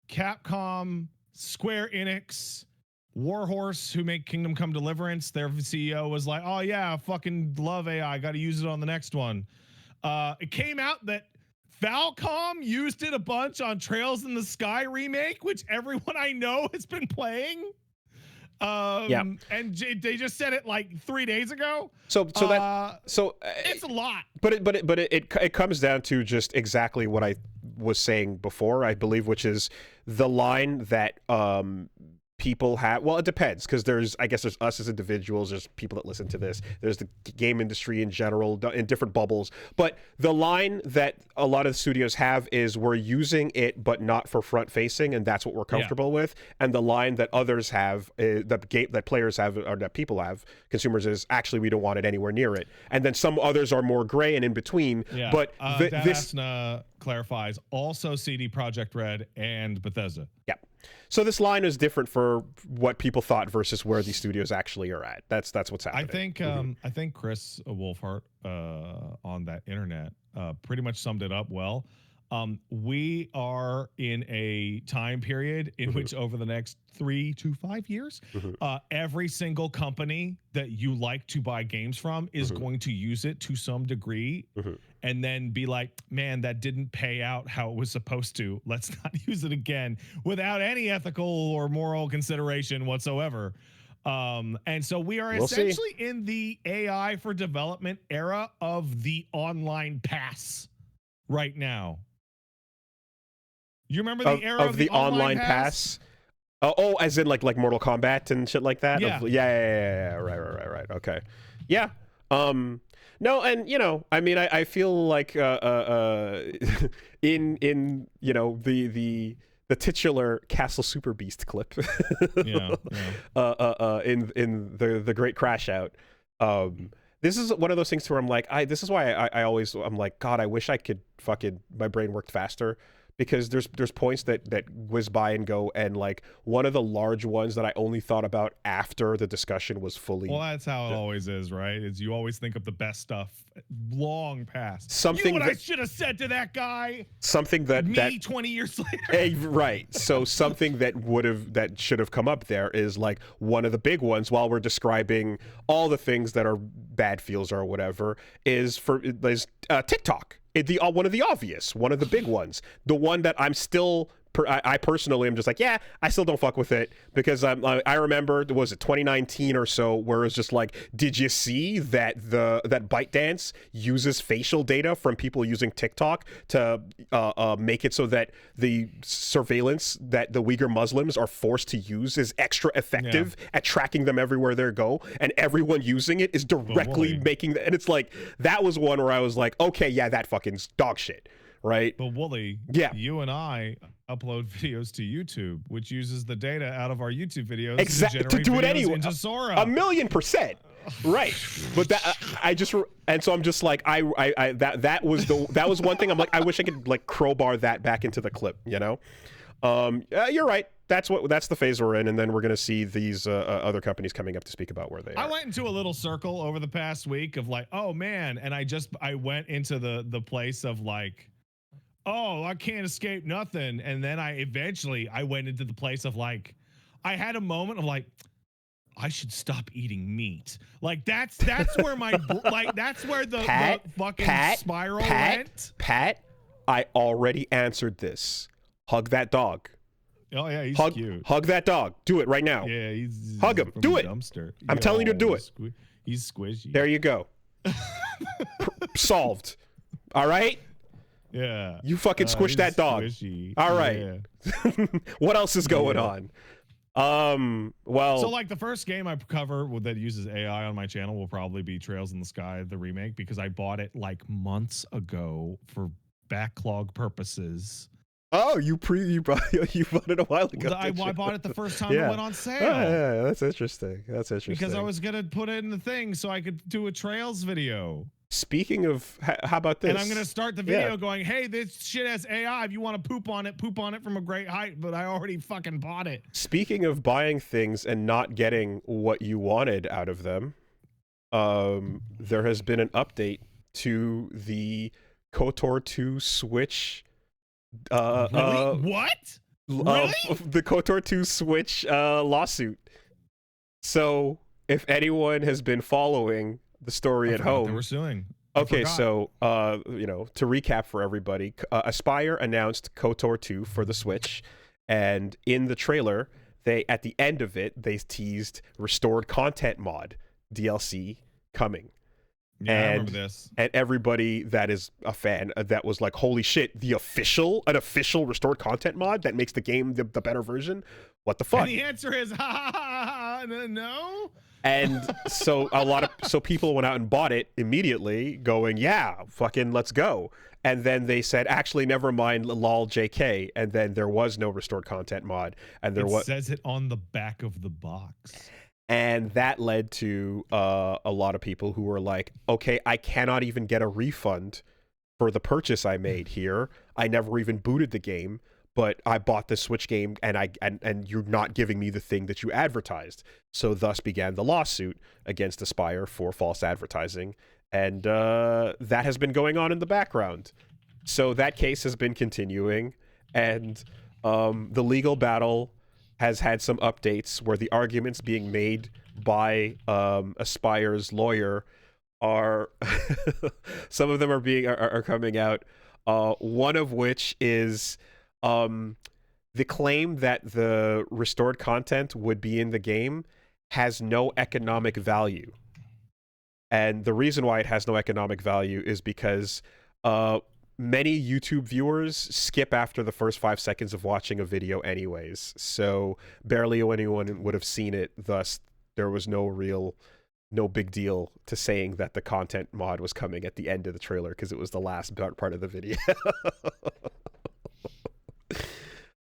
Capcom, Square Enix, Warhorse, who make Kingdom Come Deliverance, their CEO was like, "Oh yeah, I fucking love AI. Got to use it on the next one." It came out that Falcom used it a bunch on Trails in the Sky remake, which everyone I know has been playing. And they just said it like 3 days ago. So it's a lot. But it comes down to just exactly what I was saying before, I believe, which is the line that people have. Well, it depends, because there's us as individuals, there's people that listen to this, there's the game industry in general in different bubbles, but the line that a lot of studios have is, we're using it but not for front facing, and that's what we're comfortable with. And the line that others have, that players have, or that people have, consumers, is, actually, we don't want it anywhere near it. And then some others are more gray and in between. But this clarifies also CD Projekt Red and Bethesda. Yeah. So this line is different for what people thought versus where these studios actually are at. That's what's happening. I think Chris Wolfhart on that internet pretty much summed it up well. We are in a time period in which, over the next 3 to 5 years, every single company that you like to buy games from is going to use it to some degree, and then be like, man, that didn't pay out how it was supposed to. Let's not use it again, without any ethical or moral consideration whatsoever. And so we are essentially in the AI for development era of the online pass right now. You remember the era of the online pass? Oh, as in like Mortal Kombat and shit like that? Yeah. Yeah. Right. Okay. Yeah. No, and I mean, I feel like in the titular Castle Super Beast clip, in the Great Crash Out, this is one of those things where I'm like, this is why I'm like, God, I wish I could my brain worked faster. Because there's points that whiz by and go, and like one of the large ones that I only thought about after the discussion was fully. Well, that's how it always is, right? Is you always think of the best stuff long past. Something I should have said to that guy. Something that 20 years later. Right. So something that should have come up there is like one of the big ones, while we're describing all the things that are bad feels or whatever, is TikTok. One of the obvious, one of the big ones, the one that I'm still, I personally am just like, yeah, I still don't fuck with it, because I remember, was it 2019 or so, where it was just like, did you see that that ByteDance uses facial data from people using TikTok to make it so that the surveillance that the Uyghur Muslims are forced to use is extra effective at tracking them everywhere they go, and everyone using it is directly making and it's like, that was one where I was like, okay, yeah, that fucking dog shit. Right. But Wooly, you and I upload videos to YouTube, which uses the data out of our YouTube videos to do it anyway into Sora. 1,000,000%. Right. But so I'm just like, that was one thing I'm like, I wish I could like crowbar that back into the clip, you're right. That's the phase we're in, and then we're going to see these other companies coming up to speak about where they are. I went into a little circle over the past week of like, oh man, and I went into the place of like, oh, I can't escape nothing. And then I went into the place of like, I had a moment of like, I should stop eating meat. Like that's where my that's where the fucking spiral went. Pat, I already answered this. Hug that dog. Oh yeah, he's cute. Hug that dog. Do it right now. Yeah, he's hug him. Do it. Dumpster. I'm telling you to do it. He's squishy. There you go. Solved. All right. Yeah. You fucking squish that dog. Squishy. All right. Yeah. What else is going on? Well, so like the first game I cover that uses AI on my channel will probably be Trails in the Sky, the remake, because I bought it like months ago for backlog purposes. Oh, you bought it a while ago. I bought it the first time it went on sale. Oh, yeah, that's interesting. Because I was gonna put it in the thing so I could do a Trails video. Speaking of, how about this? And I'm going to start the video going, hey, this shit has AI. If you want to poop on it from a great height, but I already fucking bought it. Speaking of buying things and not getting what you wanted out of them, there has been an update to the KOTOR 2 Switch. Really? What? Really? the KOTOR 2 Switch lawsuit. So if anyone has been following the story I at forgot home, they were suing. okay, so to recap for everybody, Aspire announced KOTOR 2 for the Switch, and in the trailer, at the end of it, they teased restored content mod DLC coming. Yeah, I remember this. And everybody that is a fan that was like, holy shit, an official restored content mod that makes the game the better version? What the fuck? And the answer is no. And so so people went out and bought it immediately, going, yeah, fucking let's go. And then they said, actually, never mind, lol, JK. And then there was no restored content mod, and It says it on the back of the box. And that led to a lot of people who were like, okay, I cannot even get a refund for the purchase I made here. I never even booted the game, but I bought the Switch game, and you're not giving me the thing that you advertised. So thus began the lawsuit against Aspire for false advertising. And that has been going on in the background. So that case has been continuing, and the legal battle has had some updates where the arguments being made by Aspire's lawyer are some of them are coming out. One of which is the claim that the restored content would be in the game has no economic value. And the reason why it has no economic value is because many YouTube viewers skip after the first 5 seconds of watching a video anyways. So barely anyone would have seen it. Thus, there was no big deal to saying that the content mod was coming at the end of the trailer because it was the last part of the video.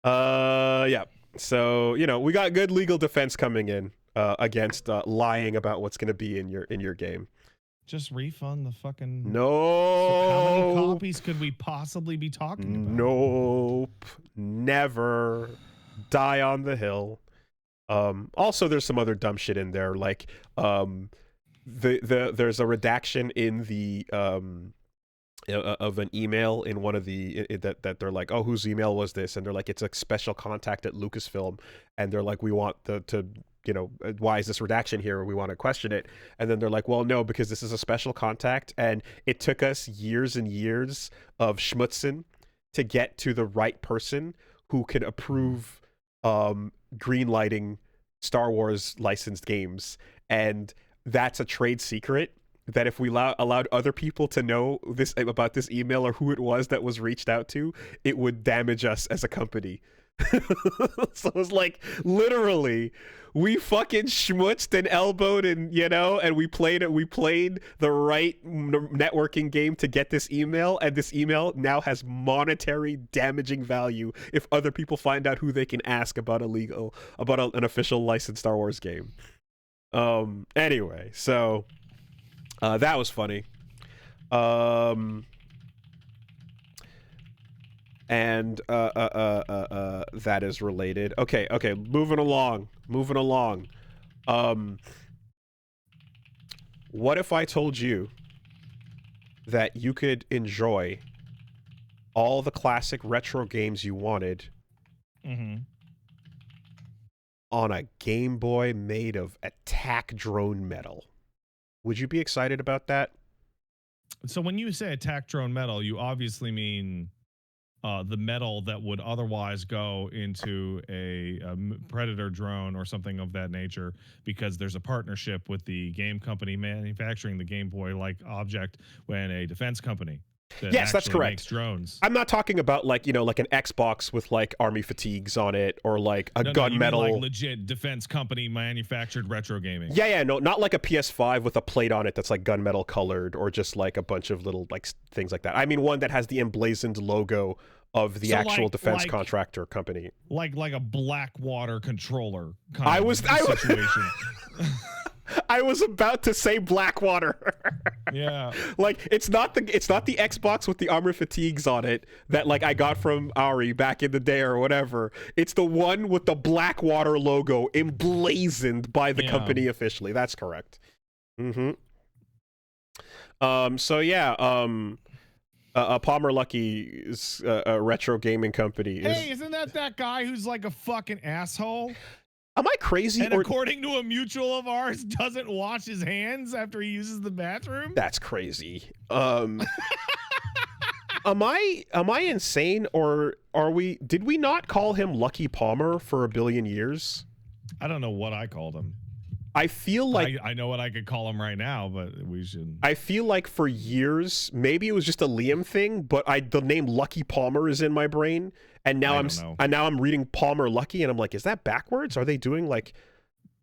Yeah. So, we got good legal defense coming in against lying about what's going to be in your game. Just refund the fucking... No. So how many copies could we possibly be talking about? Nope. Never. Die on the hill. Also, there's some other dumb shit in there, like there's a redaction in the of an email in one of the that they're like, oh, whose email was this? And they're like, it's a special contact at Lucasfilm, and they're like, we want why is this redaction here? We want to question it. And then they're like, well, no, because this is a special contact, and it took us years and years of schmutzing to get to the right person who can approve greenlighting Star Wars licensed games. And that's a trade secret that if we allowed other people to know about this email or who it was that was reached out to, it would damage us as a company. So it's like, literally, we fucking schmutzed and elbowed and we played the right networking game to get this email, and this email now has monetary damaging value if other people find out who they can ask about an official licensed Star Wars game. Anyway, so that was funny. And that is related. Okay, moving along. What if I told you that you could enjoy all the classic retro games you wanted on a Game Boy made of attack drone metal? Would you be excited about that? So when you say attack drone metal, you obviously mean the metal that would otherwise go into a Predator drone or something of that nature, because there's a partnership with the game company manufacturing the Game Boy-like object when a defense company yes, that's correct. Makes drones. I'm not talking about like an Xbox with like army fatigues on it, or like a gunmetal, like legit defense company manufactured retro gaming. Yeah, no, not like a PS5 with a plate on it that's like gunmetal colored, or just like a bunch of little like things like that. I mean one that has the emblazoned logo of the actual defense contractor company, like a Blackwater controller kind of situation. I was about to say Blackwater. Yeah. Like it's not the Xbox with the armor fatigues on it that like I got from Ari back in the day or whatever. It's the one with the Blackwater logo emblazoned by the company officially. That's correct. So yeah, Palmer Luckey's retro gaming company is. Hey, isn't that guy who's like a fucking asshole? Am I crazy? And according to a mutual of ours, doesn't wash his hands after he uses the bathroom? That's crazy. Am I insane, or did we not call him Lucky Palmer for a billion years? I don't know what I called him. I feel like I know what I could call him right now, but we should. I feel like for years, maybe it was just a Liam thing, but the name Lucky Palmer is in my brain, and now I'm reading Palmer Lucky, and I'm like, is that backwards? Are they doing like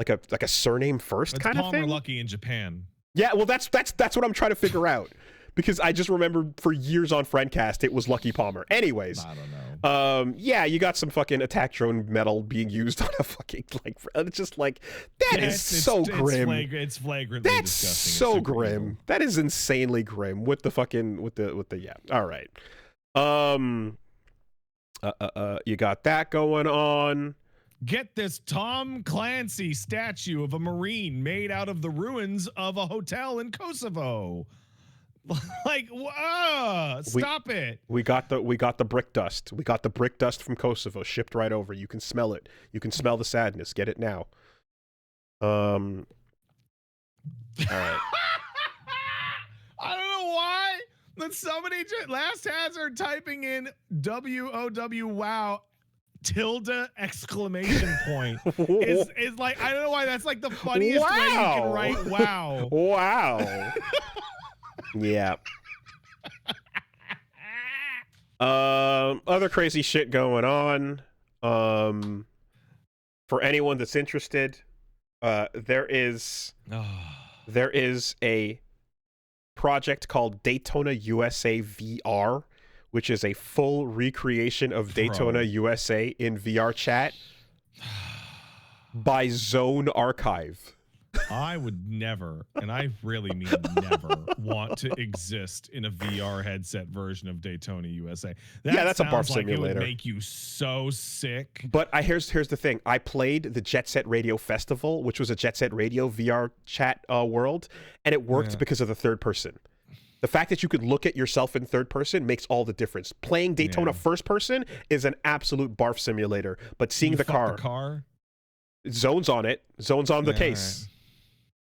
a surname first kind of thing? Palmer Lucky in Japan. Yeah, well, that's what I'm trying to figure out. Because I just remember for years on Friendcast, it was Lucky Palmer. Anyways. I don't know. Yeah, you got some fucking attack drone metal being used on a fucking, like, it's just like, that is so grim. It's flagrantly That's disgusting. so grim. Evil. That is insanely grim with the fucking, with the, yeah. All right. You got that going on. Get this Tom Clancy statue of a Marine made out of the ruins of a hotel in Kosovo. Like, stop it. We got the brick dust. We got the brick dust from Kosovo shipped right over. You can smell it. You can smell the sadness. Get it now. All right. I don't know why, but somebody Last Hazard typing in WOW wow tilde exclamation point is like, I don't know why that's like the funniest way you can write wow. Wow. Yeah. Other crazy shit going on. For anyone that's interested, there is a project called Daytona USA VR, which is a full recreation of Daytona USA in VR chat by Zone Archive. I would never, and I really mean never, want to exist in a VR headset version of Daytona USA. That's a barf simulator. It would make you so sick. But here's the thing. I played the Jet Set Radio Festival, which was a Jet Set Radio VR chat world, and it worked because of the third person. The fact that you could look at yourself in third person makes all the difference. Playing Daytona first person is an absolute barf simulator, but seeing the car, Zone's on it. Zone's on the case. Right.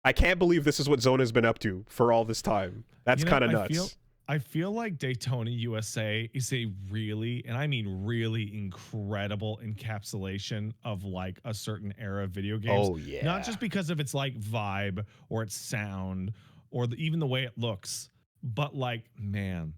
I can't believe this is what Zone has been up to for all this time. That's kind of nuts. I feel like Daytona USA is a really, and I mean really, incredible encapsulation of like a certain era of video games. Oh, yeah. Not just because of its like vibe or its sound or even the way it looks, but like, man,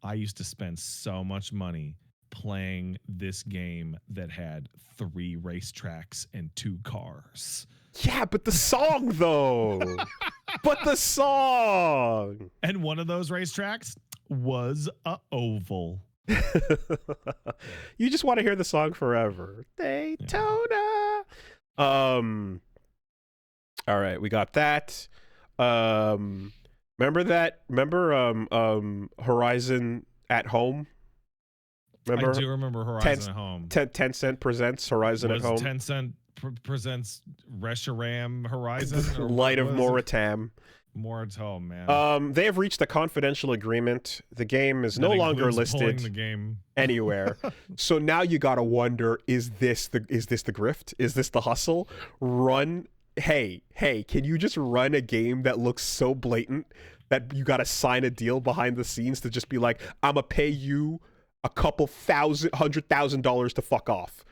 I used to spend so much money playing this game that had 3 racetracks and 2 cars. Yeah, but the song, though. But the song. And one of those racetracks was a oval. You just want to hear the song forever. Daytona. Yeah. All right, we got that. Remember that? Remember Horizon at Home? Remember? I do remember Horizon at Home. Tencent presents Horizon at Home. Tencent presents Reshiram Horizon. Light of Moratam. Moratam, man. They have reached a confidential agreement. The game is no longer listed anywhere. So now you gotta wonder: is this the grift? Is this the hustle? Hey, can you just run a game that looks so blatant that you gotta sign a deal behind the scenes to just be like, I'ma pay you a couple $100,000 to fuck off.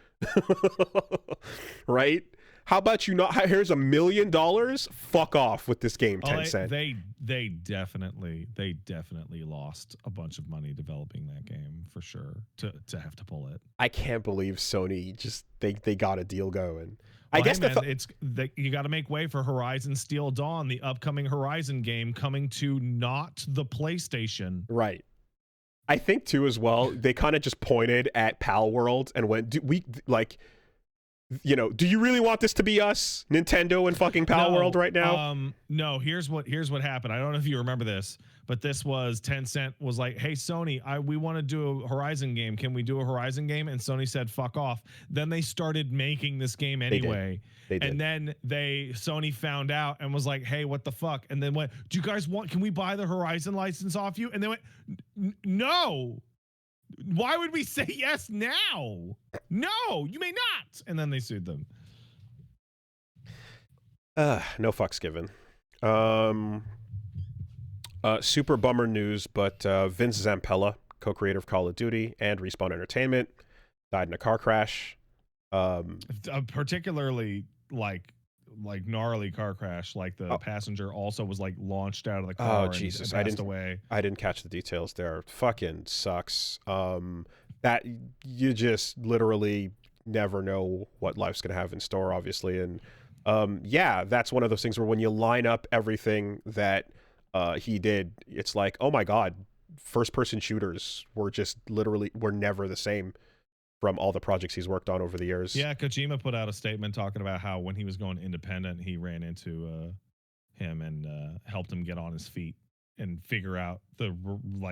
Right? How about you not? Here's $1 million. Fuck off with this game, Tencent. They definitely lost a bunch of money developing that game for sure to have to pull it. I can't believe Sony just they got a deal going. Well, I guess you got to make way for Horizon Steel Dawn, the upcoming Horizon game coming to not the PlayStation. Right. I think too as well. They kind of just pointed at Pal World and went, Do you really want this to be us, Nintendo and fucking Pal World right now? No, here's what happened. I don't know if you remember this, but this was Tencent was like, "Hey Sony, we want to do a Horizon game. Can we do a Horizon game?" And Sony said, "Fuck off." Then they started making this game anyway. They did. And then Sony found out and was like, "Hey, what the fuck?" And then went, "Do you guys want? Can we buy the Horizon license off you?" And they went, "No. Why would we say yes now? No, you may not." And then they sued them. No fucks given. Super bummer news, but Vince Zampella, co-creator of Call of Duty and Respawn Entertainment, died in a car crash. Particularly like gnarly car crash. Like the passenger also was like launched out of the car. Oh Jesus! And passed away. I didn't catch the details there. Fucking sucks. That you just literally never know what life's gonna have in store, obviously, and yeah, that's one of those things where when you line up everything that he did, it's like, oh my god, first-person shooters were never the same from all the projects he's worked on over the years. Yeah, Kojima put out a statement talking about how when he was going independent, he ran into him and helped him get on his feet and figure out the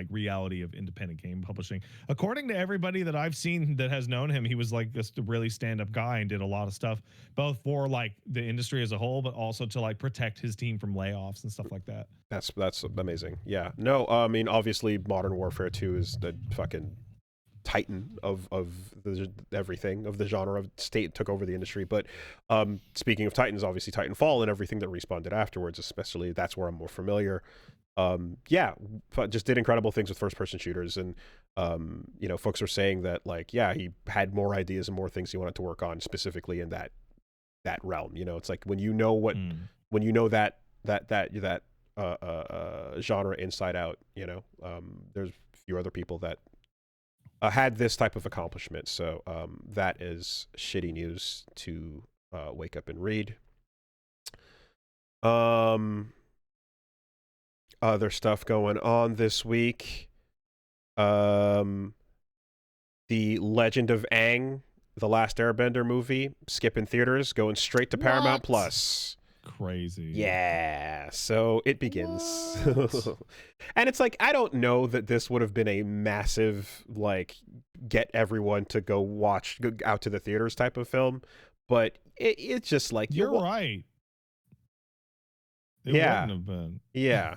reality of independent game publishing. According to everybody that I've seen that has known him, he was like this really stand-up guy and did a lot of stuff, both for like the industry as a whole, but also to like protect his team from layoffs and stuff like that. That's amazing. Yeah. No, I mean, obviously Modern Warfare 2 is the fucking titan of everything of the genre. Of State took over the industry, but speaking of titans, obviously Titanfall and everything that Respawn did afterwards, especially, that's where I'm more familiar. Yeah, just did incredible things with first-person shooters, and folks are saying that, like, yeah, he had more ideas and more things he wanted to work on specifically in that realm. It's like when you know that genre inside out, there's a few other people that had this type of accomplishment. So that is shitty news to wake up and read. Other stuff going on this week. The Legend of Aang, The Last Airbender movie, skipping theaters, going straight to Paramount Plus. Crazy. Yeah, so it begins. And it's like, I don't know that this would have been a massive, like, get everyone to go out to the theaters type of film, but it's just like, you're right. It wouldn't have been. Yeah.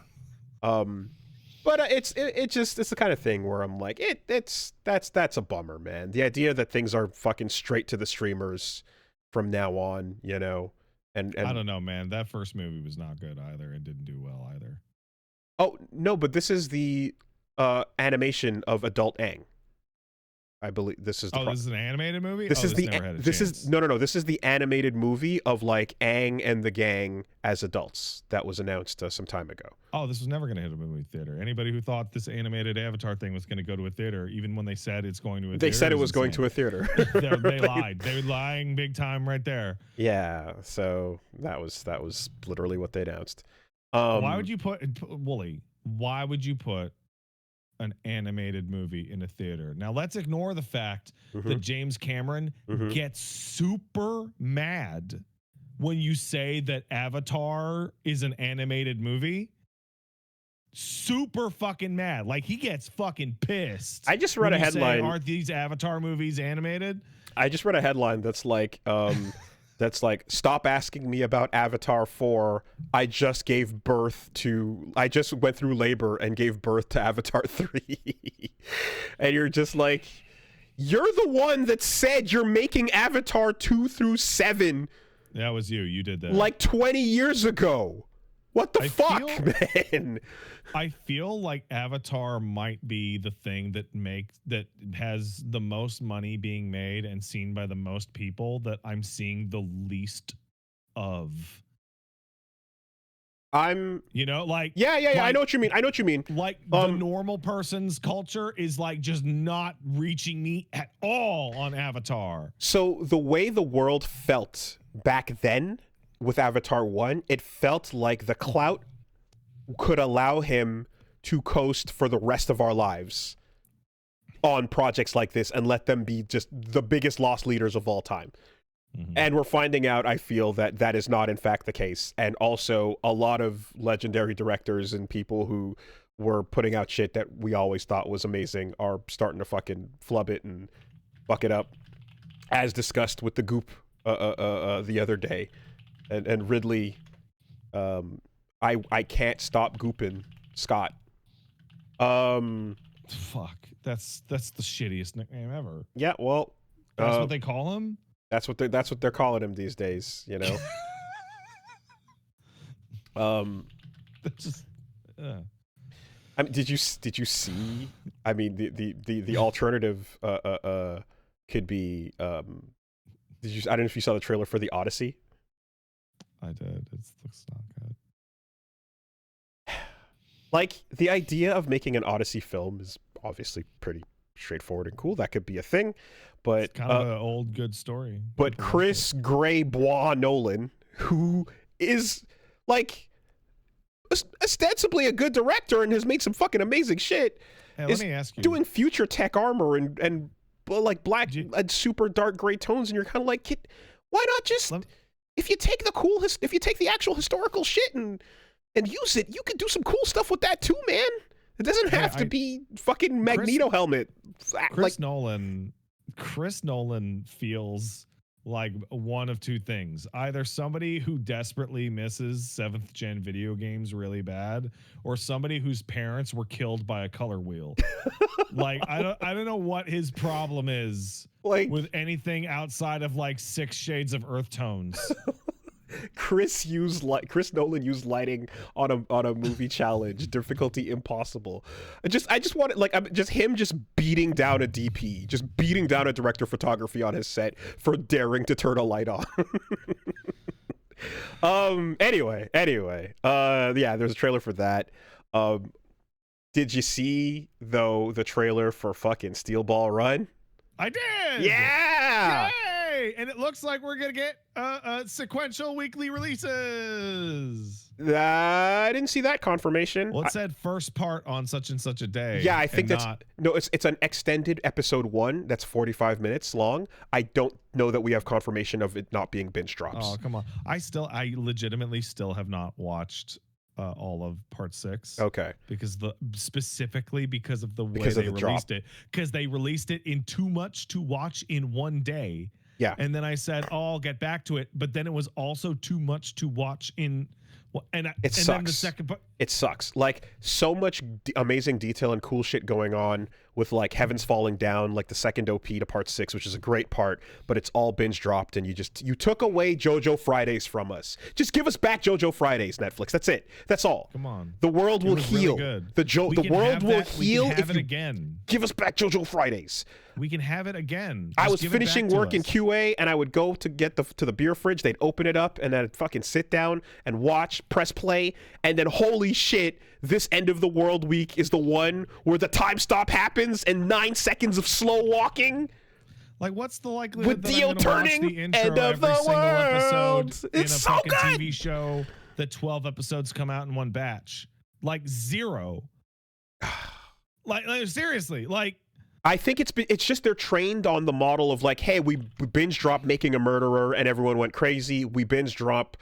But it's the kind of thing where I'm like, that's a bummer, man. The idea that things are fucking straight to the streamers from now on, and I don't know, man. That first movie was not good either. It didn't do well either. Oh no, but this is the animation of Adult Aang. I believe this is. This is an animated movie. This is the animated movie of like Aang and the gang as adults that was announced some time ago. Oh, this was never going to hit a movie theater. Anybody who thought this animated Avatar thing was going to go to a theater, even when they said it's going to a theater, they said it was going to a theater. They lied. They were lying big time right there. Yeah, so that was literally what they announced. Why would you put Wooly? Why would you put an animated movie in a theater? Now let's ignore the fact that James Cameron gets super mad when you say that Avatar is an animated movie. Super fucking mad. Like, he gets fucking pissed. I just read a headline. Aren't these Avatar movies animated? I just read a headline that's like stop asking me about Avatar 4. I just went through labor and gave birth to Avatar 3. And you're just like, you're the one that said you're making Avatar 2 through 7. That was you. You did that. Like 20 years ago. What the fuck, man? I feel like Avatar might be the thing that has the most money being made and seen by the most people that I'm seeing the least of. I'm, like, yeah. Like, I know what you mean. Like, the normal person's culture is like just not reaching me at all on Avatar. So the way the world felt back then with Avatar 1, it felt like the clout could allow him to coast for the rest of our lives on projects like this and let them be just the biggest loss leaders of all time. And we're finding out, I feel, that that is not in fact the case. And also a lot of legendary directors and people who were putting out shit that we always thought was amazing are starting to fucking flub it and fuck it up, as discussed with the Goop the other day. And Ridley, I can't stop gooping Scott. Fuck, that's the shittiest nickname ever. Yeah, well, that's what they call him. That's what they're calling him these days, you know. That's just. I mean, did you see? I mean, the alternative could be. Did you? I don't know if you saw the trailer for the Odyssey. I did. It looks not good. Like, the idea of making an Odyssey film is obviously pretty straightforward and cool. That could be a thing, but it's kind of an old good story. But Chris Graybois Nolan, who is like ostensibly a good director and has made some fucking amazing shit, let me ask you, doing future tech armor and like black and super dark gray tones, and you're kind of like, why not just if you take the actual historical shit and use it, you could do some cool stuff with that too, man. It doesn't have to be fucking Magneto helmet. Chris Nolan feels like one of two things: either somebody who desperately misses 7th gen video games really bad, or somebody whose parents were killed by a color wheel. Like, I don't know what his problem is, like, with anything outside of like 6 shades of earth tones. Chris Nolan used lighting on a movie challenge, difficulty impossible. I just want it, like, him beating down a DP, just beating down a director of photography on his set for daring to turn a light on. Anyway, yeah, there's a trailer for that. Did you see though the trailer for fucking Steel Ball Run? I did. Yeah. Yay! And it looks like we're gonna get sequential weekly releases. I didn't see that confirmation. Well, it said first part on such and such a day. Yeah, I think it's an extended episode 1 that's 45 minutes long. I don't know that we have confirmation of it not being binge drops. Oh, come on. I legitimately still have not watched all of part 6. Okay. Specifically because of the way they released it. Because they released it in too much to watch in one day. Yeah. And then I said, I'll get back to it. But then it was also too much to watch in. It sucks. Then the second part. It sucks. Like, so much amazing detail and cool shit going on with, like, Heavens Falling Down, like the second OP to part 6, which is a great part, but it's all binge dropped, and you took away JoJo Fridays from us. Just give us back JoJo Fridays, Netflix. That's it. That's all. Come on. The world will heal. Really The world will heal if you again. Give us back JoJo Fridays. We can have it again. I was finishing work in QA, and I would go to get to the beer fridge. They'd open it up, and then I'd fucking sit down and watch, press play, and then holy shit, this end of the world week is the one where the time stop happens and 9 seconds of slow walking. Like, what's the likelihood with that Dio I'm gonna turning watch the intro end of every the single world? episode It's in a so fucking good. TV show that 12 episodes come out in one batch? Like, 0. like seriously, like. I think it's just they're trained on the model of, like, hey, we binge drop Making a Murderer and everyone went crazy. We binge drop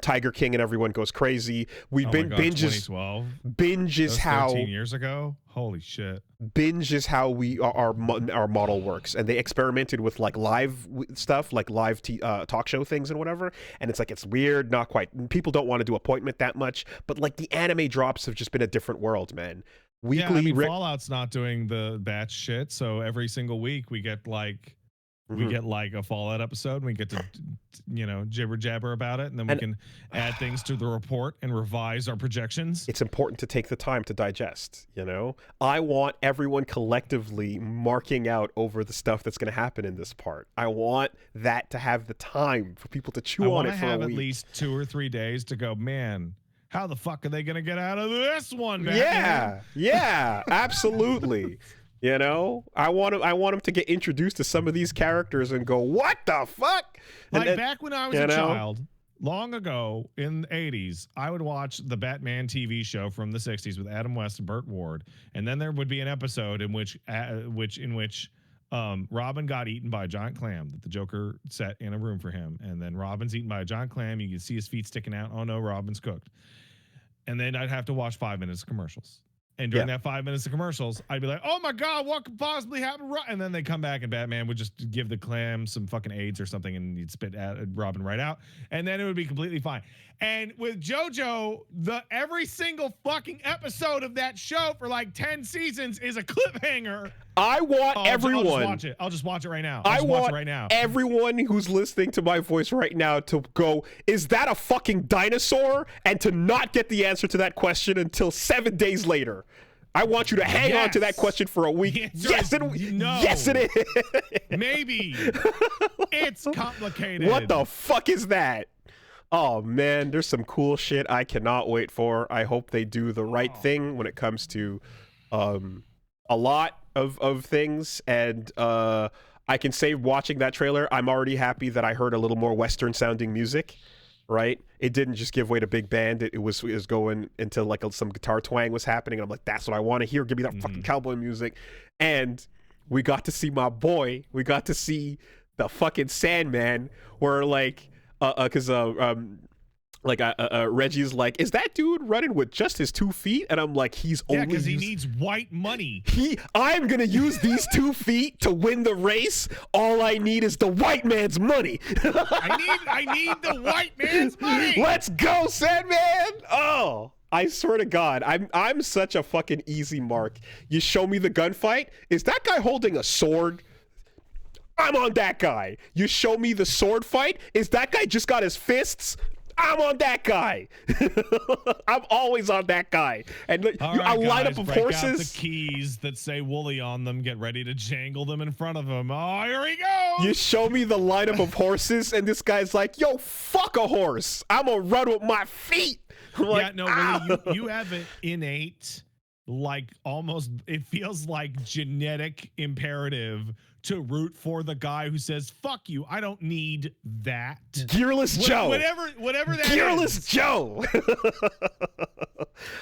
Tiger King and everyone goes crazy. We binge 2012. Binge is how 13 years ago. Holy shit. Binge is how our model works, and they experimented with, like, live stuff, like live talk show things and whatever. And it's like, it's weird, not quite. People don't want to do appointment that much, but, like, the anime drops have just been a different world, man. Weekly, yeah, I mean, Fallout's not doing the batch shit, so every single week we get like a Fallout episode, and we get to jibber jabber about it, and then we can add things to the report and revise our projections. It's important to take the time to digest, I want everyone collectively marking out over the stuff that's going to happen in this part. I want that to have the time for people to chew on it for a week. I have at least 2 or 3 days to go, man, how the fuck are they going to get out of this one, man? Yeah, absolutely. I want them to get introduced to some of these characters and go, what the fuck? Like, back when I was a child, long ago in the 80s, I would watch the Batman TV show from the 60s with Adam West and Burt Ward, and then there would be an episode in which Robin got eaten by a giant clam that the Joker set in a room for him, and then Robin's eaten by a giant clam. You can see his feet sticking out. Oh no, Robin's cooked. And then I'd have to watch 5 minutes of commercials. And during that 5 minutes of commercials, I'd be like, oh my God, what could possibly happen? And then they come back and Batman would just give the clam some fucking AIDS or something and he'd spit Robin right out. And then it would be completely fine. And with Jojo, every single fucking episode of that show for like 10 seasons is a cliffhanger. I want everyone. I'll just watch it. I'll just watch it right now. I want everyone who's listening to my voice right now to go, is that a fucking dinosaur? And to not get the answer to that question until 7 days later. I want you to hang on to that question for a week. Yes, it is. Maybe. It's complicated. What the fuck is that? Oh, man, there's some cool shit I cannot wait for. I hope they do the right thing when it comes to a lot of things. And I can say watching that trailer, I'm already happy that I heard a little more Western-sounding music. Right, it didn't just give way to big band. It was going into like some guitar twang was happening. And I'm like, that's what I want to hear. Give me that fucking cowboy music. And we got to see my boy. We got to see the fucking Sandman. Where like, Reggie's like, is that dude running with just his 2 feet? And I'm like, because he needs white money. I'm gonna use these 2 feet to win the race. All I need is the white man's money. I need the white man's money. Let's go, Sandman. Oh, I swear to God, I'm such a fucking easy mark. You show me the gunfight. Is that guy holding a sword? I'm on that guy. You show me the sword fight. Is that guy just got his fists? I'm on that guy. I'm always on that guy. And a lineup of horses. Out the keys that say Wooly on them. Get ready to jangle them in front of him. Oh, here he goes. You show me the lineup of horses, and this guy's like, "Yo, fuck a horse. I'm gonna run with my feet." I'm like, Willie, you have an innate, like almost. It feels like genetic imperative to root for the guy who says, fuck you, I don't need that. Gearless Joe. Whatever that Gearless is. Joe.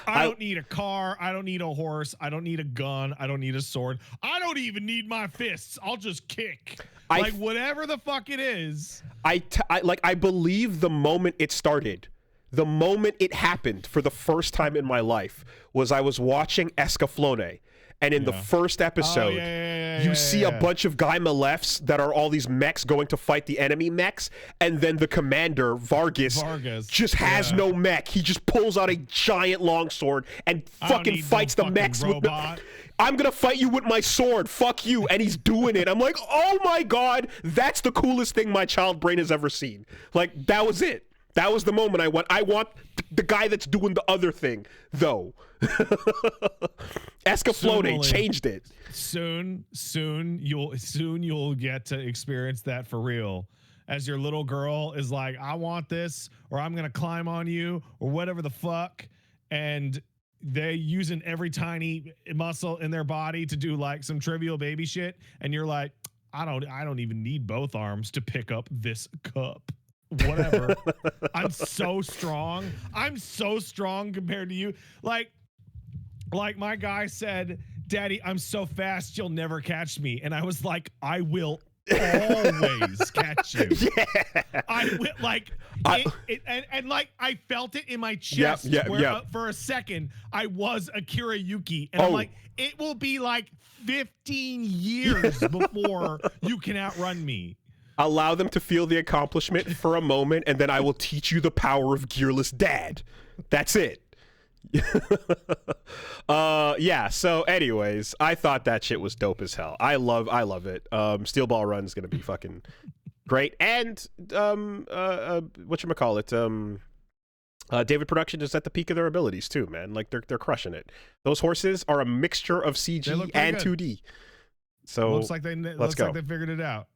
I don't need a car. I don't need a horse. I don't need a gun. I don't need a sword. I don't even need my fists. I'll just kick. Whatever the fuck it is. I believe the moment it started, the moment it happened for the first time in my life was I was watching Escaflowne. And in the first episode, you see a bunch of Guy Malefs that are all these mechs going to fight the enemy mechs. And then the commander, Vargas just has no mech. He just pulls out a giant longsword and fucking fights the mechs. I'm going to fight you with my sword. Fuck you. And he's doing it. I'm like, oh my God, that's the coolest thing my child brain has ever seen. Like, that was it. That was the moment I want the guy that's doing the other thing, though. Escaflowne changed it. Soon you'll get to experience that for real. As your little girl is like, I want this, or I'm gonna climb on you, or whatever the fuck, and they using every tiny muscle in their body to do like some trivial baby shit, and you're like, I don't even need both arms to pick up this cup. Whatever. I'm so strong. I'm so strong compared to you. Like my guy said, Daddy, I'm so fast you'll never catch me. And I was like, I will always catch you. Yeah. I will, I felt it in my chest for a second I was Akira Yuki. And I'm like, it will be like 15 years before you can outrun me. Allow them to feel the accomplishment for a moment, and then I will teach you the power of Gearless Dad. That's it. Yeah, so anyways, I thought that shit was dope as hell. I love it. Steel Ball Run is gonna be fucking great. And whatchamacallit, David Production is at the peak of their abilities too, man. Like they're crushing it. Those horses are a mixture of CG and 2D. So looks like they figured it out.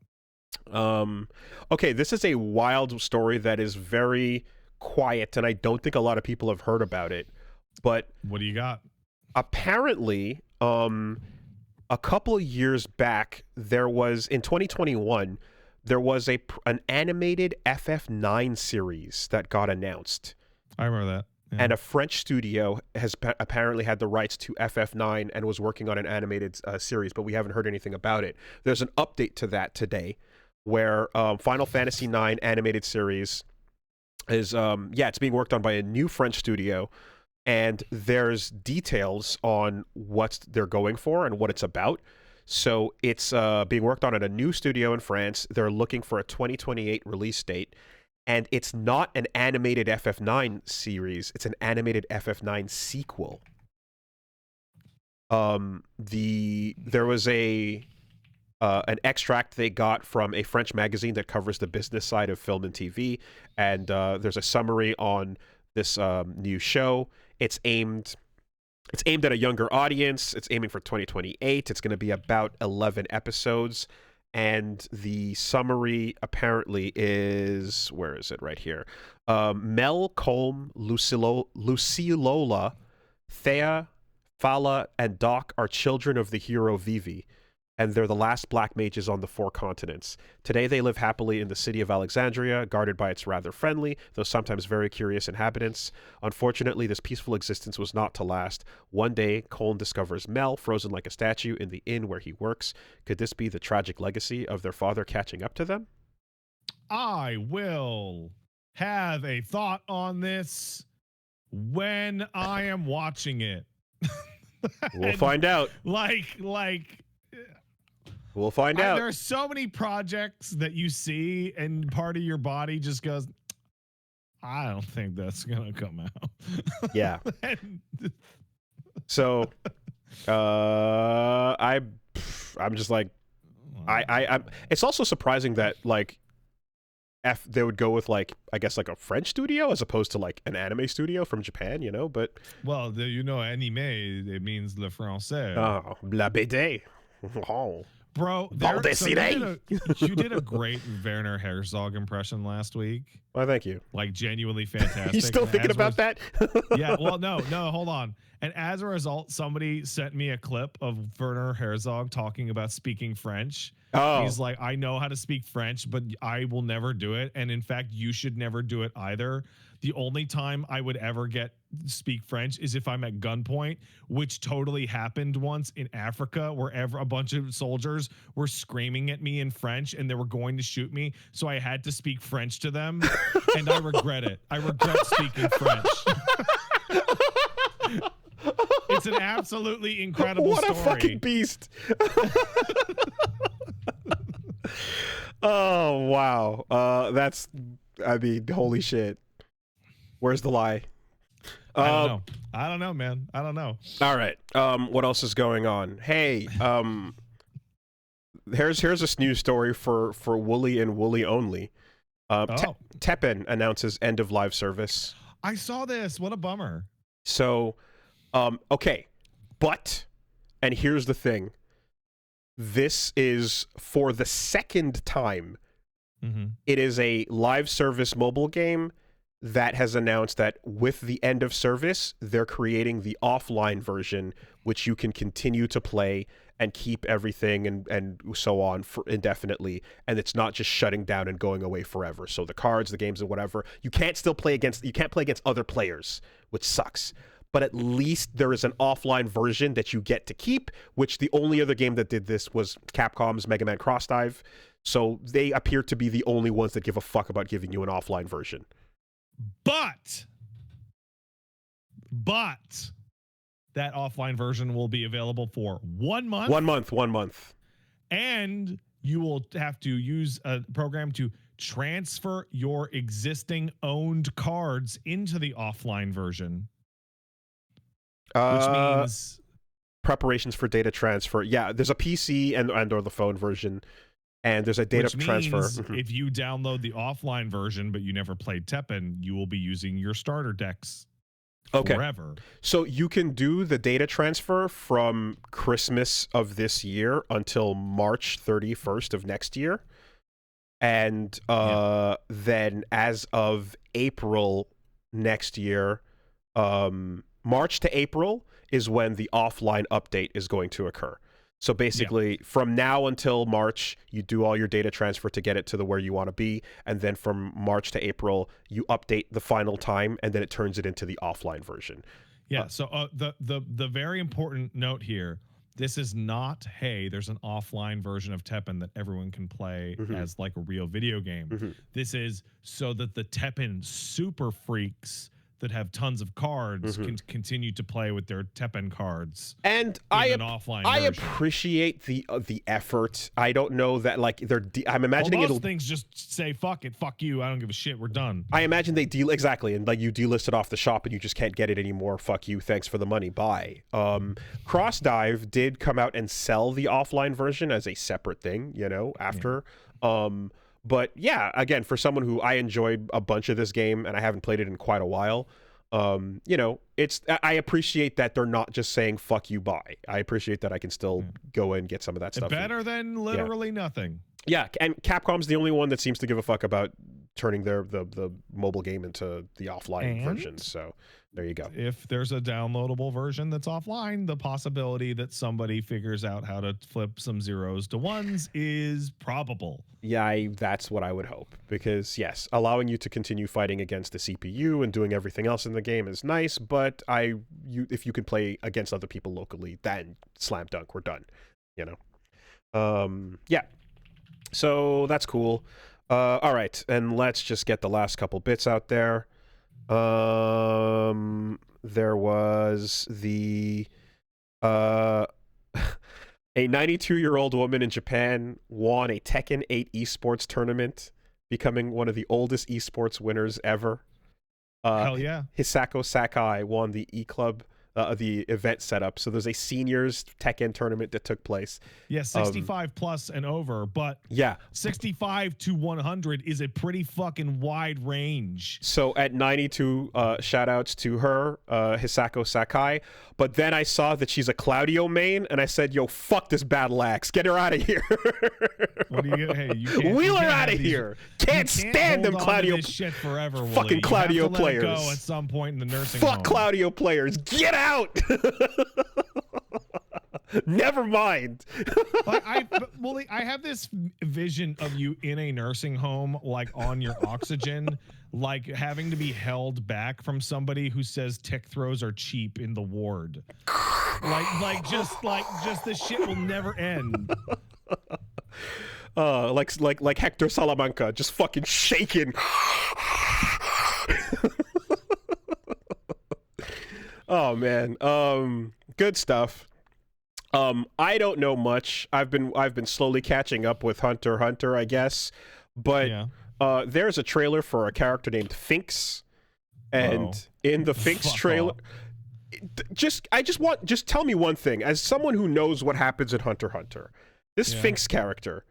Okay, this is a wild story that is very quiet, and I don't think a lot of people have heard about it. But what do you got? Apparently, a couple of years back, there was in 2021, there was an animated FF9 series that got announced. I remember that. and a French studio has apparently had the rights to FF9 and was working on an animated series, but we haven't heard anything about it. There's an update to that today, where Final Fantasy IX animated series is it's being worked on by a new French studio, and there's details on what they're going for and what it's about. So it's being worked on at a new studio in France. They're looking for a 2028 release date, and it's not an animated FF9 series. It's an animated FF9 sequel. There was an extract they got from a French magazine that covers the business side of film and TV, and there's a summary on this new show. It's aimed at a younger audience. It's aiming for 2028. It's going to be about 11 episodes, and the summary apparently is, where is it? Right here. Mel, Colm, Lucilola, Thea, Fala, and Doc are children of the hero Vivi, and they're the last black mages on the 4 continents. Today they live happily in the city of Alexandria, guarded by its rather friendly, though sometimes very curious inhabitants. Unfortunately, this peaceful existence was not to last. One day, Colm discovers Mel, frozen like a statue, in the inn where he works. Could this be the tragic legacy of their father catching up to them? I will have a thought on this when I am watching it. We'll find out. We'll find out. There are so many projects that you see and part of your body just goes, I don't think that's going to come out. Yeah. So I'm just like, I'm it's also surprising that like they would go with like, I guess like a French studio as opposed to like an anime studio from Japan, you know, but. Well, anime, it means le français. Oh, la BD. Oh. Bro, you did a great Werner Herzog impression last week. Well, thank you. Like genuinely fantastic. You still thinking about that? Yeah. Well, no, hold on. And as a result, somebody sent me a clip of Werner Herzog talking about speaking French. Oh. He's like, I know how to speak French, but I will never do it. And in fact, you should never do it either. The only time I would ever speak French is if I'm at gunpoint, which totally happened once in Africa, where a bunch of soldiers were screaming at me in French and they were going to shoot me. So I had to speak French to them, and I regret it. I regret speaking French. It's an absolutely incredible story. What a fucking beast. Oh, wow. Holy shit. Where's the lie? I don't know, man. I don't know. All right. What else is going on? Hey, here's a news story for Wooly and Wooly only. Teppen announces end of live service. I saw this. What a bummer. So, okay, but, and here's the thing. This is for the second time. Mm-hmm. It is a live service mobile game that has announced that with the end of service, they're creating the offline version, which you can continue to play and keep everything and so on for indefinitely. And it's not just shutting down and going away forever. So the cards, the games, and whatever, you can't play against other players, which sucks. But at least there is an offline version that you get to keep, which the only other game that did this was Capcom's Mega Man Cross Dive. So they appear to be the only ones that give a fuck about giving you an offline version. But that offline version will be available for 1 month. 1 month. And you will have to use a program to transfer your existing owned cards into the offline version. Which means preparations for data transfer. Yeah, there's a PC and or the phone version, and there's a data transfer. If you download the offline version but you never played Teppen, you will be using your starter decks forever. So you can do the data transfer from Christmas of this year until March 31st of next year. And then as of April next year, March to April is when the offline update is going to occur. So basically, from now until March, you do all your data transfer to get it to where you want to be, and then from March to April, you update the final time, and then it turns it into the offline version. Yeah. So the very important note here: this is not, hey, there's an offline version of Teppen that everyone can play as like a real video game. This is so that the Teppen super freaks that have tons of cards can continue to play with their Teppen cards. And I appreciate the effort. I don't know that like I'm imagining most things just say fuck it, fuck you, I don't give a shit, we're done. I imagine they exactly, and like you delist it off the shop and you just can't get it anymore. Fuck you, thanks for the money, bye. Crossdive did come out and sell the offline version as a separate thing, you know, after. But yeah, again, for someone who I enjoyed a bunch of this game and I haven't played it in quite a while, you know, I appreciate that they're not just saying fuck you, bye. I appreciate that I can still go and get some of that stuff. Better than literally nothing. Yeah, and Capcom's the only one that seems to give a fuck about turning the mobile game into the offline version. So there you go. If there's a downloadable version that's offline, the possibility that somebody figures out how to flip some zeros to ones is probable. Yeah, that's what I would hope. Because yes, allowing you to continue fighting against the CPU and doing everything else in the game is nice, but if you can play against other people locally, then slam dunk, we're done. You know? Yeah. So that's cool. All right, and let's just get the last couple bits out there. There was the a 92-year-old woman in Japan won a Tekken 8 esports tournament, becoming one of the oldest esports winners ever. Hell yeah. Hisako Sakai won the E-Club, the event setup. So there's a seniors Tekken tournament that took place. Yeah, 65 plus and over, but 65 to 100 is a pretty fucking wide range. So at 92, shout outs to her, Hisako Sakai. But then I saw that she's a Claudio main, and I said, yo, fuck this battle axe. Get her out of here. What do you get? Hey, you can't, wheel her out of here. Can't stand them Claudio. This shit forever, Willie. Fucking Claudio players. Let it go at some point in the nursing home. Fuck Claudio players. Get out. Never mind. Willie, I have this vision of you in a nursing home, like on your oxygen, like having to be held back from somebody who says tick throws are cheap in the ward. Just this shit will never end. Like Hector Salamanca, just fucking shaking. Oh man, good stuff. I don't know much. I've been slowly catching up with Hunter x Hunter, I guess, but there's a trailer for a character named Finks, and in the Finks trailer, just tell me one thing. As someone who knows what happens in Hunter x Hunter, this Finks character,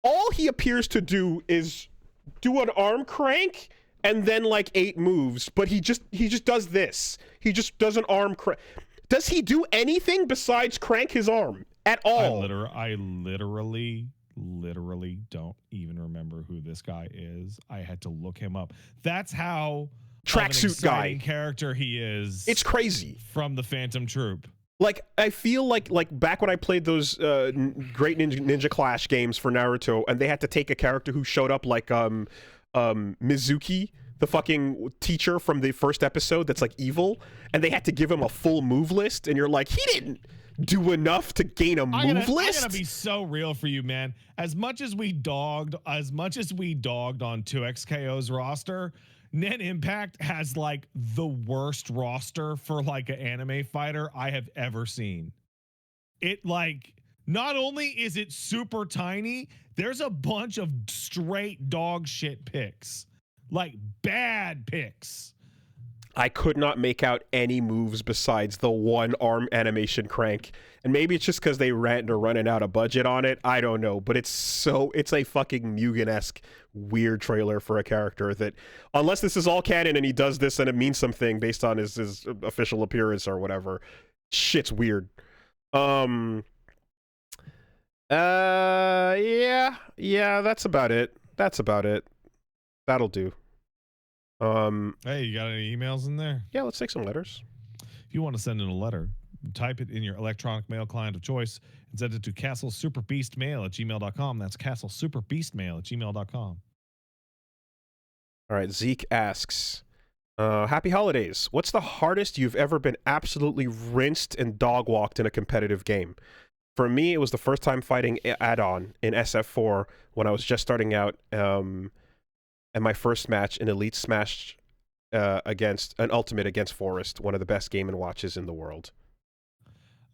all he appears to do is do an arm crank and then like 8 moves, but he just does this. He just does an arm crank. Does he do anything besides crank his arm at all? I literally don't even remember who this guy is. I had to look him up. That's how tracksuit guy character he is. It's crazy. From the Phantom Troop. Like, I feel like back when I played those Great Ninja Clash games for Naruto, and they had to take a character who showed up like Mizuki, the fucking teacher from the first episode that's like evil, and they had to give him a full move list, and you're like, he didn't do enough to gain a move list. I'm gonna be so real for you, man. As much as we dogged on 2XKO's roster, Net Impact has like the worst roster for like an anime fighter I have ever seen. It like, not only is it super tiny, there's a bunch of straight dog shit picks. Like bad picks. I could not make out any moves besides the one arm animation crank. And maybe it's just because they're running out of budget on it. I don't know. But it's a fucking Mugen-esque weird trailer for a character that, unless this is all canon and he does this and it means something based on his official appearance or whatever, shit's weird. Yeah, that's about it. That'll do. Hey, you got any emails in there? Yeah, let's take some letters. If you want to send in a letter, type it in your electronic mail client of choice and send it to castlesuperbeastmail@gmail.com. That's castlesuperbeastmail@gmail.com. All right, Zeke asks, happy holidays. What's the hardest you've ever been absolutely rinsed and dog-walked in a competitive game? For me, it was the first time fighting add-on in SF4 when I was just starting out, and my first match in Elite Smash against an Ultimate against Forest, one of the best Game & Watches in the world.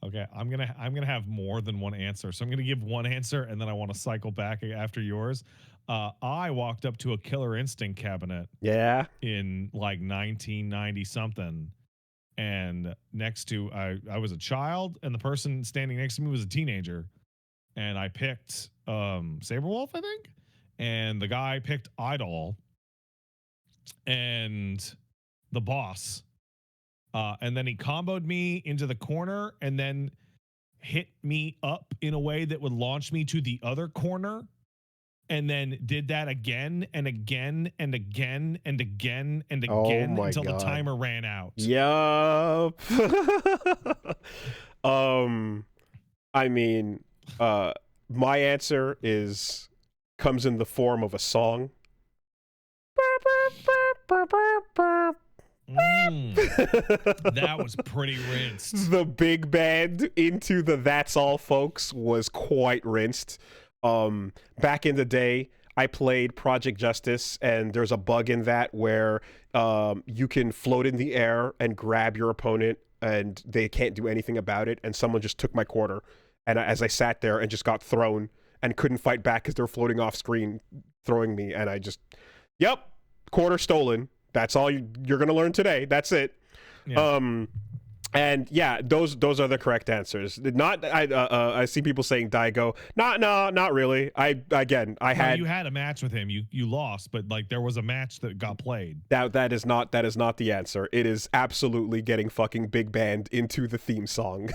Okay, I'm gonna have more than one answer, so I'm gonna give one answer, and then I want to cycle back after yours. I walked up to a Killer Instinct cabinet, Yeah, in like 1990 something, and next to I was a child, and the person standing next to me was a teenager, and I picked Saberwolf, I think, and the guy picked Idol and the boss. And then he comboed me into the corner and then hit me up in a way that would launch me to the other corner. And then did that again and again and again and again and again until the timer ran out. Yup. I mean, my answer comes in the form of a song. That was pretty rinsed. The big band into the That's All Folks was quite rinsed. Back in the day, I played Project Justice, and there's a bug in that where you can float in the air and grab your opponent, and they can't do anything about it, and someone just took my quarter, and as I sat there and just got thrown and couldn't fight back because they're floating off screen throwing me, and I just, yep, quarter stolen. That's all you're going to learn today. That's it. Yeah. And yeah, those are the correct answers. I see people saying Daigo. Not really. You had a match with him. You lost, but like there was a match that got played. That is not the answer. It is absolutely getting fucking big band into the theme song.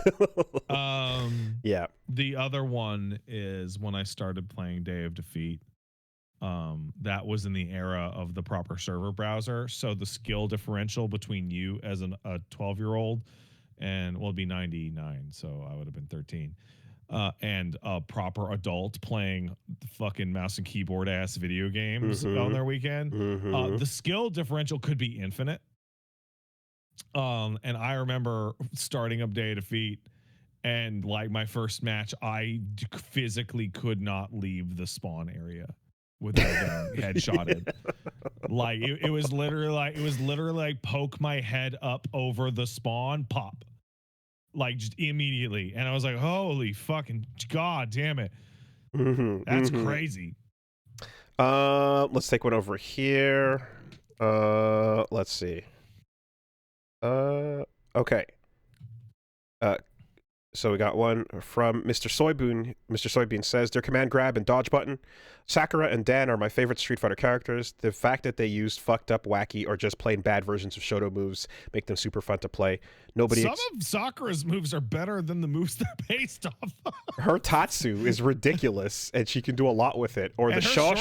Yeah. The other one is when I started playing Day of Defeat. That was in the era of the proper server browser, so the skill differential between you as a 12-year-old and it'd be 99, so I would have been 13, and a proper adult playing fucking mouse and keyboard ass video games on their weekend, the skill differential could be infinite. And I remember starting up Day of Defeat, and like my first match, I physically could not leave the spawn area without being headshotted. Like it was literally like poke my head up over the spawn, pop, like just immediately, and I was like, holy fucking god damn it. That's crazy. Let's take one over here. Let's see. Okay. So we got one from Mr. Soybean. Mr. Soybean says, their command grab and dodge button. Sakura and Dan are my favorite Street Fighter characters. The fact that they used fucked up, wacky, or just plain bad versions of Shoto moves make them super fun to play. Some of Sakura's moves are better than the moves they're based off of. Her Tatsu is ridiculous, and she can do a lot with it. Or and the shaw.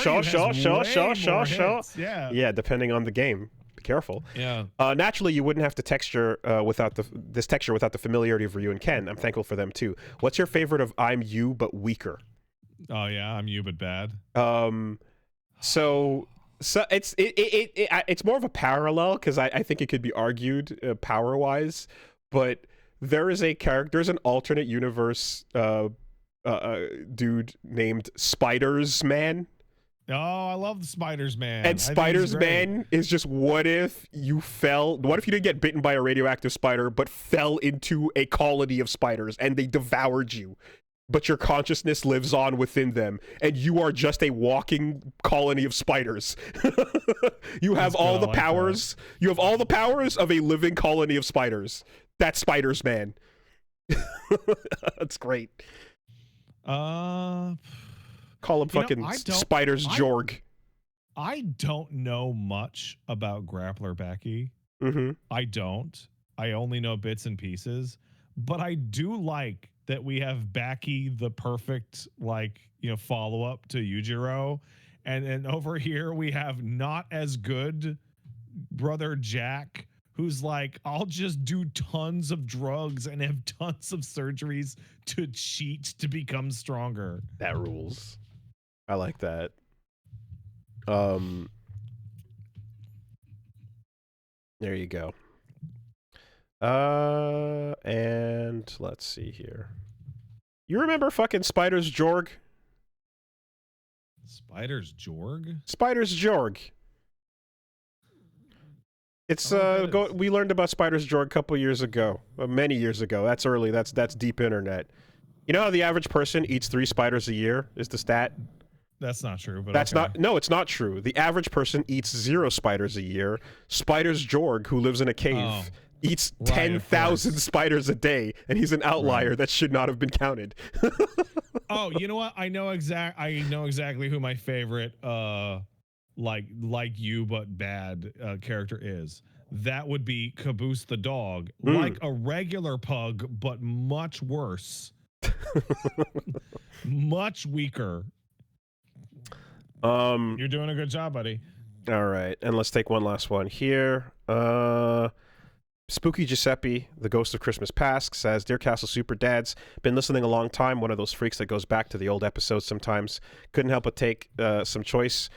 Yeah, depending on the game. Be careful. Yeah. Naturally, you wouldn't have to texture without the familiarity of Ryu and Ken. I'm thankful for them too. What's your favorite of I'm you but weaker? Oh yeah, I'm you but bad. So it's more of a parallel because I think it could be argued power wise, but there's an alternate universe dude named Spiders Man. Oh, I love the Spiders Man. And Spiders Man is just what if you didn't get bitten by a radioactive spider, but fell into a colony of spiders and they devoured you, but your consciousness lives on within them, and you are just a walking colony of spiders. You have all the powers. You have all the powers of a living colony of spiders. That's Spiders Man. That's great. Call him fucking Spiders Jorg. I don't know much about Grappler Becky. I don't. I only know bits and pieces. But I do like that we have Becky, the perfect follow-up to Yujiro. And over here we have not as good Brother Jack, who's like, I'll just do tons of drugs and have tons of surgeries to cheat to become stronger. That rules. I like that. There you go. And let's see here. You remember fucking Spider's Jorg? Spider's Jorg? Spider's Jorg. It's we learned about Spider's Jorg a couple years ago, many years ago. That's early. That's deep internet. You know how the average person eats 3 spiders a year is the stat? That's not true, but that's okay. not. No, it's not true. The average person eats 0 spiders a year. Spider's Jorg, who lives in a cave, eats 10,000 spiders a day, and he's an outlier that should not have been counted. Oh, you know what? I know exactly who my favorite like you but bad character is. That would be Caboose the dog, like a regular pug, but much worse, much weaker. You're doing a good job, buddy. All right, and let's take one last one here. Spooky Giuseppe, the ghost of Christmas Past, says, Dear Castle Super Dads, been listening a long time, one of those freaks that goes back to the old episodes sometimes. Couldn't help but take some choice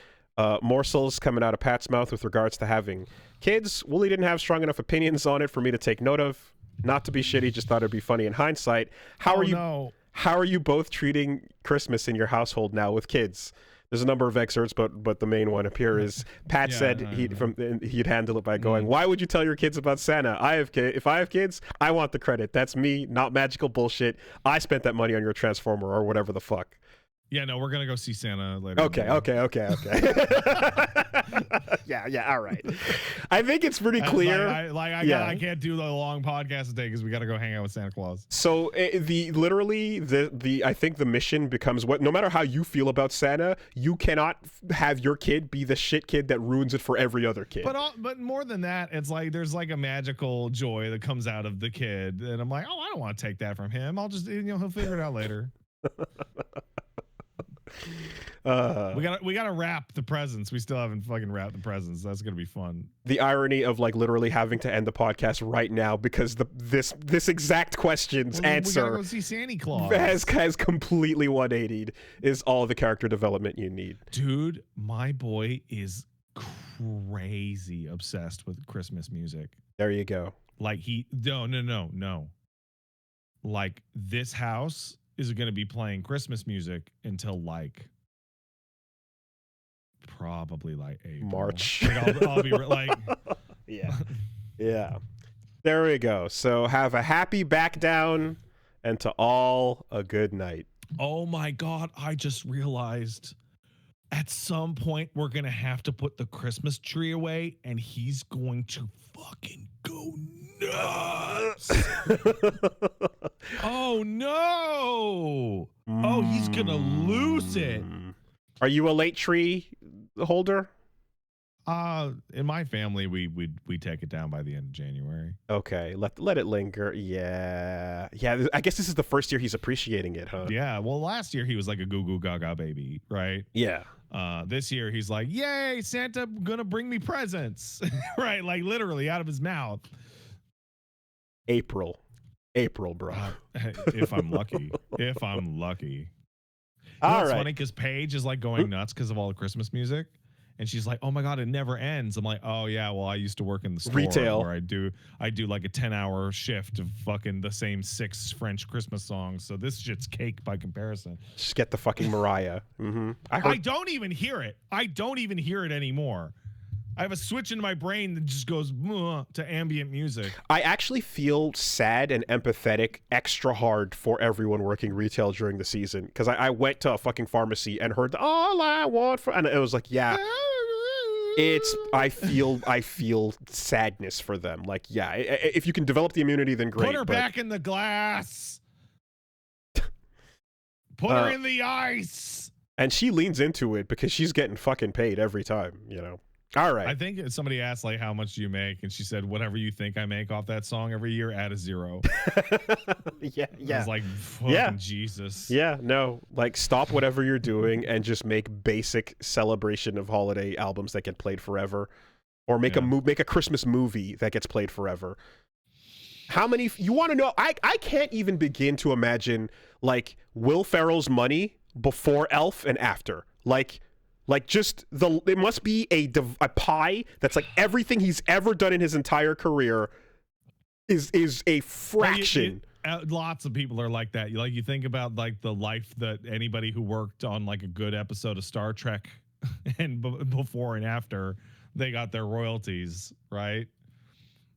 morsels coming out of Pat's mouth with regards to having kids. Wooly didn't have strong enough opinions on it for me to take note of. Not to be shitty, just thought it'd be funny in hindsight. How are you both treating Christmas in your household now with kids? There's a number of excerpts, but the main one up here is Pat said he'd handle it by going, why would you tell your kids about Santa? If I have kids, I want the credit. That's me, not magical bullshit. I spent that money on your Transformer or whatever the fuck. Yeah, no, we're going to go see Santa later. Okay. yeah, all right. I think it's pretty clear. I can't do the long podcast today because we got to go hang out with Santa Claus. So I think the mission becomes no matter how you feel about Santa, you cannot have your kid be the shit kid that ruins it for every other kid. But more than that, it's like there's like a magical joy that comes out of the kid. And I'm like, I don't want to take that from him. I'll just, he'll figure it out later. We gotta wrap the presents. We still haven't fucking wrapped the presents. That's gonna be fun. The irony of like literally having to end the podcast right now because this exact question's answer we gotta go see Santa Claus has completely 180'd is all the character development you need. Dude, my boy is crazy obsessed with Christmas music. There you go. Like no. Like this house is going to be playing Christmas music until like probably like April. March. Like I'll be like, yeah. There we go. So have a happy back down, and to all a good night. Oh my God! I just realized at some point we're gonna have to put the Christmas tree away, and he's going to fucking go nuts. Oh no! Oh, he's gonna lose it. Are you a late tree holder? In my family, we take it down by the end of January. Okay, let it linger. Yeah. I guess this is the first year he's appreciating it, huh? Yeah. Well, last year he was like a goo goo gaga baby, right? Yeah. This year he's like, yay, Santa gonna bring me presents, right? Like literally out of his mouth. April, bro. If I'm lucky. All right. It's funny because Paige is like going nuts because of all the Christmas music. And she's like, oh my God, it never ends. I'm like, oh yeah, well, I used to work in the store retail where I do like a 10-hour shift of fucking the same 6 French Christmas songs. So this shit's cake by comparison. Just get the fucking Mariah. I don't even hear it. I don't even hear it anymore. I have a switch in my brain that just goes to ambient music. I actually feel sad and empathetic extra hard for everyone working retail during the season because I went to a fucking pharmacy and heard all I want for, and it was like, yeah, I feel sadness for them. Like, yeah, if you can develop the immunity, then great. Put her back in the glass. Put her in the ice. And she leans into it because she's getting fucking paid every time, you know. All right. I think somebody asked, like, how much do you make? And she said, whatever you think I make off that song every year, add a 0. Yeah. I was like, fucking Jesus. Yeah, no. Like, stop whatever you're doing and just make basic celebration of holiday albums that get played forever. or make a Christmas movie that gets played forever. How many you want to know? I can't even begin to imagine like Will Ferrell's money before Elf and after. Like just it must be a pie that's like everything he's ever done in his entire career is a fraction. Lots of people are like that. Like you think about like the life that anybody who worked on like a good episode of Star Trek and before and after they got their royalties, right?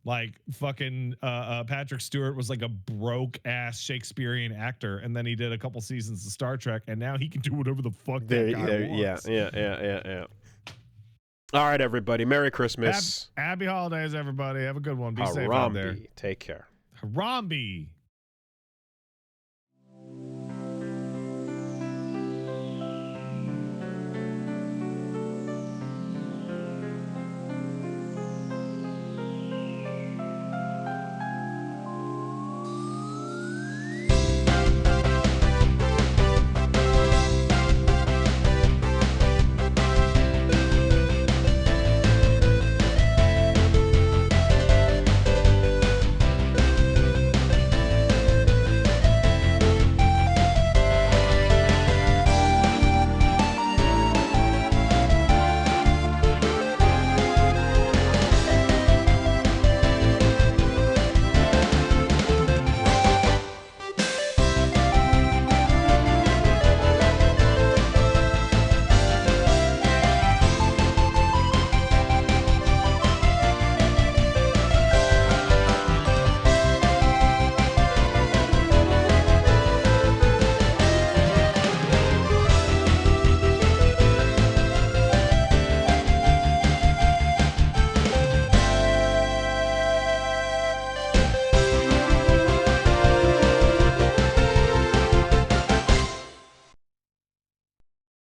Like fucking Patrick Stewart was like a broke ass Shakespearean actor, and then he did a couple seasons of Star Trek, and now he can do whatever the fuck that guy wants. Yeah. All right, everybody. Merry Christmas. Happy holidays, everybody. Have a good one. Be safe out there. Take care. Harambe.